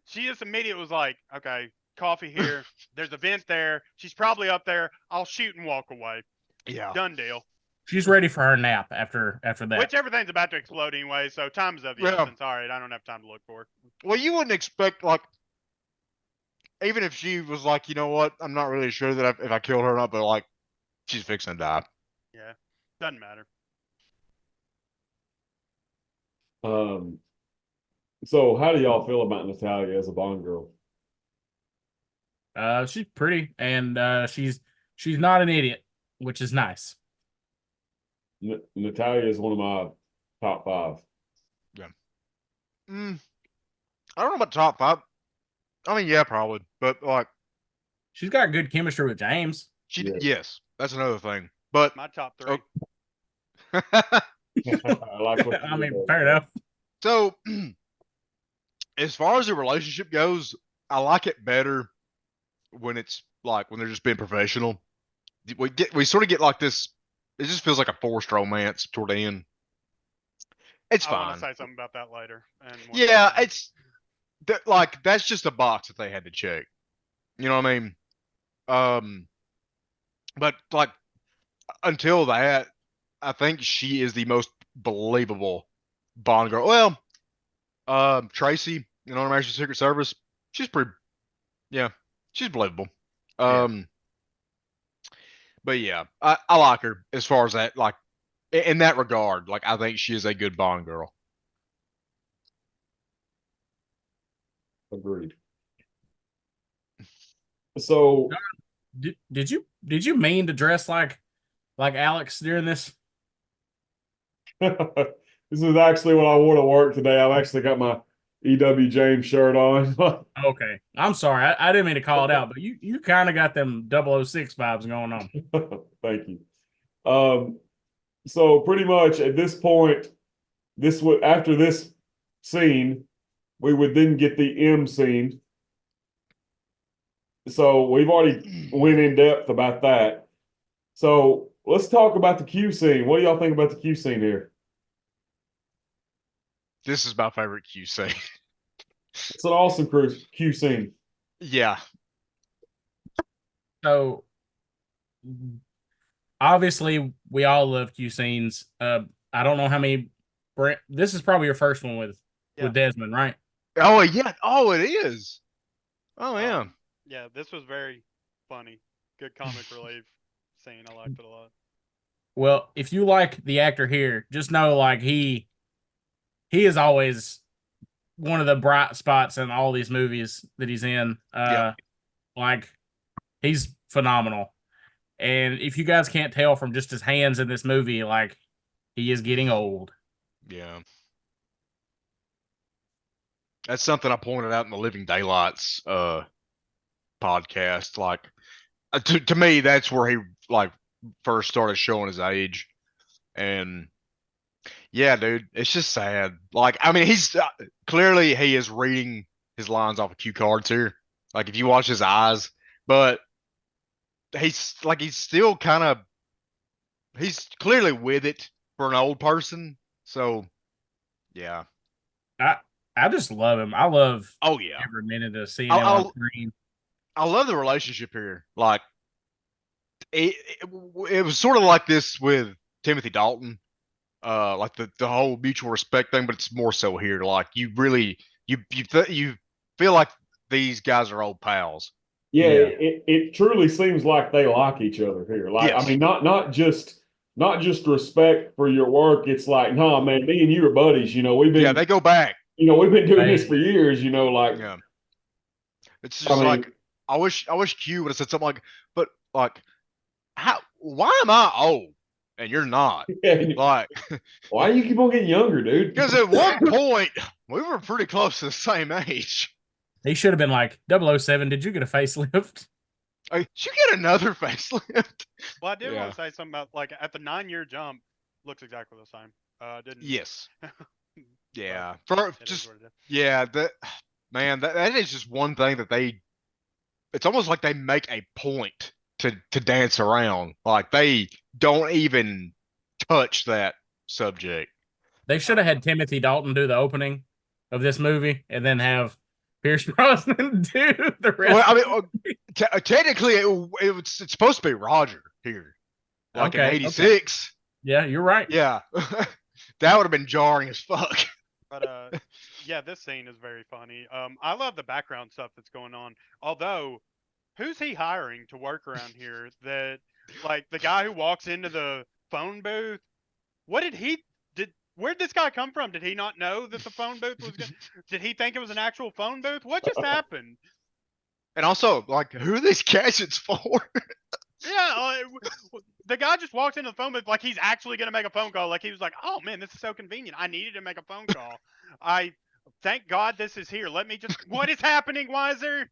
She just immediately was like, "Okay, coffee here. There's a vent there. She's probably up there. I'll shoot and walk away. Yeah. Done deal." She's ready for her nap after that. Which everything's about to explode anyway, so time's of the essence. All right, I don't have time to look for it. Well, you wouldn't expect, like, even if she was like, you know what, I'm not really sure that if I killed her or not, but like, she's fixing to die. Yeah, doesn't matter. So how do y'all feel about Natalia as a Bond girl? She's pretty, and she's not an idiot, which is nice. Natalia is one of my top 5. Yeah. I don't know about top 5. I mean, yeah, probably, but like, She's got good chemistry with James. yes, that's another thing. But My top 3. I like what I mean, fair enough. So, as far as the relationship goes, I like it better when it's like when they're just being professional. We sort of get like this. It just feels like a forced romance toward the end. It's I want fine. to say something about that later. And Yeah, it's like that's just a box that they had to check. You know what I mean? But like until that, I think she is the most believable Bond girl. Well, Tracy, you know, American Secret Service, she's pretty. Yeah, she's believable. But yeah, I like her as far as that. Like in that regard, like I think she is a good Bond girl. Agreed. So Did you mean to dress like Alex during this? this is actually what I wore to work today. I've actually got my EW James shirt on. Okay, I'm sorry, I didn't mean to call it out, but you kind of got them 006 vibes going on. Thank you. So pretty much at this point, after this scene, we would then get the M scene. So we've already went in depth about that. So let's talk about the Q scene. What do y'all think about the Q scene here? This is my favorite Q scene. It's an awesome Q scene. Yeah. So obviously we all love Q scenes. I don't know how many. This is probably your first one with Desmond, right? Oh yeah. Oh, it is. Oh yeah. Yeah, this was very funny. Good comic relief scene. I liked it a lot. Well, if you like the actor here, just know like he is always one of the bright spots in all these movies that he's in. Like he's phenomenal. And if you guys can't tell from just his hands in this movie, like he is getting old. Yeah. That's something I pointed out in the Living Daylights podcast. Like to me, that's where he like first started showing his age. And yeah, dude, it's just sad. Like, I mean, he's clearly he is reading his lines off of cue cards here. Like, if you watch his eyes, but he's still kind of he's clearly with it for an old person. So, yeah. I just love him. I love every minute of seeing him on screen. I love the relationship here. Like, it was sort of like this with Timothy Dalton. Like the whole mutual respect thing, but it's more so here. Like you really you feel like these guys are old pals. Yeah, it truly seems like they like each other here. Like Yes. I mean, not just respect for your work. It's like, no, man, me and you are buddies. You know, they go back. You know, we've been doing this for years. You know, like it's just like I wish Q would have said something like, but like, why am I old? And you're not. Like, why do you keep on getting younger, dude? Because at one point we were pretty close to the same age. He should have been like 007. Did you get a facelift? Did you get another facelift? Well, I did want to say something about like at the 9-year jump, looks exactly the same. Didn't. Yes. Yeah. That is just one thing that it's almost like they make a point to dance around. Like they don't even touch that subject. They should have had Timothy Dalton do the opening of this movie and then have Pierce Brosnan do the rest. Well, I mean, technically, it's supposed to be Roger here, like in '86. Okay. Yeah, you're right. Yeah, that would have been jarring as fuck. But yeah, this scene is very funny. I love the background stuff that's going on. Although, who's he hiring to work around here? That like the guy who walks into the phone booth. What did he did? Where did this guy come from? Did he not know that the phone booth was going? Did he think it was an actual phone booth? What just happened? And also, like, who are these gadgets for? Yeah, the guy just walks into the phone booth like he's actually going to make a phone call. Like he was like, "Oh man, this is so convenient. I needed to make a phone call. I thank God this is here. Let me just. What is happening? Why is there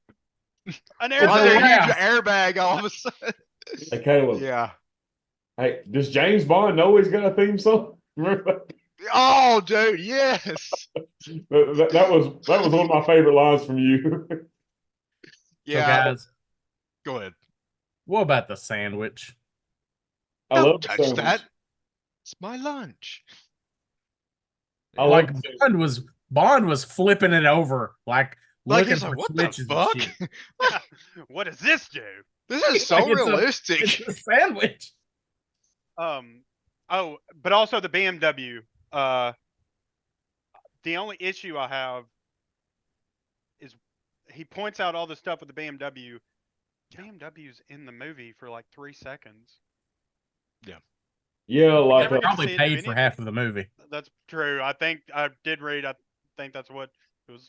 an Why is there a airbag? huge airbag all of a sudden? Hey, Caleb. Yeah. Hey, does James Bond know he's got a theme song? Remember Oh, dude, yes. that was one of my favorite lines from you. So, Yeah. guys, Go ahead. what about the sandwich? I Don't love the touch sandwich. that. It's my lunch. I love Like the sandwich. Bond was flipping it over, like looking he's for like, what the switches and fuck? shit. What does this do? This is so Like, it's realistic. a sandwich. Oh, but also the BMW. The only issue I have is he points out all the stuff with the BMW. BMW's in the movie for like 3 seconds. Yeah, like Never get to Probably see it do paid for anything. half of the movie. That's true. I think I did read. I think that's what it was.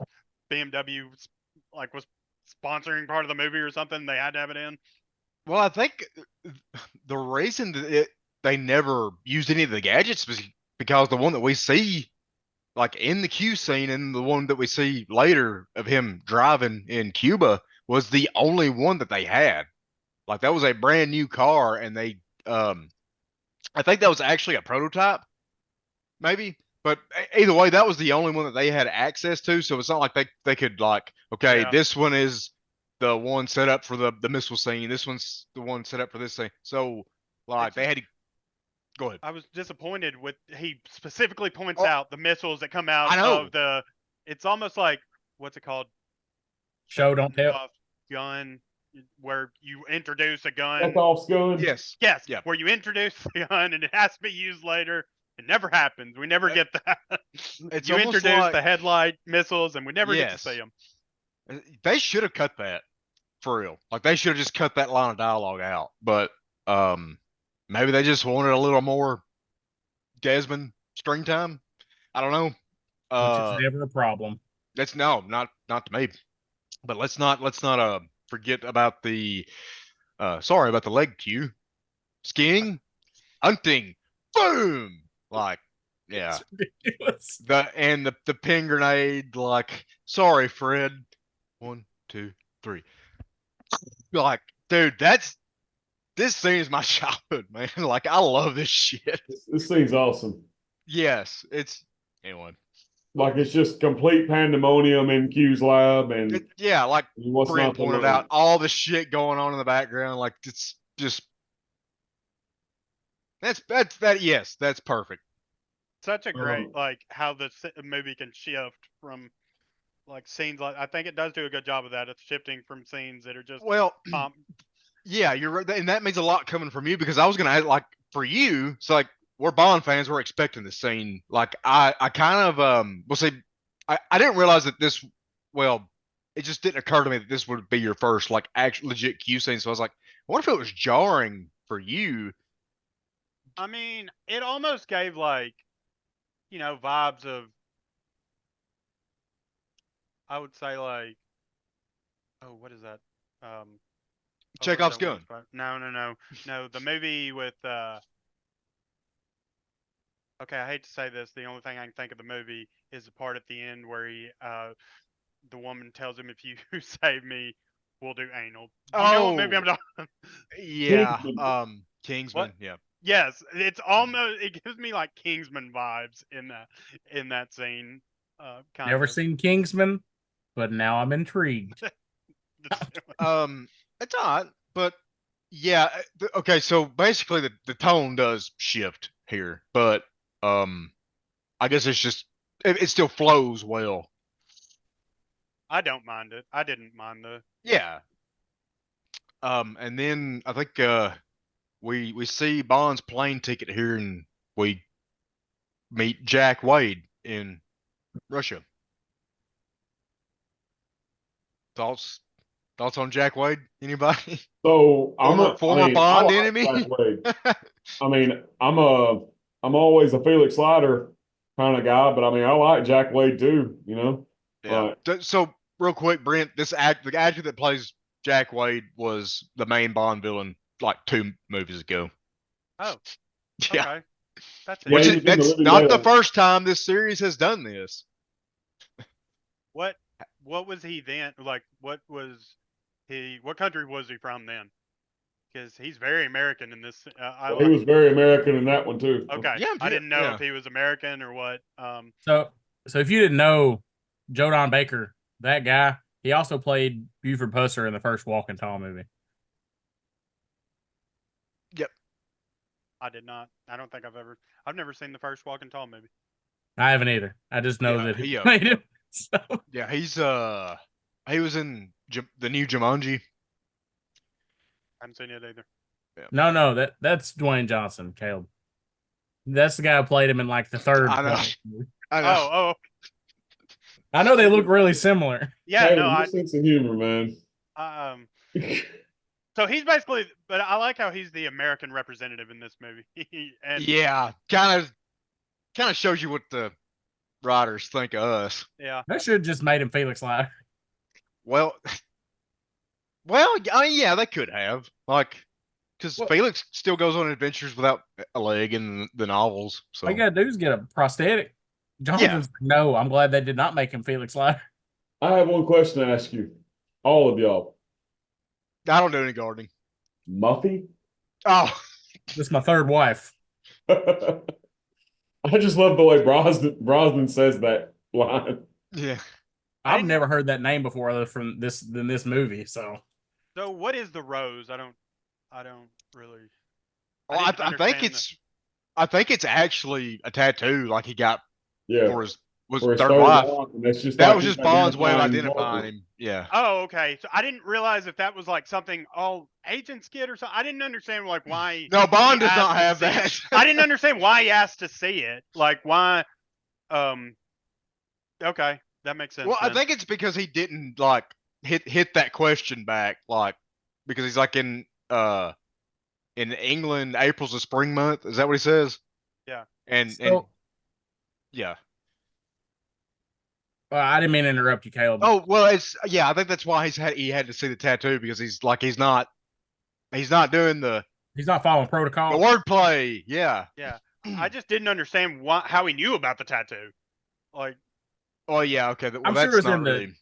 BMW like was sponsoring part of the movie or something. They had to have it in. Well, I think the reason that they never used any of the gadgets was because the one that we see, like in the Q scene, and the one that we see later of him driving in Cuba, was the only one that they had. Like that was a brand new car, and they, I think that was actually a prototype, maybe. But either way, that was the only one that they had access to. So it's not like they could like, okay, Yeah. this one is the one set up for the missile scene. This one's the one set up for this thing. So like they had to go ahead. I was disappointed with he specifically points Oh. out the missiles that come out I know. of the. It's almost like what's it called? Show don't tell. Gun, where you introduce a gun. that's off gun. Yes. Yes, Yeah. where you introduce the gun and it has to be used later. It never happens. We never get that. It's You almost introduce like- the headlight missiles, and we never get to Yes. see them. They should have cut that for real. Like they should have just cut that line of dialogue out. But maybe they just wanted a little more Desmond string time. I don't know. Which is never a problem. That's no, not to me. But let's not forget about the sorry about the leg cue. Skiing, hunting, boom. Like, yeah. It's ridiculous. The pin grenade, like, sorry, Fred. 1, 2, 3. Like, dude, this scene is my childhood, man. Like, I love this shit. This scene's awesome. Yes, it's anyway. Like it's just complete pandemonium in Q's lab, and Yeah, like what's Brent not to pointed love? out, all the shit going on in the background. Like, it's just yes, that's perfect. Such a great like how the movie can shift from like scenes like I think it does do a good job of that. It's shifting from scenes that are just Well, yeah, you're right, and that means a lot coming from you because I was gonna add, like, for you, it's like we're Bond fans, we're expecting the scene. Like I kind of well, see, I didn't realize that this, well, it just didn't occur to me that this would be your first like actual legit Q scene. So I was like, I wonder if it was jarring for you. I mean, it almost gave like, vibes of, I would say like, oh, what is that? Chekhov's that one? gun. No. The movie with, okay, I hate to say this. The only thing I can think of the movie is the part at the end where the woman tells him, if you save me, we'll do anal. You know what movie I'm talking? Yeah, Kingsman. Kingsman. What? Yeah. Yes, it's almost. It gives me like Kingsman vibes in that scene. Kind Never of. seen Kingsman, but now I'm intrigued. It's all right, but yeah. Okay, so basically the tone does shift here, but I guess it's just it still flows well. I don't mind it. I didn't mind Yeah. And then I think we see Bond's plane ticket here, and we meet Jack Wade in Russia. Thoughts on Jack Wade? Anybody? So Former Bond I like enemy. Jack Wade. I mean, I'm always a Felix Leiter kind of guy, but I mean, I like Jack Wade too. You know, Yeah. So real quick, Brent, the actor that plays Jack Wade was the main Bond villain like 2 movies ago. Oh, Yeah. okay. That's Yeah, Which he it. was is in the that's Living not the Daylights. first time this series has done this. What was he then? Like, what country was he from then? Because he's very American in this. Well, he was very American in that one too. Okay. Yeah, I didn't know yeah. if he was American or what. So if you didn't know, Joe Don Baker, that guy, he also played Buford Pusser in the first Walking Tall movie. Yep. I did not. I don't think I've never seen the first Walking Tall movie. I haven't either. I just know Yeah, that he he, played him. So. Yeah, he was in the new Jumanji. I haven't seen it either. No, that's Dwayne Johnson, Caleb. That's the guy who played him in like the third. I know. I know. Oh, I know they look really similar. yeah. Hey, No, your sense of humor, man. So he's basically, but I like how he's the American representative in this movie. And Yeah, kind of shows you what the writers think of us. yeah, They should have just made him Felix Leiter. Well, I mean, yeah, they could have because Well- Felix still goes on adventures without a leg in the novels. So All you gotta do is get a prosthetic. Jonathan's like, no, I'm glad they did not make him Felix Leiter. I have one question to ask you, all of y'all. I don't do any gardening. Muffy? Oh, This is my third wife. I just love the way Brosnan says that line. yeah. I've never heard that name before other than this movie. So what is the rose? I don't really. Well, didn't I think understand I think it's actually a tattoo like he got Yeah. for his For his third wife. and that's just That like was he's just Bond's way of identifying identifying Walker. him. Yeah. Oh, okay. So I didn't realize if that was like something all agents get or something. I didn't understand like why. No, Bond he does not asked to have see that. I didn't understand why he asked to see it. Like why. Okay, that makes sense. Well, I then. think it's because he didn't like hit that question back, like because he's like in England, April's a spring month. Is that what he says? Yeah. And yeah. I didn't mean to interrupt you, Caleb. Oh well, I think that's why he had to see the tattoo because he's not doing the He's not following protocol. wordplay. Yeah. Yeah, I just didn't understand how he knew about the tattoo. Like, Oh yeah. Okay. Well, I'm sure that's it's not in really.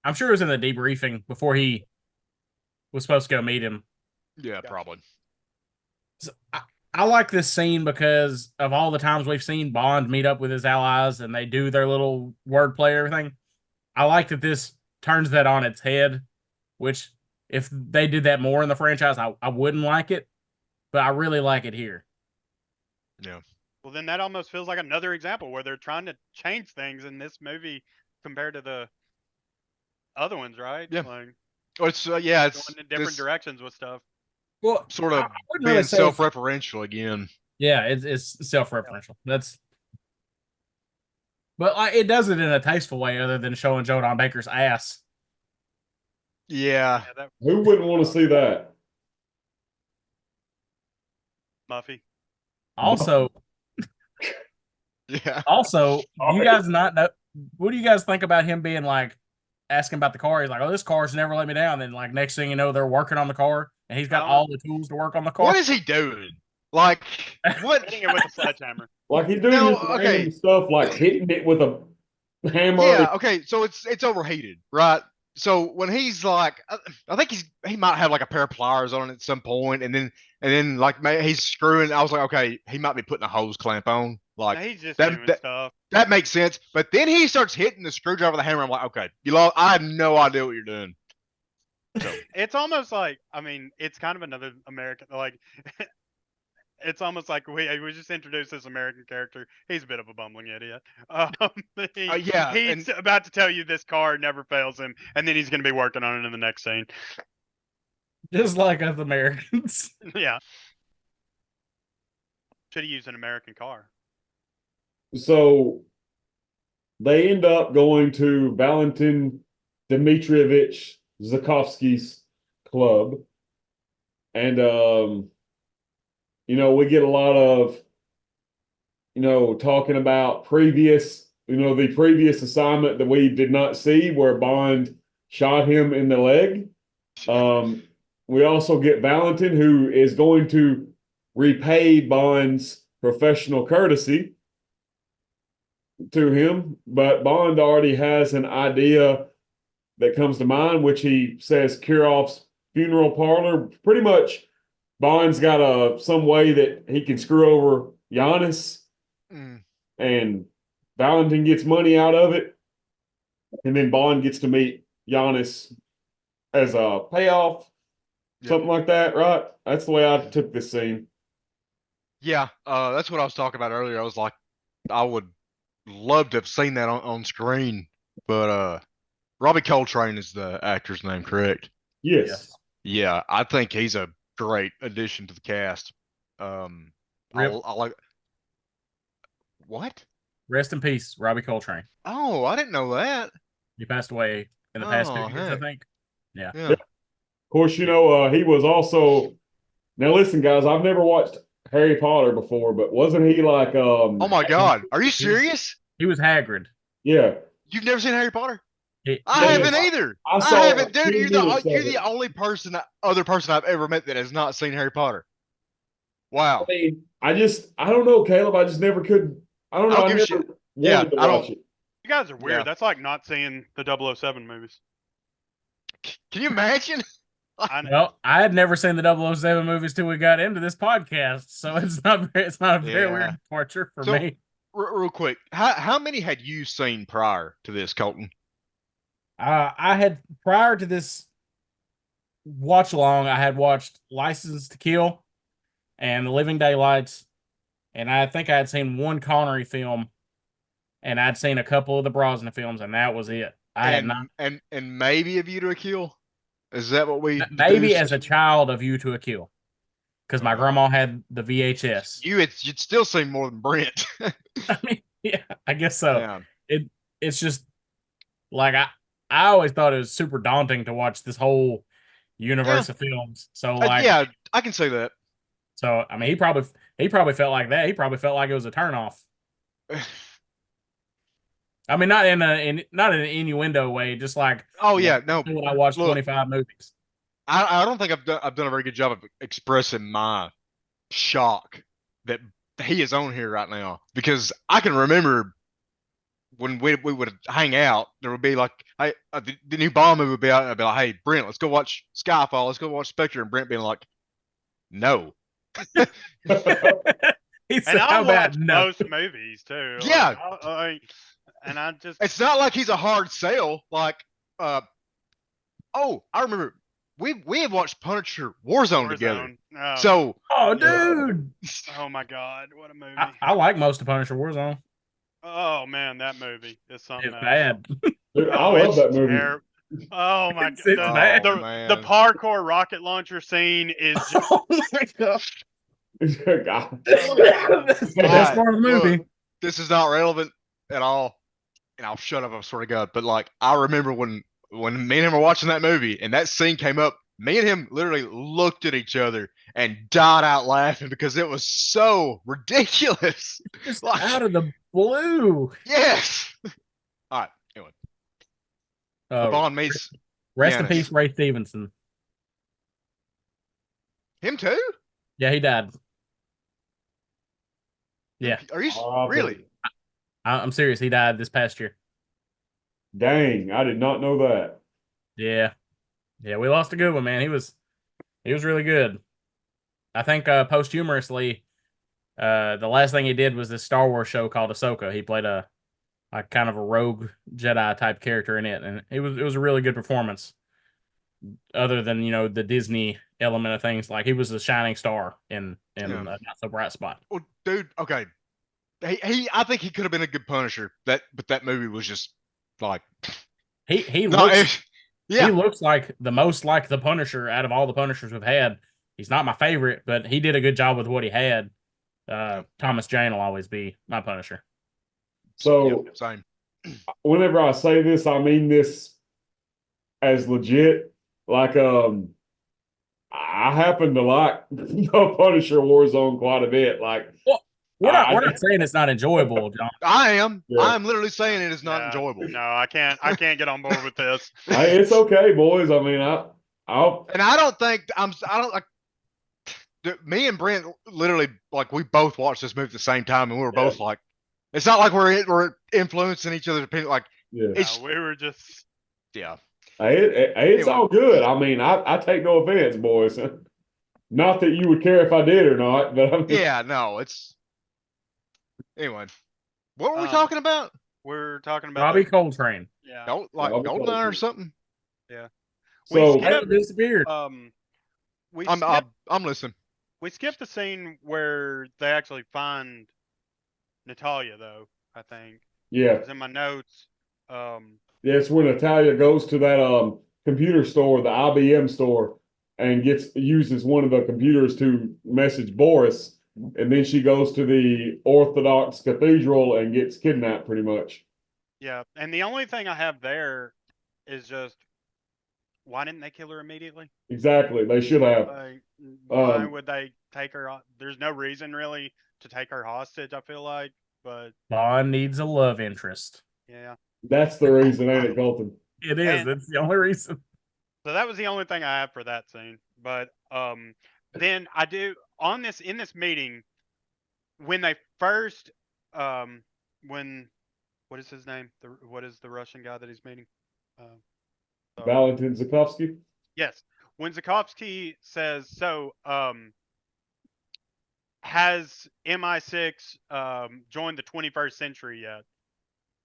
I'm sure it was in the debriefing before he was supposed to go meet him. Yeah, probably. So I like this scene because of all the times we've seen Bond meet up with his allies and they do their little wordplay and everything. I like that this turns that on its head, which if they did that more in the franchise, I wouldn't like it, but I really like it here. Yeah. well, then that almost feels like another example where they're trying to change things in this movie compared to the other ones, right? Yeah. Like Oh, it's it's going in different this directions with stuff. Well, sort of I wouldn't being really say it's- self-referential again. Yeah, it's self-referential. But like, it does it in a tasteful way, other than showing Joe Don Baker's ass. Yeah. Yeah, that Who wouldn't want to see that? Muffy. Also, Yeah. do you guys not know? What do you guys think about him being like asking about the car? He's like, "Oh, this car's never let me down." Then, like next thing you know, they're working on the car, and he's got all the tools to work on the car. What is he doing? Like what? Hitting it with a sledgehammer. Like he's doing No, this okay. random stuff, like hitting it with a hammer. Yeah. Okay. So it's overheated, right? So when he's like, I think he might have like a pair of pliers on it at some point, and then like he's screwing. I was like, okay, he might be putting a hose clamp on. Like He's just that- doing that- stuff. that makes sense. But then he starts hitting the screwdriver with the hammer. I'm like, okay, you lost. I have no idea what you're doing. It's almost like, I mean, it's kind of another American, like, it's almost like we just introduced this American character. He's a bit of a bumbling idiot. Yeah, He's about to tell you this car never fails him, and then he's going to be working on it in the next scene. Just like us Americans. Yeah. Should have used an American car. So they end up going to Dmitrievich Zukovsky's club. And, we get a lot of, talking about the previous assignment that we did not see where Bond shot him in the leg. We also get Valentin, who is going to repay Bond's professional courtesy to him, but Bond already has an idea that comes to mind, which he says Kirov's funeral parlor. Pretty much, Bond's got some way that he can screw over Giannis, and Valentin gets money out of it, and then Bond gets to meet Giannis as a payoff, something like that, right? That's the way I took this scene. Yeah, that's what I was talking about earlier. I was like, I would love to have seen that on screen, but Robbie Coltrane is the actor's name, correct? Yes. Yeah, I think he's a great addition to the cast. I like. What? Rest in peace, Robbie Coltrane. Oh, I didn't know that. He passed away in the past 2 years, heck. I think. Yeah. Of course, he was also. Now, listen, guys, I've never watched Harry Potter before, but wasn't he like? Oh my God, are you serious? He was Hagrid. Yeah. You've never seen Harry Potter? He, I haven't either. I haven't, dude. 2 You're minutes the of it. only other person I've ever met that has not seen Harry Potter. Wow. I mean, I don't know, Caleb. I just never could. I don't know. I never wanted to watch it. You guys are weird. Yeah. That's like not seeing the 007 movies. Can you imagine? I know. Well, I had never seen the 007 movies till we got into this podcast, so it's not a very weird departure for me. Real quick, how many had you seen prior to this, Colton? I had, prior to this watch along, I had watched License to Kill and The Living Daylights, and I think I had seen one Connery film, and I'd seen a couple of the Brosnan films, and that was it. And maybe A View to a Kill. Is that what we maybe deduced? as a child, A View to a Kill, because my grandma had the VHS. You'd still seen more than Brent. I mean, yeah, I guess so. Yeah. It's just like I always thought it was super daunting to watch this whole universe of films. So like, yeah, I can say that. So I mean, he probably felt like that. He probably felt like it was a turnoff. I mean, not in an innuendo way, just like, oh yeah, no. When I watched 25 movies, I don't think I've done a very good job of expressing my shock that he is on here right now, because I can remember when we would hang out, there would be like, the new Bond movie would be out, and I'd be like, hey, Brent, let's go watch Skyfall, let's go watch Spectre, and Brent being like, no. He said, And I how watch about no? most movies too. Yeah. And I just, It's not like he's a hard sell. Like, I remember we have watched Punisher Warzone together. Oh. So, Oh, dude, oh my God, what a movie! I like most of Punisher Warzone. Oh man, that movie is something It's else. bad. Dude, I love that movie. Oh my It's God, bad. the parkour rocket launcher scene is just, Oh my God, God. that's the best part of the movie. look, this is not relevant at all, and I'll shut up. I swear to God. But like, I remember when me and him were watching that movie, and that scene came up. Me and him literally looked at each other and died out laughing because it was so ridiculous. Just Like, out of the blue. yes. All right. Anyway, Bond meets Rest in Giannis. peace, Ray Stevenson. Him too. Yeah, he died. Yeah, Are you really? I'm serious. He died this past year. Dang, I did not know that. Yeah, we lost a good one, man. He was really good. I think posthumously, the last thing he did was this Star Wars show called Ahsoka. He played a kind of a rogue Jedi type character in it, and it was a really good performance. Other than the Disney element of things, like he was a shining star in a not so bright spot. Well, dude, okay. I think he could have been a good Punisher. But that movie was just like He no, looks yeah. he looks like the most like the Punisher out of all the Punishers we've had. He's not my favorite, but he did a good job with what he had. Thomas Jane will always be my Punisher. So Same. whenever I say this, I mean this as legit. Like I happen to like the Punisher Warzone quite a bit. Like Well, we're I- not saying it's not enjoyable, John. I am. Yeah. I'm literally saying it is not Yeah, enjoyable. No, I can't get on board with this. it's okay, boys. I mean, I'll And I don't think I don't like. Me and Brent literally like we both watched this movie at the same time, and we were both like, it's not like we're influencing each other's opinion. Like, yeah. it's We were just yeah. It's all good. I mean, I take no offense, boys. Not that you would care if I did or not, but I mean, Yeah, no, it's anyway. What were we Um, talking about? we're talking about Robbie the- Coltrane. yeah. Robbie Goldeneye or Coltrane. something? so skip- Taylor disappeared. We I'm skipped, I'm listening. we skipped the scene where they actually find Natalia, though. I think yeah, it's in my notes. it's when Natalia goes to that computer store, the IBM store, and uses one of the computers to message Boris, and then she goes to the Orthodox Cathedral and gets kidnapped, pretty much. Yeah, and the only thing I have there is just why didn't they kill her immediately? Exactly, they should have. Like, why Um, would they take her? There's no reason really to take her hostage. I feel like, but Bond needs a love interest. yeah. That's the reason, ain't it, Colton? It is. And- That's the only reason. So that was the only thing I have for that scene. But then I do in this meeting when they first when what is his name? What is the Russian guy that he's meeting? Sorry. Valentin Zakovsky. Yes. When Zakovsky says, so, has MI6 joined the 21st century yet?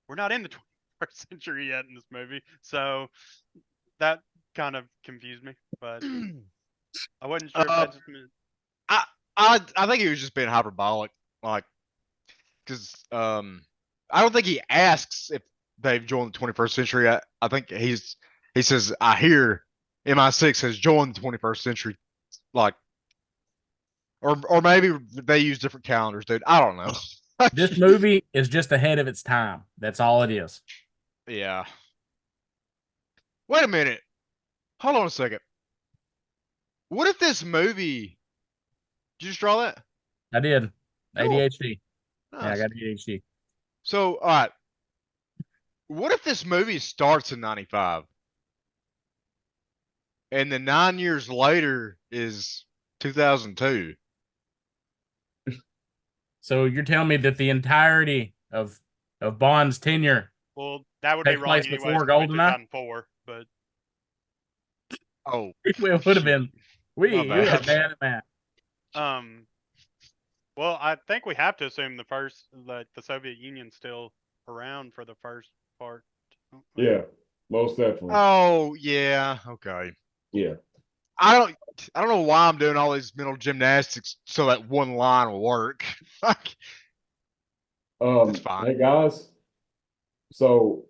We're not in the 21st century yet in this movie. So that kind of confused me, but I wasn't sure if that just meant. I think he was just being hyperbolic, like, because I don't think he asks if they've joined the 21st century. I think he says I hear MI6 has joined the 21st century, like, or maybe they use different calendars, dude. I don't know. This movie is just ahead of its time. That's all it is. Yeah. Wait a minute. Hold on a second. What if this movie? Did you just draw that? I did. Cool. ADHD. Yeah, I Nice. got ADHD. So, all right. What if this movie starts in 95? And then 9 years later is 2002. So you're telling me that the entirety of Bond's tenure, Well, that would be Take wrong place anyways. before Probably Goldeneye? 2004, but Oh, it would have been. We My are bad. bad at math. well, I think we have to assume the Soviet Union's still around for the first part. Yeah, most definitely. oh yeah. Okay. Yeah. I don't know why I'm doing all these mental gymnastics so that one line will work. Like, It's fine. Hey guys, so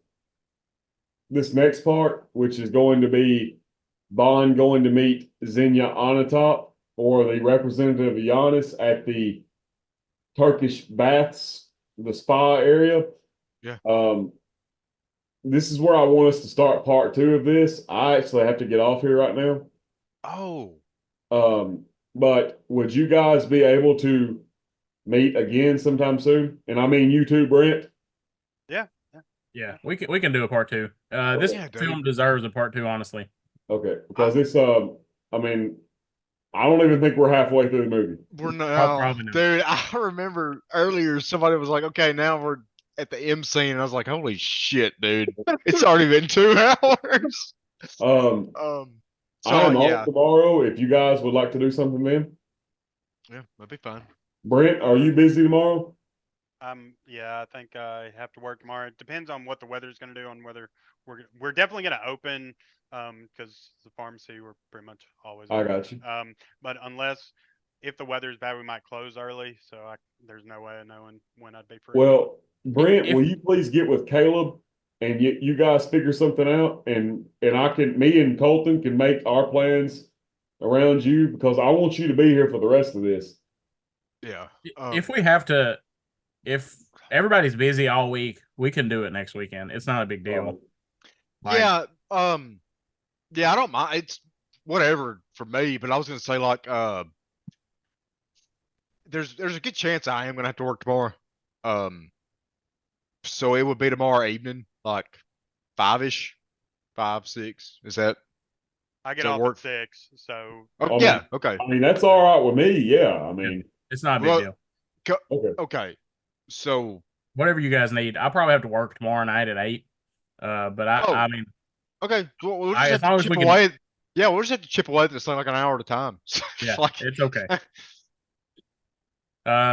this next part, which is going to be Bond going to meet Xenia Onatop, or the representative of Giannis at the Turkish baths, the spa area. Yeah. This is where I want us to start part 2 of this. I actually have to get off here right now. oh, But would you guys be able to meet again sometime soon? And I mean you too, Brent. Yeah, we can do a part 2. This Yeah, dude. film deserves a part 2, honestly. Okay, because this I mean, I don't even think we're halfway through the movie. we're not, Probably not. dude. I remember earlier somebody was like, "Okay, now we're at the M scene," and I was like, "Holy shit, dude! It's already been 2 hours." Um, So I am yeah, off tomorrow. If you guys would like to do something then. yeah, that'd be fine. Brent, are you busy tomorrow? Yeah, I think I have to work tomorrow. It depends on what the weather's going to do, on whether we're definitely going to open, because the pharmacy we're pretty much always I open. got you. But if the weather's bad, we might close early. So there's no way of knowing when I'd be free. Well, Brent, If- will you please get with Caleb and you guys figure something out, and me and Colton can make our plans around you, because I want you to be here for the rest of this. Yeah. If we have to, if everybody's busy all week, we can do it next weekend. It's not a big deal. Like, Yeah. Yeah, I don't mind. It's whatever for me, but I was gonna say like there's a good chance I am gonna have to work tomorrow. So it would be tomorrow evening, like 5-ish, 5, 6. Is that I get So off work- at 6, so oh, I yeah, mean- okay. I mean, that's all right with me. Yeah, I mean, It's not a big Well, deal. okay. Okay. So Whatever you guys need. I'll probably have to work tomorrow night at 8. But I mean, okay, we'll just as have long to as chip we can- away. Yeah, we'll just have to chip away at this thing like an hour at a time. yeah, Like, it's okay.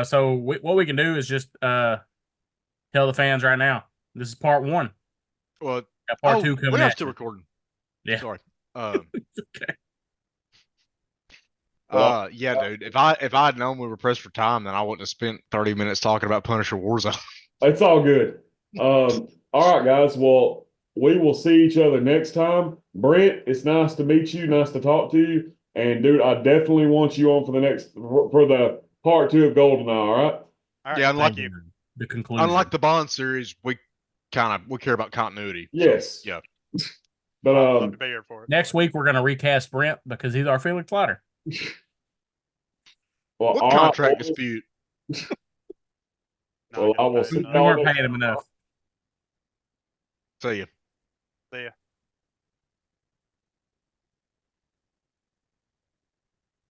So what we can do is just tell the fans right now. This is part 1. well, Got part 2 coming we are at still you. recording. Yeah. Sorry. Okay. Yeah, dude. If I had known we were pressed for time, then I wouldn't have spent 30 minutes talking about Punisher Warzone. It's all good. All right, guys. Well, we will see each other next time. Brent, it's nice to meet you. Nice to talk to you. And dude, I definitely want you on for the part 2 of GoldenEye. All right. all right, Yeah, thank you. The conclusion. Unlike the Bond series, we care about continuity. So, Yes. yeah. But I'd love to be here for it. Next week we're gonna recast Brent because he's our Felix Leiter. well, What all right, contract boys. dispute? Not Well, gonna I will pass see it up. We y'all weren't next paying him enough. See you.